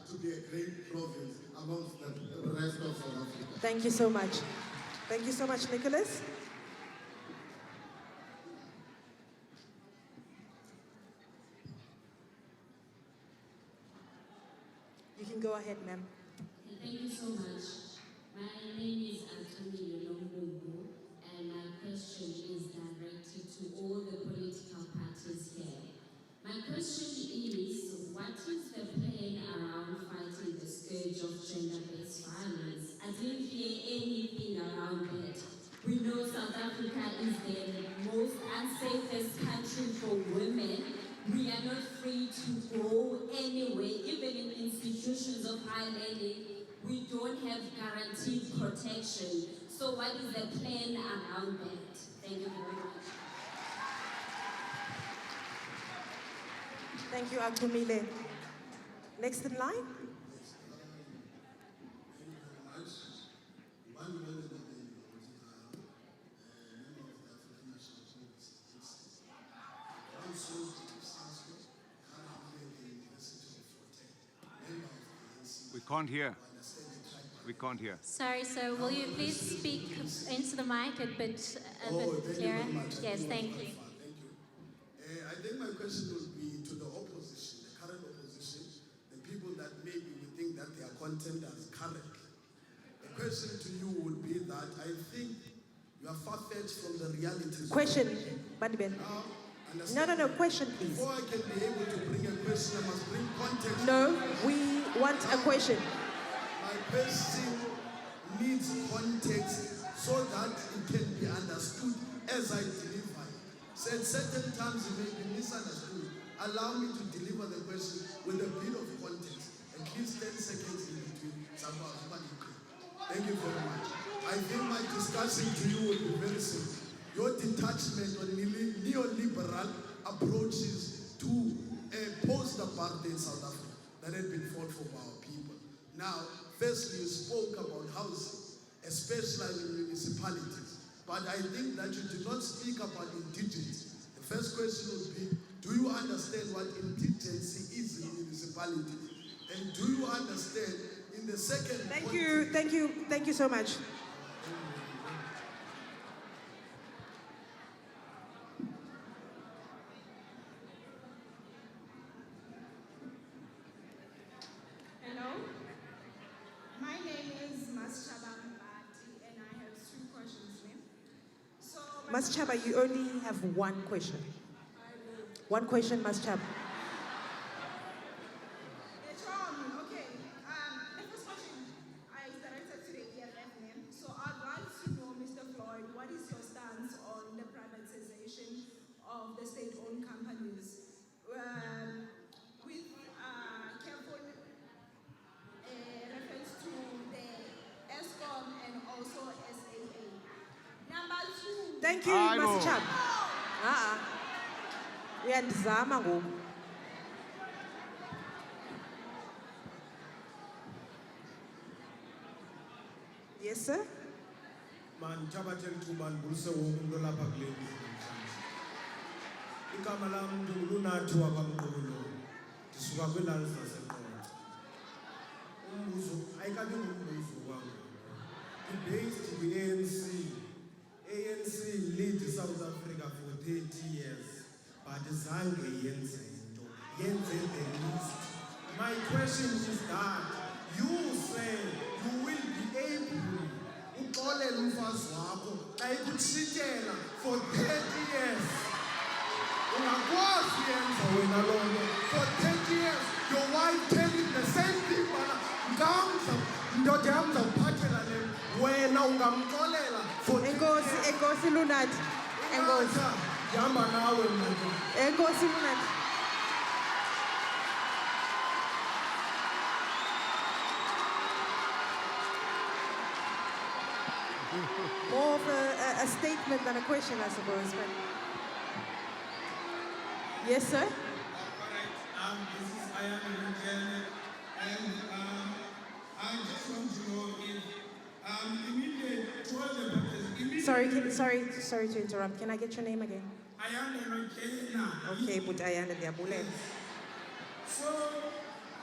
to be a great province amongst the rest of South Africa. Thank you so much. Thank you so much, Nicholas. You can go ahead, ma'am. Thank you so much. My name is Anthony Yolombo, and my question is directed to all the political parties here. My question is, what is the plan around fighting the scourge of gender-based violence? I didn't hear anything around that. We know South Africa is the most unsafest country for women. We are not free to go anywhere, even in institutions of higher learning. We don't have guaranteed protection. So what is the plan around that? Thank you very much. Thank you, Akumile. Next in line. We can't hear. We can't hear. Sorry, sir. Will you please speak into the mic a bit clearer? Yes, thank you. Thank you. I think my question will be to the opposition, the current opposition, the people that maybe we think that their content is correct. The question to you would be that I think you are far-fetched from the reality. Question, Bandibel. No, question, please. Before I can be able to bring a question, I must bring context. No, we want a question. My question needs context so that it can be understood as I deliver it. So at certain times it may be misunderstood. Allow me to deliver the question with a bit of context, at least 10 seconds in between. Thank you very much. I think my discussion to you will be very simple. Your detachment on neoliberal approaches to post-apartheid South Africa that had been fought for by our people. Now, firstly, you spoke about housing, especially in municipalities. But I think that you did not speak about indigenous. The first question would be, do you understand what indigency is in municipalities? And do you understand in the second Thank you so much. Hello, my name is Maschaba Mbati, and I have 2 questions, ma'am. So, Maschaba, you only have one question. One question, Maschaba. Okay. The first question is directed to the EFF, ma'am. So I'd like to know, Mr. Floyd, what is your stance on the privatization of the state-owned companies? With careful reference to the ESCOM and also SAA. Number 2. Thank you, Maschaba. Uyandizama ngoku. Yes, sir. Man, Chabatel Tuman, Bruce, Wogundola Pagli. Ikamalam, Luna to Abambulo, to Swabila, I can do based the ANC. ANC lead South Africa for 30 years, but Zang ANC the least. My question is that you say you will be able to for 30 years. For 30 years, your wife telling the same thing, Enkosi Lunat. Enkosi Lunat. More of a statement than a question, I suppose. But yes, sir. This is Ayana Mungene, and I just want to know if immediate Sorry to interrupt. Can I get your name again? Ayana Mungene. Okay, but Ayana Diabule. So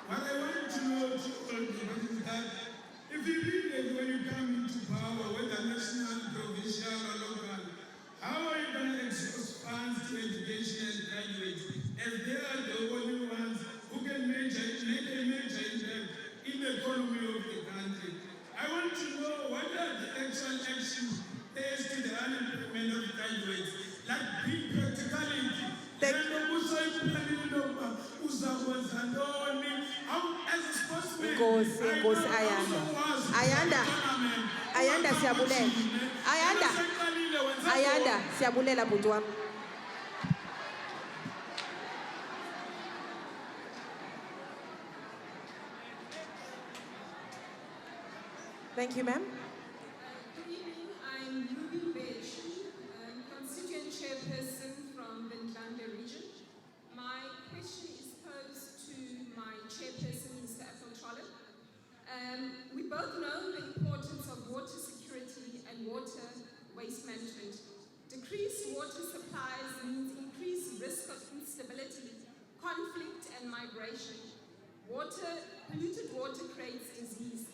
What I want to know to all is that if you read that when you come into power, whether national, provincial, or local, how are you going to expose funds to education and graduates as they are the only ones who can make a major impact in the economy of the country? I want to know what are the actual actions as to the unemployment of graduates, like big practicality. As a sportsman, Inkosi Ayanda siyabulela. Ayanda siyabulela bhuti wami. Thank you, ma'am. Good evening. I'm Ruby Bechi, constituent chairperson from the Ndlande region. My question is posed to my chairperson, Mr. Electoral. We both know the importance of water security and water waste management. Decreased water supplies means increased risk of instability, conflict, and migration. Polluted water creates disease.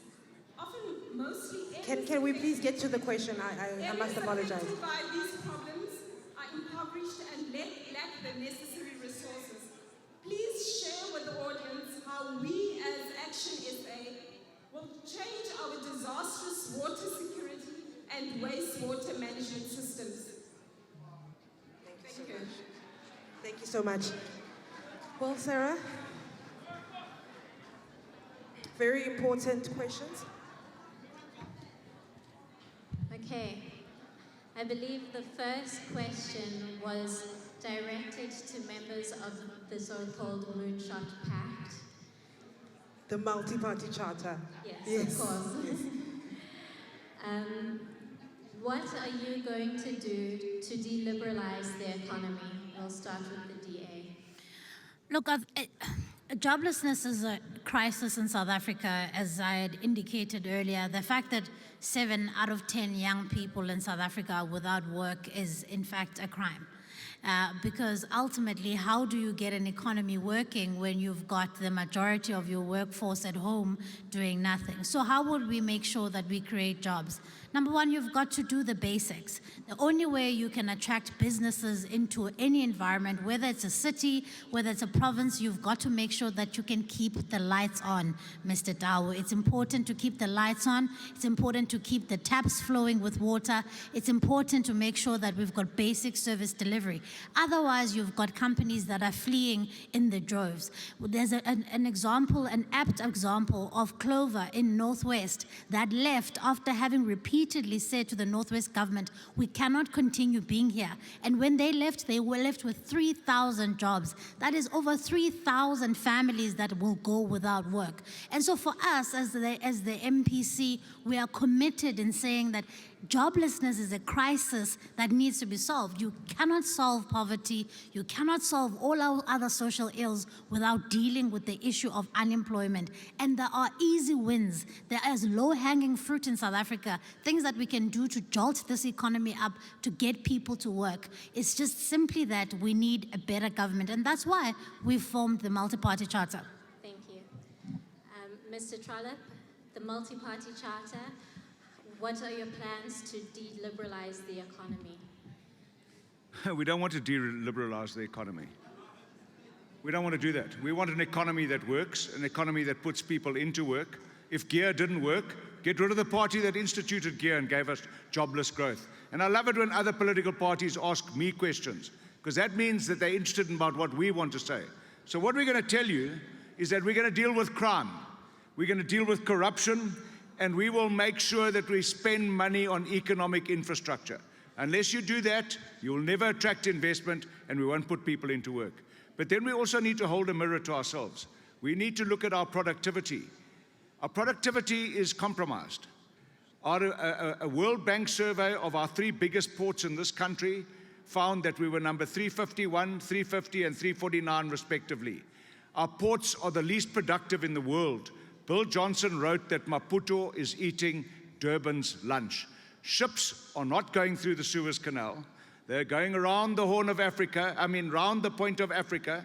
Often, mostly Can we please get to the question? I must apologize. affected by these problems are impoverished and lack the necessary resources. Please share with the audience how we as Action SA will change our disastrous water security and wastewater management systems. Thank you. Thank you so much. Well, Sarah, very important questions. Okay. I believe the first question was directed to members of the so-called Moonshot Pact. The multi-party charter. Yes, of course. What are you going to do to deliberalize the economy? We'll start with the DA. Look, joblessness is a crisis in South Africa, as I had indicated earlier. The fact that 7 out of 10 young people in South Africa are without work is, in fact, a crime. Because ultimately, how do you get an economy working when you've got the majority of your workforce at home doing nothing? So how would we make sure that we create jobs? Number one, you've got to do the basics. The only way you can attract businesses into any environment, whether it's a city, whether it's a province, you've got to make sure that you can keep the lights on, Mr. Tao. It's important to keep the lights on. It's important to keep the taps flowing with water. It's important to make sure that we've got basic service delivery. Otherwise, you've got companies that are fleeing in the droves. There's an example, an apt example of Clover in Northwest that left after having repeatedly said to the Northwest government, we cannot continue being here. And when they were left with 3,000 jobs. That is over 3,000 families that will go without work. And so for us, as the MPC, we are committed in saying that joblessness is a crisis that needs to be solved. You cannot solve poverty. You cannot solve all our other social ills without dealing with the issue of unemployment. And there are easy wins. There is low-hanging fruit in South Africa, things that we can do to jolt this economy up, to get people to work. It's just simply that we need a better government. And that's why we formed the multi-party charter. Thank you. Mr. Trollip, the multi-party charter, what are your plans to deliberalize the economy? We don't want to deliberalize the economy. We don't want to do that. We want an economy that works, an economy that puts people into work. If GEAR didn't work, get rid of the party that instituted GEAR and gave us jobless growth. And I love it when other political parties ask me questions, because that means that they're interested in about what we want to say. So what we're going to tell you is that we're going to deal with crime. We're going to deal with corruption, and we will make sure that we spend money on economic infrastructure. Unless you do that, you will never attract investment, and we won't put people into work. But then we also need to hold a mirror to ourselves. We need to look at our productivity. Our productivity is compromised. A World Bank survey of our 3 biggest ports in this country found that we were number 351, 350, and 349 respectively. Our ports are the least productive in the world. Bill Johnson wrote that Maputo is eating Durban's lunch. Ships are not going through the Suez Canal. They're going around the Horn of Africa, round the Point of Africa,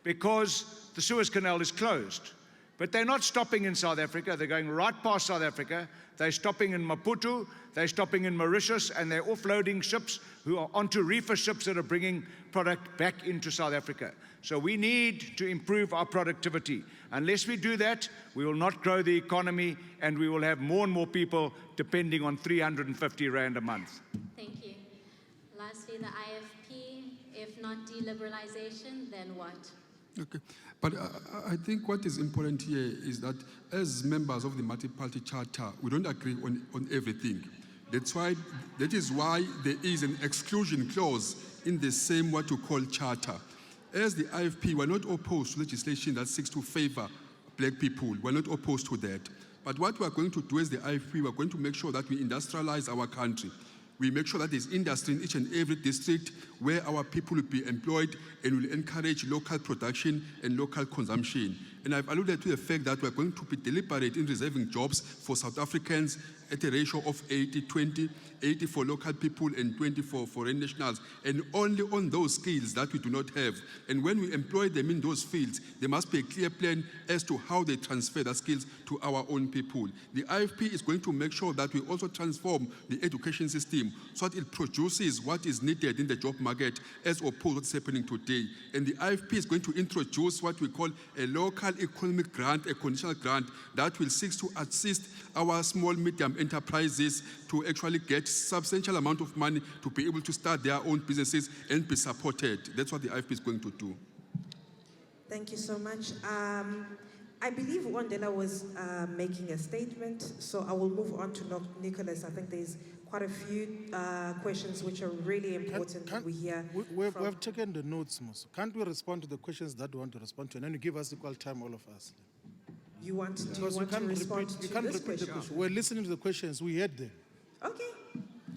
because the Suez Canal is closed. But they're not stopping in South Africa. They're going right past South Africa. They're stopping in Maputo. They're stopping in Mauritius, and they're offloading ships who are onto reefer ships that are bringing product back into South Africa. So we need to improve our productivity. Unless we do that, we will not grow the economy, and we will have more and more people depending on 350 Rand a month. Thank you. Lastly, the IFP, if not deliberalization, then what? Okay, but I think what is important here is that as members of the multi-party charter, we don't agree on everything. That is why there is an exclusion clause in the same what you call charter. As the IFP, we're not opposed to legislation that seeks to favor black people. We're not opposed to that. But what we're going to do as the IFP, we're going to make sure that we industrialize our country. We make sure that there's industry in each and every district where our people will be employed, and will encourage local production and local consumption. And I've alluded to the fact that we're going to be deliberate in reserving jobs for South Africans at a ratio of 80-20, 80 for local people and 20 for foreign nationals, and only on those skills that we do not have. And when we employ them in those fields, there must be a clear plan as to how they transfer the skills to our own people. The IFP is going to make sure that we also transform the education system so that it produces what is needed in the job market as opposed to what's happening today. And the IFP is going to introduce what we call a local economic grant, a conditional grant that will seek to assist our small, medium enterprises to actually get substantial amount of money to be able to start their own businesses and be supported. That's what the IFP is going to do. Thank you so much. I believe Wandela was making a statement, so I will move on to Nicholas. I think there's quite a few questions which are really important that we hear. We've taken the notes, Mos. Can't we respond to the questions that we want to respond to, and then you give us equal time, all of us? You want to respond to this question? We're listening to the questions. We heard them. Okay.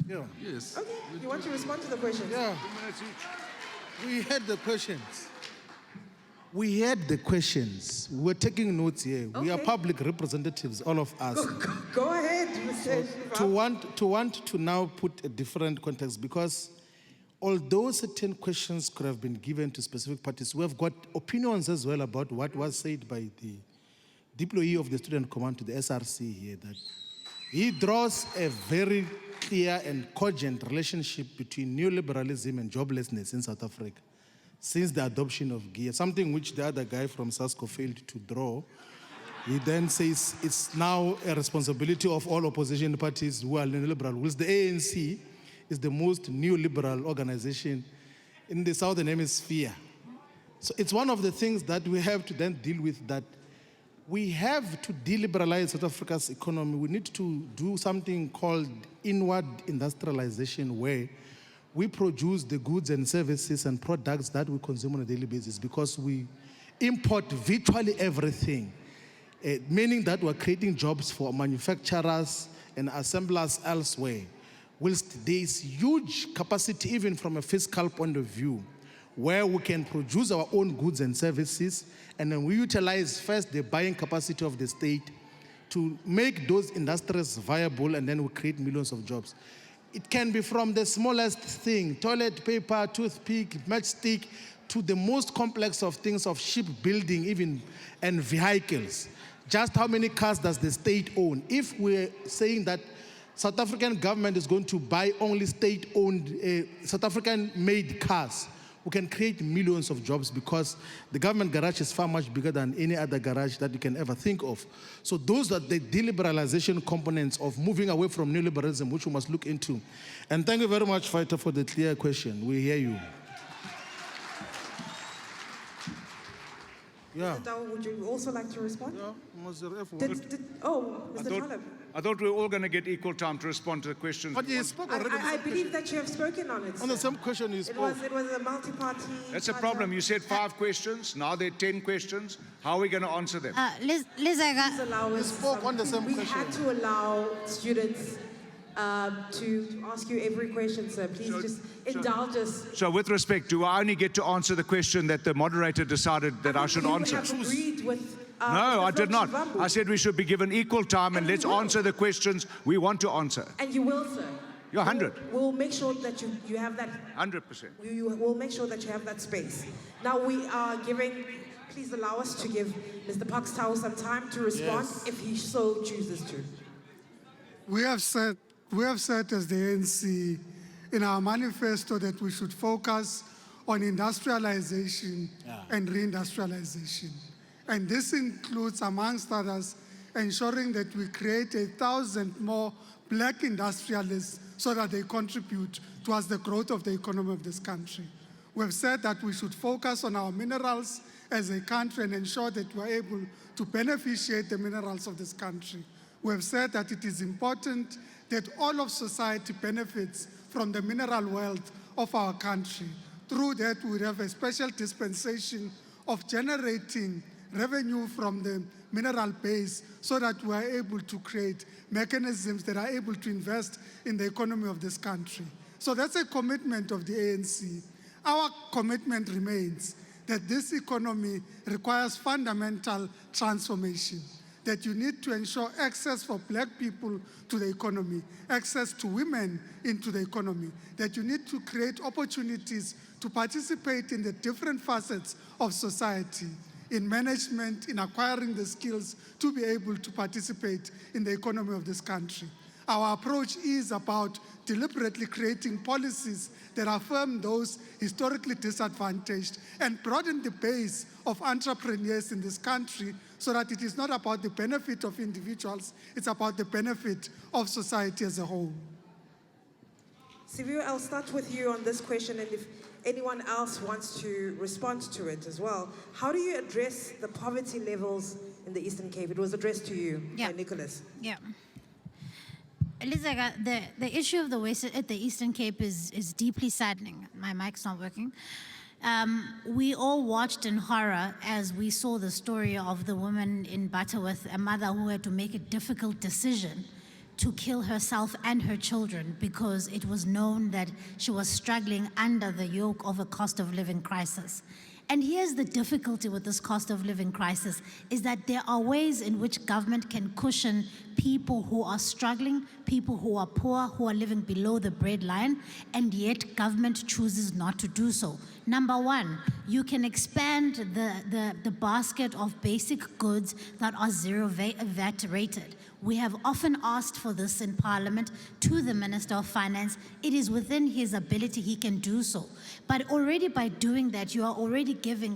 Yeah. Yes. Okay. You want to respond to the questions? Yeah. 2 minutes each. We heard the questions. We heard the questions. We're taking notes here. We are Okay. public representatives, all of us. Go ahead, Mr. To want to now put a different context, because although certain questions could have been given to specific parties, we have got opinions as well about what was said by the deployee of the Student Command to the SRC here, that he draws a very clear and cogent relationship between neoliberalism and joblessness in South Africa since the adoption of GEAR, something which the other guy from SASCO failed to draw. He then says it's now a responsibility of all opposition parties who are neoliberal, which the ANC is the most neoliberal organization in the Southern Hemisphere. So it's one of the things that we have to then deal with, that we have to deliberalize South Africa's economy. We need to do something called inward industrialization, where we produce the goods and services and products that we consume on a daily basis, because we import virtually everything, meaning that we're creating jobs for manufacturers and assemblers elsewhere, whilst there is huge capacity, even from a fiscal point of view, where we can produce our own goods and services, and then we utilize first the buying capacity of the state to make those industries viable, and then we create millions of jobs. It can be from the smallest thing, toilet paper, toothpick, matchstick, to the most complex of things of shipbuilding even, and vehicles. Just how many cars does the state own? If we're saying that South African government is going to buy only state-owned, South African-made cars, we can create millions of jobs, because the government garage is far much bigger than any other garage that you can ever think of. So those are the deliberalization components of moving away from neoliberalism, which we must look into. And thank you very much, Fighter, for the clear question. We hear you. Yeah. Mr. Tau, would you also like to respond? Yeah. Mr. Taleb. I thought we were all going to get equal time to respond to the questions. But you spoke already. I believe that you have spoken on it. On the same question you spoke. It was a multi-party. That's a problem. You said 5 questions. Now there are 10 questions. How are we going to answer them? Please allow us. spoke on the same we question. had to allow students to ask you every question, sir. Please just indulge us. So with respect, do I only get to answer the question that the moderator decided that I should answer? You have agreed with No, I did not. Shivambu. I said we should be given equal time, and let's answer the questions we want to answer. And you will, sir. You're 100. We'll make sure that you have that. 100%. We'll make sure that you have that space. Now we are giving Please allow us to give Mr. Pakstow some time to respond if he so chooses to. We have said as the ANC in our manifesto that we should focus on industrialization and reindustrialization. And this includes, amongst others, ensuring that we create 1,000 more black industrialists so that they contribute towards the growth of the economy of this country. We have said that we should focus on our minerals as a country and ensure that we are able to beneficiate the minerals of this country. We have said that it is important that all of society benefits from the mineral wealth of our country. Through that, we have a special dispensation of generating revenue from the mineral base so that we are able to create mechanisms that are able to invest in the economy of this country. So that's a commitment of the ANC. Our commitment remains that this economy requires fundamental transformation, that you need to ensure access for black people to the economy, access to women into the economy, that you need to create opportunities to participate in the different facets of society, in management, in acquiring the skills to be able to participate in the economy of this country. Our approach is about deliberately creating policies that affirm those historically disadvantaged and broaden the base of entrepreneurs in this country so that it is not about the benefit of individuals, it's about the benefit of society as a whole. Sivu, I'll start with you on this question, and if anyone else wants to respond to it as well. How do you address the poverty levels in the Eastern Cape? It was addressed to you by Nicholas. Yeah. Elizabeth, the issue of the Eastern Cape is deeply saddening. My mic's not working. We all watched in horror as we saw the story of the woman in Butterworth, a mother who had to make a difficult decision to kill herself and her children because it was known that she was struggling under the yoke of a cost of living crisis. And here's the difficulty with this cost of living crisis, is that there are ways in which government can cushion people who are struggling, people who are poor, who are living below the breadline, and yet government chooses not to do so. Number one, you can expand the basket of basic goods that are zero VAT rated. We have often asked for this in Parliament to the Minister of Finance. It is within his ability, he can do so. But already by doing that, you are already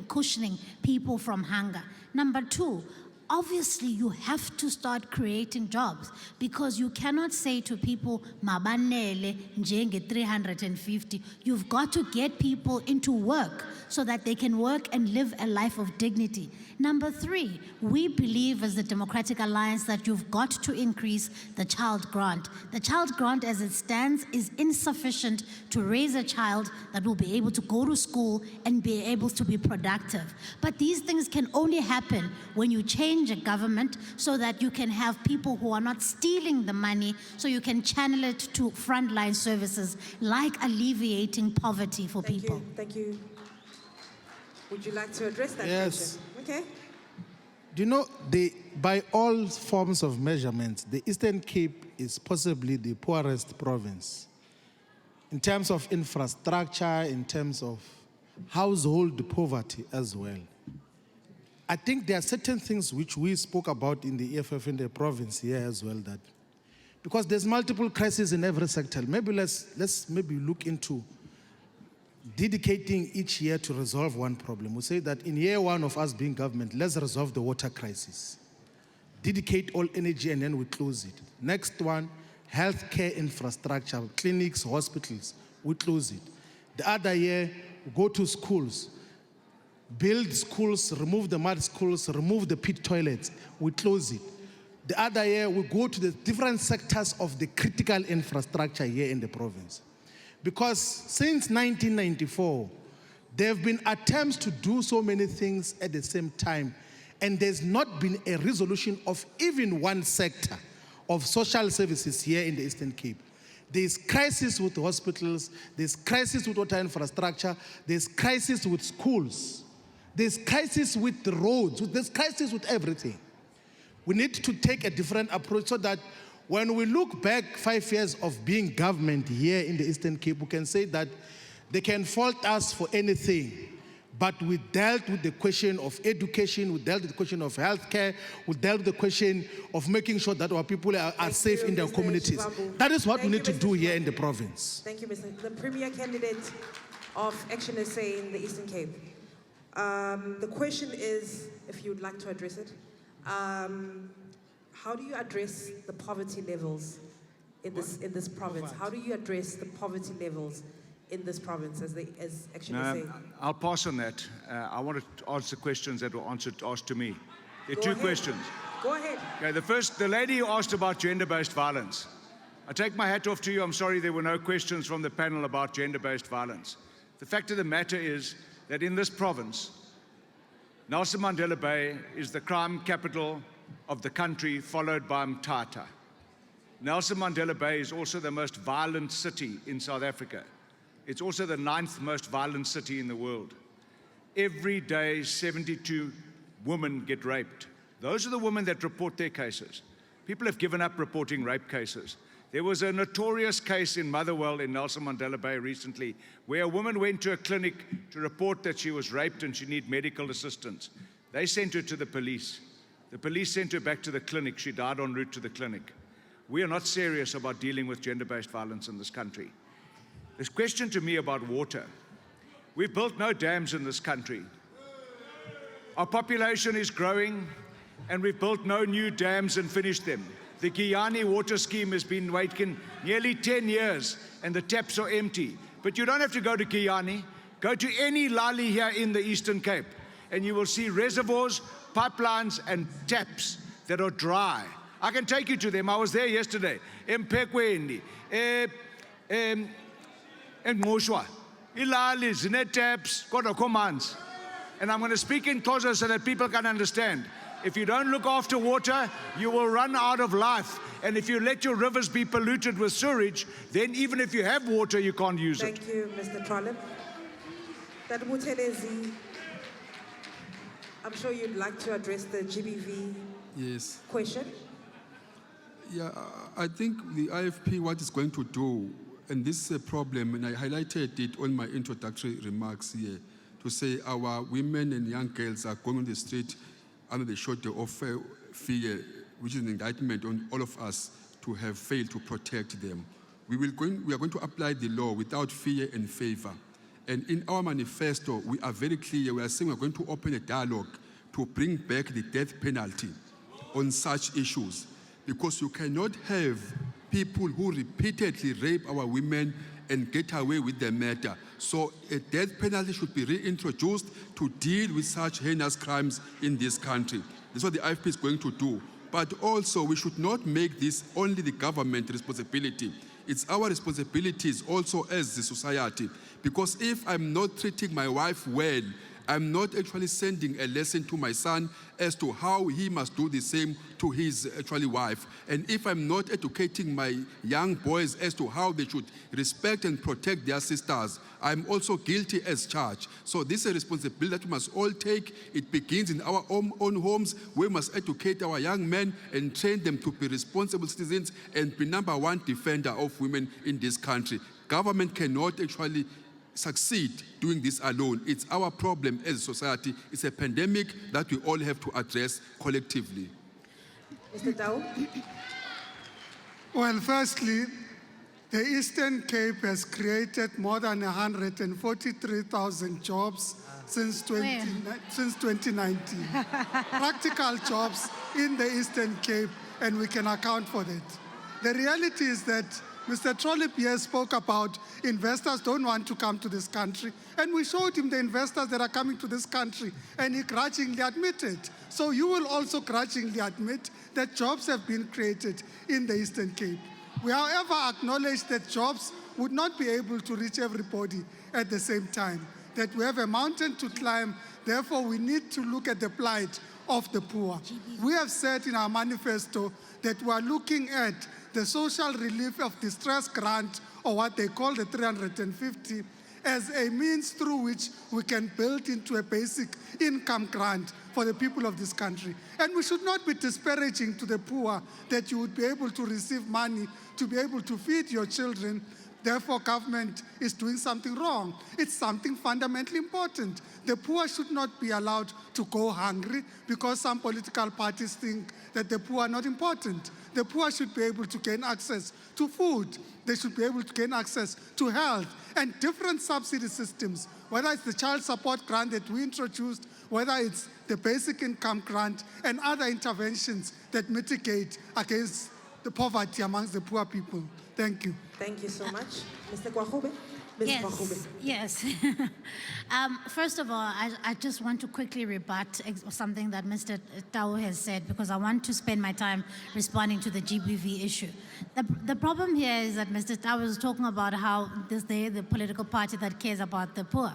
cushioning people from hunger. Number two, obviously you have to start creating jobs because you cannot say to people, mabanele njenge 350. You've got to get people into work so that they can work and live a life of dignity. Number three, we believe as the Democratic Alliance that you've got to increase the child grant. The child grant as it stands is insufficient to raise a child that will be able to go to school and be able to be productive. But these things can only happen when you change a government so that you can have people who are not stealing the money, so you can channel it to frontline services like alleviating poverty for people. Thank you. Would you like to address that Yes. question? Okay. Do you know, by all forms of measurements, the Eastern Cape is possibly the poorest province in terms of infrastructure, in terms of household poverty as well. I think there are certain things which we spoke about in the EFF in the province here as well, that because there's multiple crises in every sector, maybe let's maybe look into dedicating each year to resolve one problem. We say that in year one of us being government, let's resolve the water crisis. Dedicate all energy and then we close it. Next one, healthcare infrastructure, clinics, hospitals, we close it. The other year, we go to schools, build schools, remove the mud schools, remove the pit toilets, we close it. The other year, we go to the different sectors of the critical infrastructure here in the province. Because since 1994, there have been attempts to do so many things at the same time, and there's not been a resolution of even one sector of social services here in the Eastern Cape. There's crisis with hospitals, there's crisis with water infrastructure, there's crisis with schools, there's crisis with the roads, there's crisis with everything. We need to take a different approach so that when we look back 5 years of being government here in the Eastern Cape, we can say that they can fault us for anything. but we dealt with the question of education, we dealt with the question of healthcare, we dealt with the question of making sure that our people are safe in their Mr. communities. Shivambu. That is what we Thank need you, to Mr. do here Shivambu. in the province. Thank you, Mr. The Premier candidate of Action SA in the Eastern Cape. The question is, if you would like to address it, how do you address the poverty levels in this province? How do you address the poverty levels in this province as Action SA? I'll pass on that. I want to answer questions that were asked to me. There are Go two ahead. questions. Go ahead. Okay, the lady who asked about gender-based violence. I take my hat off to you. I'm sorry there were no questions from the panel about gender-based violence. The fact of the matter is that in this province, Nelson Mandela Bay is the crime capital of the country, followed by Mthatha. Nelson Mandela Bay is also the most violent city in South Africa. It's also the 9th most violent city in the world. Every day, 72 women get raped. Those are the women that report their cases. People have given up reporting rape cases. There was a notorious case in Motherwell in Nelson Mandela Bay recently where a woman went to a clinic to report that she was raped and she needed medical assistance. They sent her to the police. The police sent her back to the clinic. She died en route to the clinic. We are not serious about dealing with gender-based violence in this country. This question to me about water. We've built no dams in this country. Our population is growing, and we've built no new dams and finished them. The Giyani water scheme has been waiting nearly 10 years, and the taps are empty. But you don't have to go to Giyani. Go to any lali here in the Eastern Cape, and you will see reservoirs, pipelines, and taps that are dry. I can take you to them. I was there yesterday. Mpekweni, and Moshwa. Ilali, zine taps, kodwa commands. And I'm going to speak in Xhosa so that people can understand. If you don't look after water, you will run out of life. And if you let your rivers be polluted with sewage, then even if you have water, you can't use it. Thank you, Mr. Trollip. That Mutelezi, I'm sure you'd like to address the GBV question. Yeah, I think the IFP, what it's going to do, and this is a problem, and I highlighted it on my introductory remarks here, to say our women and young girls are going on the street under the shelter of fear, which is an indictment on all of us to have failed to protect them. We are going to apply the law without fear and favor. And in our manifesto, we are very clear. We are saying we are going to open a dialogue to bring back the death penalty on such issues, because you cannot have people who repeatedly rape our women and get away with the matter. So a death penalty should be reintroduced to deal with such heinous crimes in this country. That's what the IFP is going to do. But also, we should not make this only the government responsibility. It's our responsibilities also as the society. Because if I'm not treating my wife well, I'm not actually sending a lesson to my son as to how he must do the same to his wife. And if I'm not educating my young boys as to how they should respect and protect their sisters, I'm also guilty as charged. So this is a responsibility that we must all take. It begins in our own homes. We must educate our young men and train them to be responsible citizens and be #1 defender of women in this country. Government cannot actually succeed doing this alone. It's our problem as a society. It's a pandemic that we all have to address collectively. Mr. Tau? Well, firstly, the Eastern Cape has created more than 143,000 jobs since 2019. Practical jobs in the Eastern Cape, and we can account for that. The reality is that Mr. Trollip here spoke about investors don't want to come to this country. And we showed him the investors that are coming to this country, and he grudgingly admitted. So you will also grudgingly admit that jobs have been created in the Eastern Cape. We, however, acknowledge that jobs would not be able to reach everybody at the same time, that we have a mountain to climb. Therefore, we need to look at the plight of the poor. We have said in our manifesto that we are looking at the social relief of distress grant, or what they call the 350, as a means through which we can build into a basic income grant for the people of this country. And we should not be disparaging to the poor that you would be able to receive money to be able to feed your children, therefore government is doing something wrong. It's something fundamentally important. The poor should not be allowed to go hungry because some political parties think that the poor are not important. The poor should be able to gain access to food. They should be able to gain access to health and different subsidy systems, whether it's the child support grant that we introduced, whether it's the basic income grant and other interventions that mitigate against the poverty amongst the poor people. Thank you. Thank you so much. Mr. Kwahube? Ms. Kwahube. Yes. First of all, I just want to quickly rebut something that Mr. Tau has said because I want to spend my time responding to the GBV issue. The problem here is that Mr. Tau was talking about how they're the political party that cares about the poor.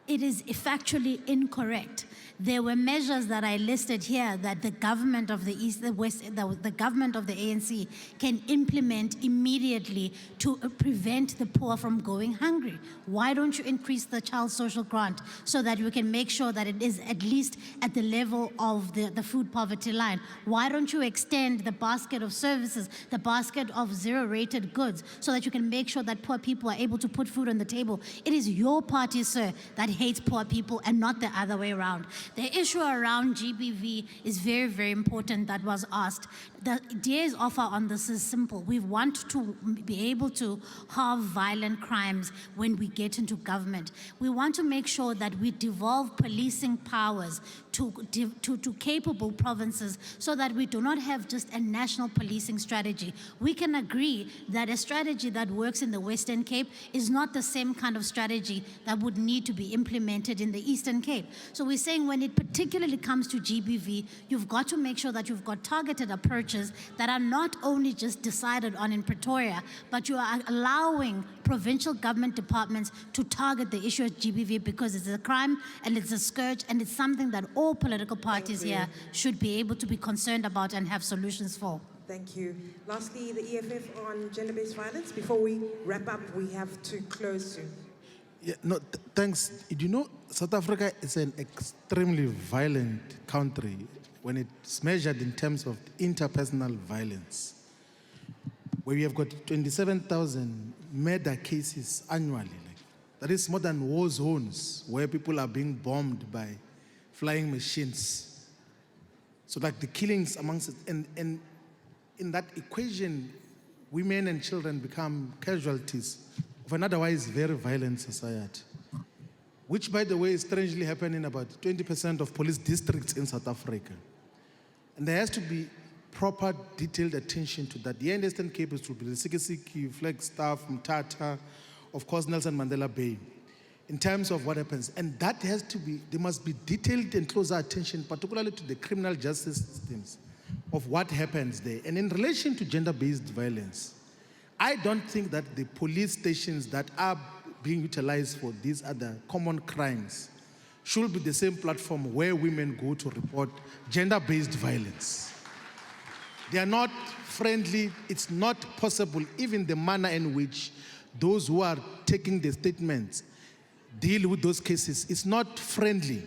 It is factually incorrect. There were measures that I listed here that the government of the East, the West, the government of the ANC can implement immediately to prevent the poor from going hungry. Why don't you increase the child social grant so that we can make sure that it is at least at the level of the food poverty line? Why don't you extend the basket of services, the basket of zero-rated goods, so that you can make sure that poor people are able to put food on the table? It is your party, sir, that hates poor people and not the other way around. The issue around GBV is very, very important that was asked. The DA's offer on this is simple. We want to be able to halve violent crimes when we get into government. We want to make sure that we devolve policing powers to capable provinces so that we do not have just a national policing strategy. We can agree that a strategy that works in the Western Cape is not the same kind of strategy that would need to be implemented in the Eastern Cape. So we're saying when it particularly comes to GBV, you've got to make sure that you've got targeted approaches that are not only just decided on in Pretoria, but you are allowing provincial government departments to target the issue of GBV because it's a crime and it's a scourge and it's something that all political parties here should be able to be concerned about and have solutions for. Thank you. Lastly, the EFF on gender-based violence. Before we wrap up, we have to close soon. Yeah, no, thanks. You know, South Africa is an extremely violent country when it's measured in terms of interpersonal violence, where we have got 27,000 murder cases annually. That is more than war zones where people are being bombed by flying machines. So like the killings amongst it, and in that equation, women and children become casualties of an otherwise very violent society, which, by the way, is strangely happening in about 20% of police districts in South Africa. And there has to be proper, detailed attention to that. The Eastern Cape is to be the Sikisiki, Flagstaff, Mthatha, of course, Nelson Mandela Bay, in terms of what happens. And that has to be, there must be detailed and closer attention, particularly to the criminal justice systems of what happens there. And in relation to gender-based violence, I don't think that the police stations that are being utilized for these other common crimes should be the same platform where women go to report gender-based violence. They are not friendly. It's not possible, even the manner in which those who are taking the statements deal with those cases. It's not friendly.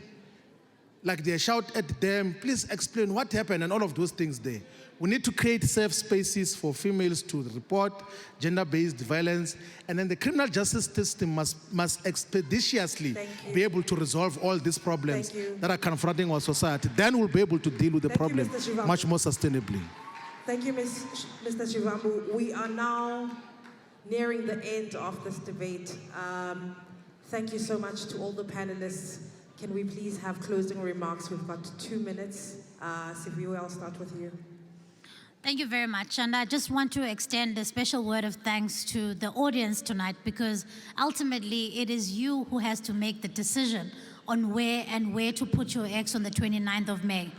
Like they shout at them, please explain what happened and all of those things there. We need to create safe spaces for females to report gender-based violence, and then the criminal justice system must expeditiously be able to resolve all these problems that are confronting our society. Then we'll be able to deal with the problem much more sustainably. Thank you, Mr. Shivambu. We are now nearing the end of this debate. Thank you so much to all the panelists. Can we please have closing remarks? We've got 2 minutes. Siviwe, I'll start with you. Thank you very much. And I just want to extend a special word of thanks to the audience tonight, because ultimately it is you who has to make the decision on where to put your eggs on the 29th of May.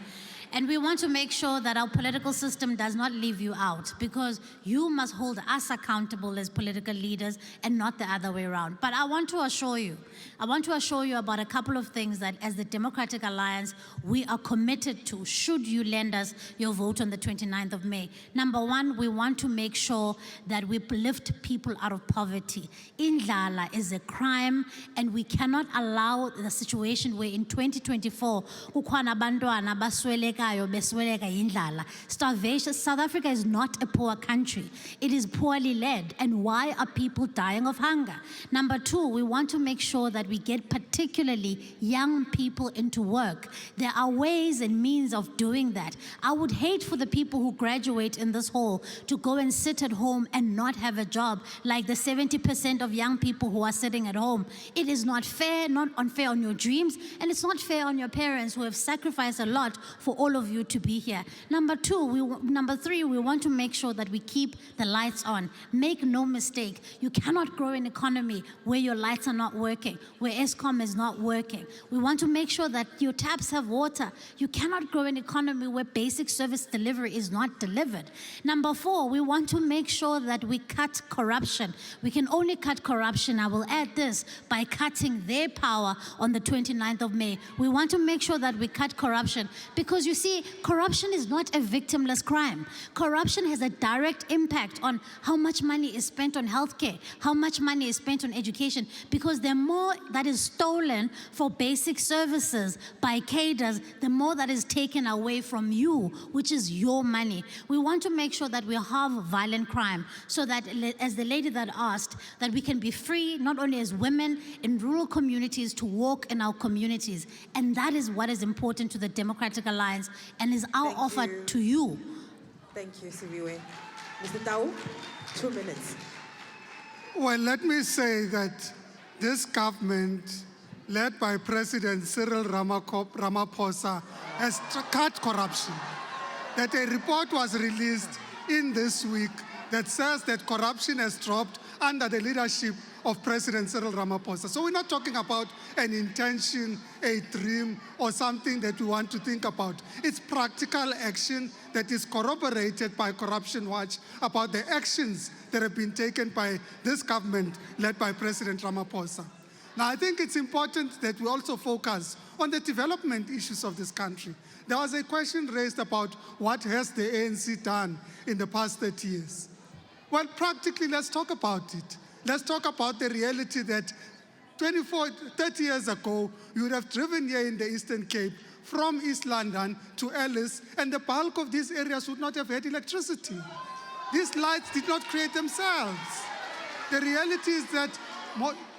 And we want to make sure that our political system does not leave you out, because you must hold us accountable as political leaders and not the other way around. But I want to assure you about a couple of things that as the Democratic Alliance, we are committed to, should you lend us your vote on the 29th of May. Number one, we want to make sure that we lift people out of poverty. Indlala is a crime, and we cannot allow the situation where in 2024, kukhona abantwana basweleka beswelekayo besweleka yindlala. Starvation. South Africa is not a poor country. It is poorly led. And why are people dying of hunger? Number two, we want to make sure that we get particularly young people into work. There are ways and means of doing that. I would hate for the people who graduate in this hall to go and sit at home and not have a job, like the 70% of young people who are sitting at home. It is not fair, not unfair on your dreams, and it's not fair on your parents who have sacrificed a lot for all of you to be here. Number three, we want to make sure that we keep the lights on. Make no mistake, you cannot grow an economy where your lights are not working, where ESCOM is not working. We want to make sure that your taps have water. You cannot grow an economy where basic service delivery is not delivered. Number four, we want to make sure that we cut corruption. We can only cut corruption, I will add this, by cutting their power on the 29th of May. We want to make sure that we cut corruption because you see, corruption is not a victimless crime. Corruption has a direct impact on how much money is spent on healthcare, how much money is spent on education, because the more that is stolen for basic services by cadres, the more that is taken away from you, which is your money. We want to make sure that we have violent crime so that, as the lady that asked, that we can be free, not only as women in rural communities, to walk in our communities. And that is what is important to the Democratic Alliance and is our offer to you. Thank you, Siviwe. Mr. Tau, 2 minutes. Well, let me say that this government, led by President Cyril Ramaphosa, has cut corruption. That a report was released in this week that says that corruption has dropped under the leadership of President Cyril Ramaphosa. So we're not talking about an intention, a dream, or something that we want to think about. It's practical action that is corroborated by Corruption Watch about the actions that have been taken by this government led by President Ramaphosa. Now, I think it's important that we also focus on the development issues of this country. There was a question raised about what has the ANC done in the past 30 years. Well, practically, let's talk about it. Let's talk about the reality that 30 years ago, you would have driven here in the Eastern Cape from East London to Alice, and the bulk of these areas would not have had electricity. These lights did not create themselves. The reality is that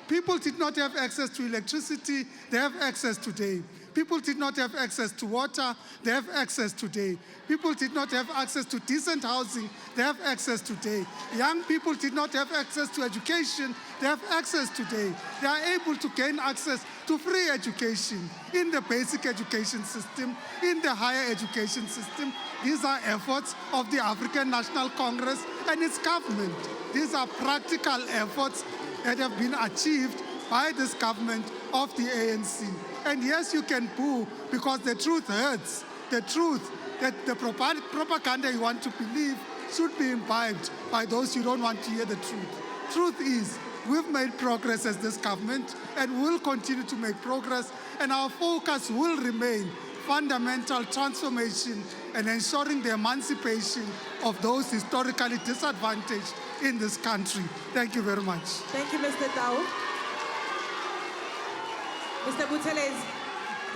people did not have access to electricity, they have access today. People did not have access to water, they have access today. People did not have access to decent housing, they have access today. Young people did not have access to education, they have access today. They are able to gain access to free education in the basic education system, in the higher education system. These are efforts of the African National Congress and its government. These are practical efforts that have been achieved by this government of the ANC. And yes, you can boo because the truth hurts. The truth that the propaganda you want to believe should be imbibed by those who don't want to hear the truth. Truth is, we've made progress as this government and will continue to make progress, and our focus will remain fundamental transformation and ensuring the emancipation of those historically disadvantaged in this country. Thank you very much. Thank you, Mr. Tau. Mr. Buthelezi,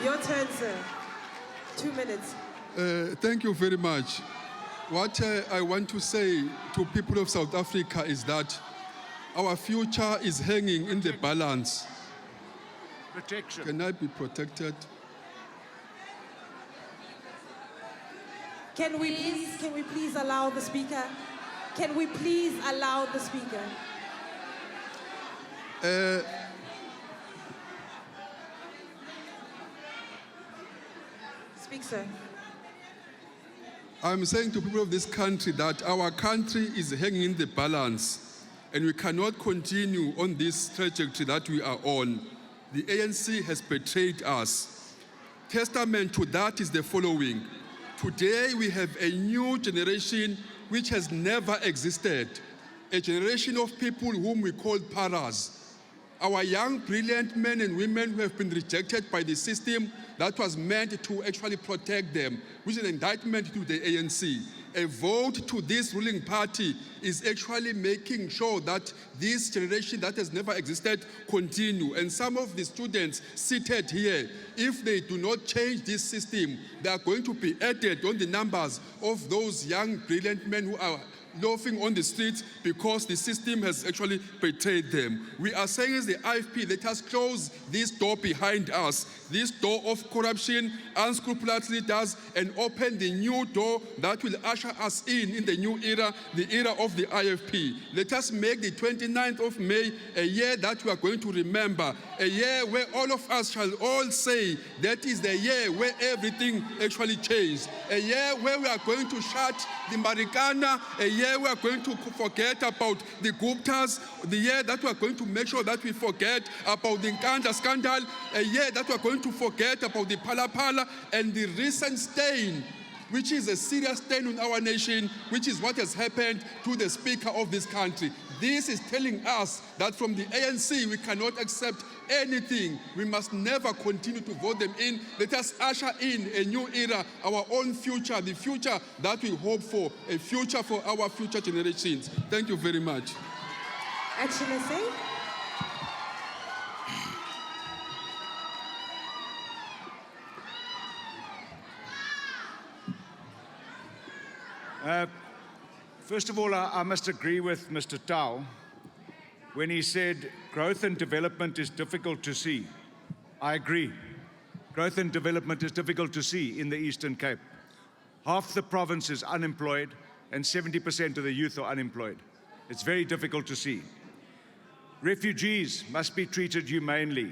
your turn, sir. 2 minutes. Thank you very much. What I want to say to people of South Africa is that our future is hanging in the balance. Protection. Can I be protected? Can we please allow the speaker? Can we please allow the speaker? Speak, sir. I'm saying to people of this country that our country is hanging in the balance and we cannot continue on this trajectory that we are on. The ANC has betrayed us. Testament to that is the following. Today we have a new generation which has never existed, a generation of people whom we call paras. Our young, brilliant men and women who have been rejected by the system that was meant to actually protect them, which is an indictment to the ANC. A vote to this ruling party is actually making sure that this generation that has never existed continue. And some of the students seated here, if they do not change this system, they are going to be added on the numbers of those young, brilliant men who are loafing on the streets because the system has actually betrayed them. We are saying as the IFP, let us close this door behind us, this door of corruption, unscrupulous leaders, and open the new door that will usher us in the new era, the era of the IFP. Let us make the 29th of May a year that we are going to remember, a year where all of us shall all say that is the year where everything actually changed, a year where we are going to shut the Marikana, a year we are going to forget about the Guptas, the year that we are going to make sure that we forget about the Nkandla scandal, a year that we are going to forget about the Phala and the recent stain, which is a serious stain on our nation, which is what has happened to the Speaker of this country. This is telling us that from the ANC, we cannot accept anything. We must never continue to vote them in. Let us usher in a new era, our own future, the future that we hope for, a future for our future generations. Thank you very much. Excellency. First of all, I must agree with Mr. Tau when he said growth and development is difficult to see. I agree. Growth and development is difficult to see in the Eastern Cape. Half the province is unemployed and 70% of the youth are unemployed. It's very difficult to see. Refugees must be treated humanely,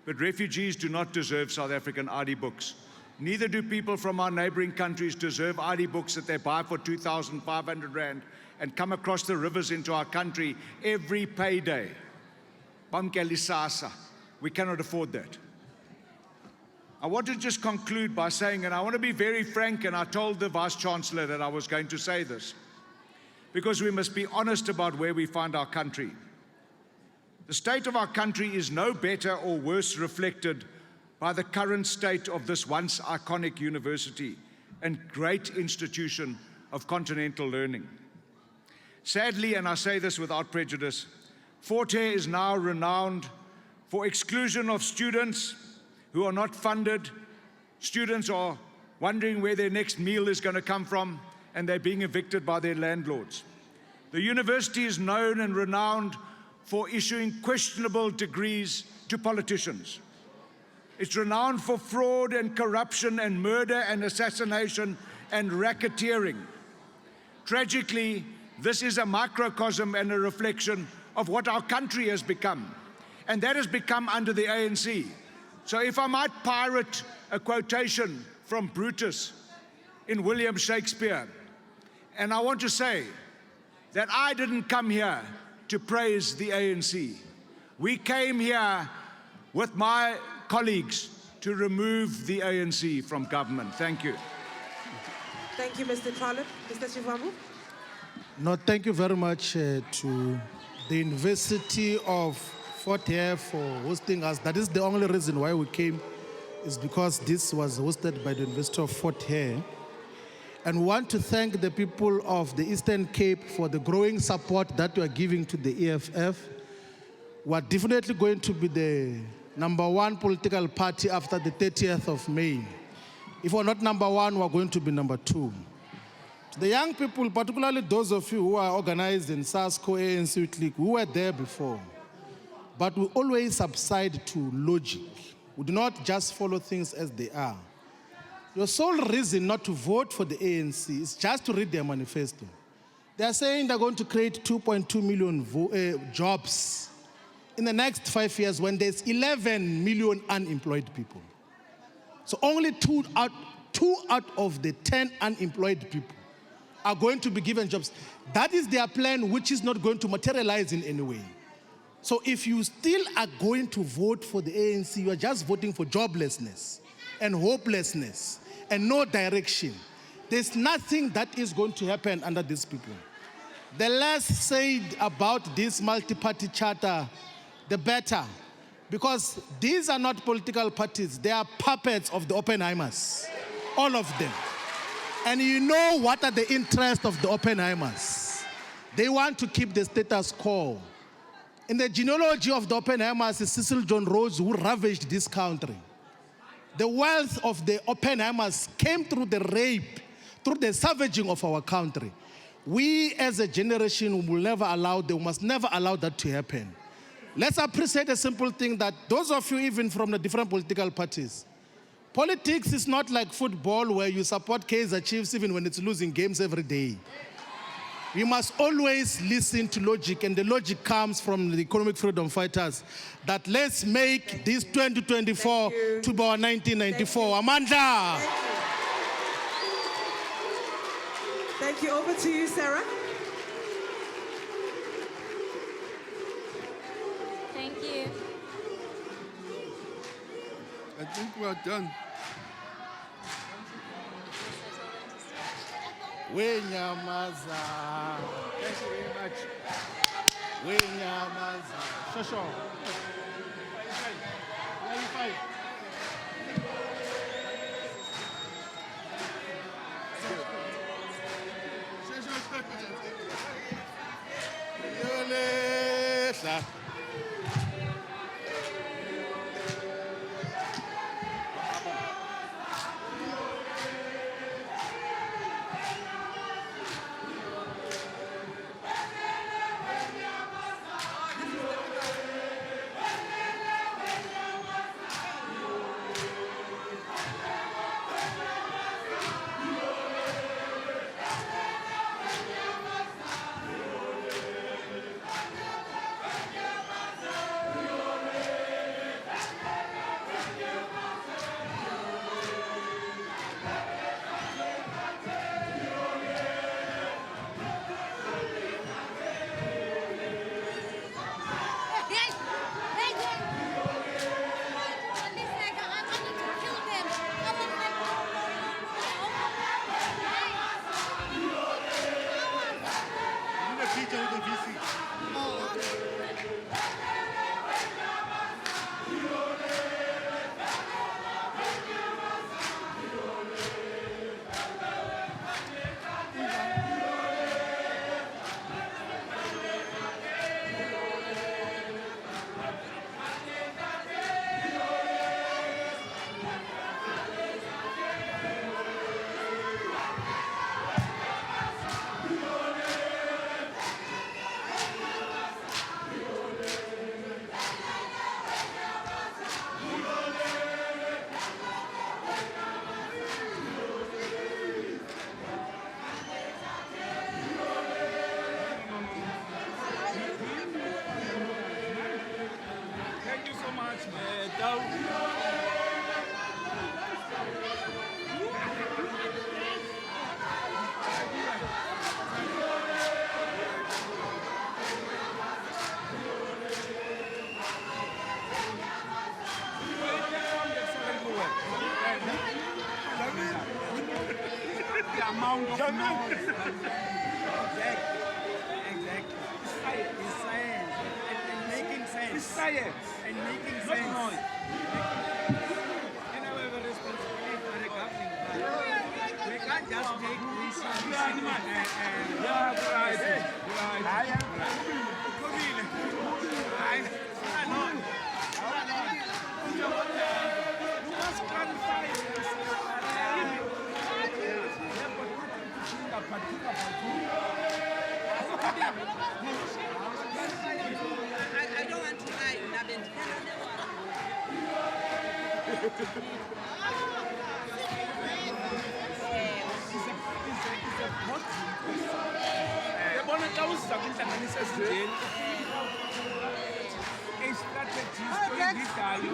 but refugees do not deserve South African ID books. Neither do people from our neighboring countries deserve ID books that they buy for 2,500 Rand and come across the rivers into our country every payday. Bamkelisasa. We cannot afford that. I want to just conclude by saying, and I want to be very frank, and I told the Vice-Chancellor that I was going to say this, because we must be honest about where we find our country. The state of our country is no better or worse reflected by the current state of this once iconic university and great institution of continental learning. Sadly, and I say this without prejudice, Fort Hare is now renowned for exclusion of students who are not funded. Students are wondering where their next meal is going to come from, and they're being evicted by their landlords. The university is known and renowned for issuing questionable degrees to politicians. It's renowned for fraud and corruption and murder and assassination and racketeering. Tragically, this is a microcosm and a reflection of what our country has become. And that has become under the ANC. So if I might pirate a quotation from Brutus in William Shakespeare, and I want to say that I didn't come here to praise the ANC. We came here with my colleagues to remove the ANC from government. Thank you. Thank you, Mr. Trollope. Mr. Shivambu. No, thank you very much to the University of Fort Hare for hosting us. That is the only reason why we came, is because this was hosted by the University of Fort Hare. And we want to thank the people of the Eastern Cape for the growing support that we are giving to the EFF. We are definitely going to be the #1 political party after the 30th of May. If we're not #1, we're going to be #2. The young people, particularly those of you who are organized in SASCO, ANC, Click, we were there before. But we always subside to logic. We do not just follow things as they are. Your sole reason not to vote for the ANC is just to read their manifesto. They are saying they're going to create 2.2 million jobs in the next 5 years when there's 11 million unemployed people. So only two out of the 10 unemployed people are going to be given jobs. That is their plan, which is not going to materialize in any way. So if you still are going to vote for the ANC, you are just voting for joblessness and hopelessness and no direction. There's nothing that is going to happen under these people. The less said about this multi-party charter, the better. Because these are not political parties. They are puppets of the Oppenheimers. All of them. And you know what are the interests of the Oppenheimers. They want to keep the status quo. In the genealogy of the Oppenheimers is Cecil John Rhodes, who ravaged this country. The wealth of the Oppenheimers came through the rape, through the savaging of our country. We as a generation will never allow, they must never allow that to happen. Let's appreciate a simple thing that those of you even from the different political parties, politics is not like football where you support Kaizer Chiefs even when it's losing games every day. We must always listen to logic, and the logic comes from the economic freedom fighters that let's make this 2024 to be our 1994. Amanda! Thank you. Over to you, Sarah. Thank you. I think we are done. Wenyamaza. Thank you very much. Wenyamaza. Shosho. Yolesa. Thank you so much. The amount of noise. Exactly. It's science. And making sense. It's science. And making sense. Not noise. You know, we have a responsibility for the government. We can't just take this I don't want to lie. yabona xa uziza kwintlanganiso ezinjeni i-strategies oyindidayo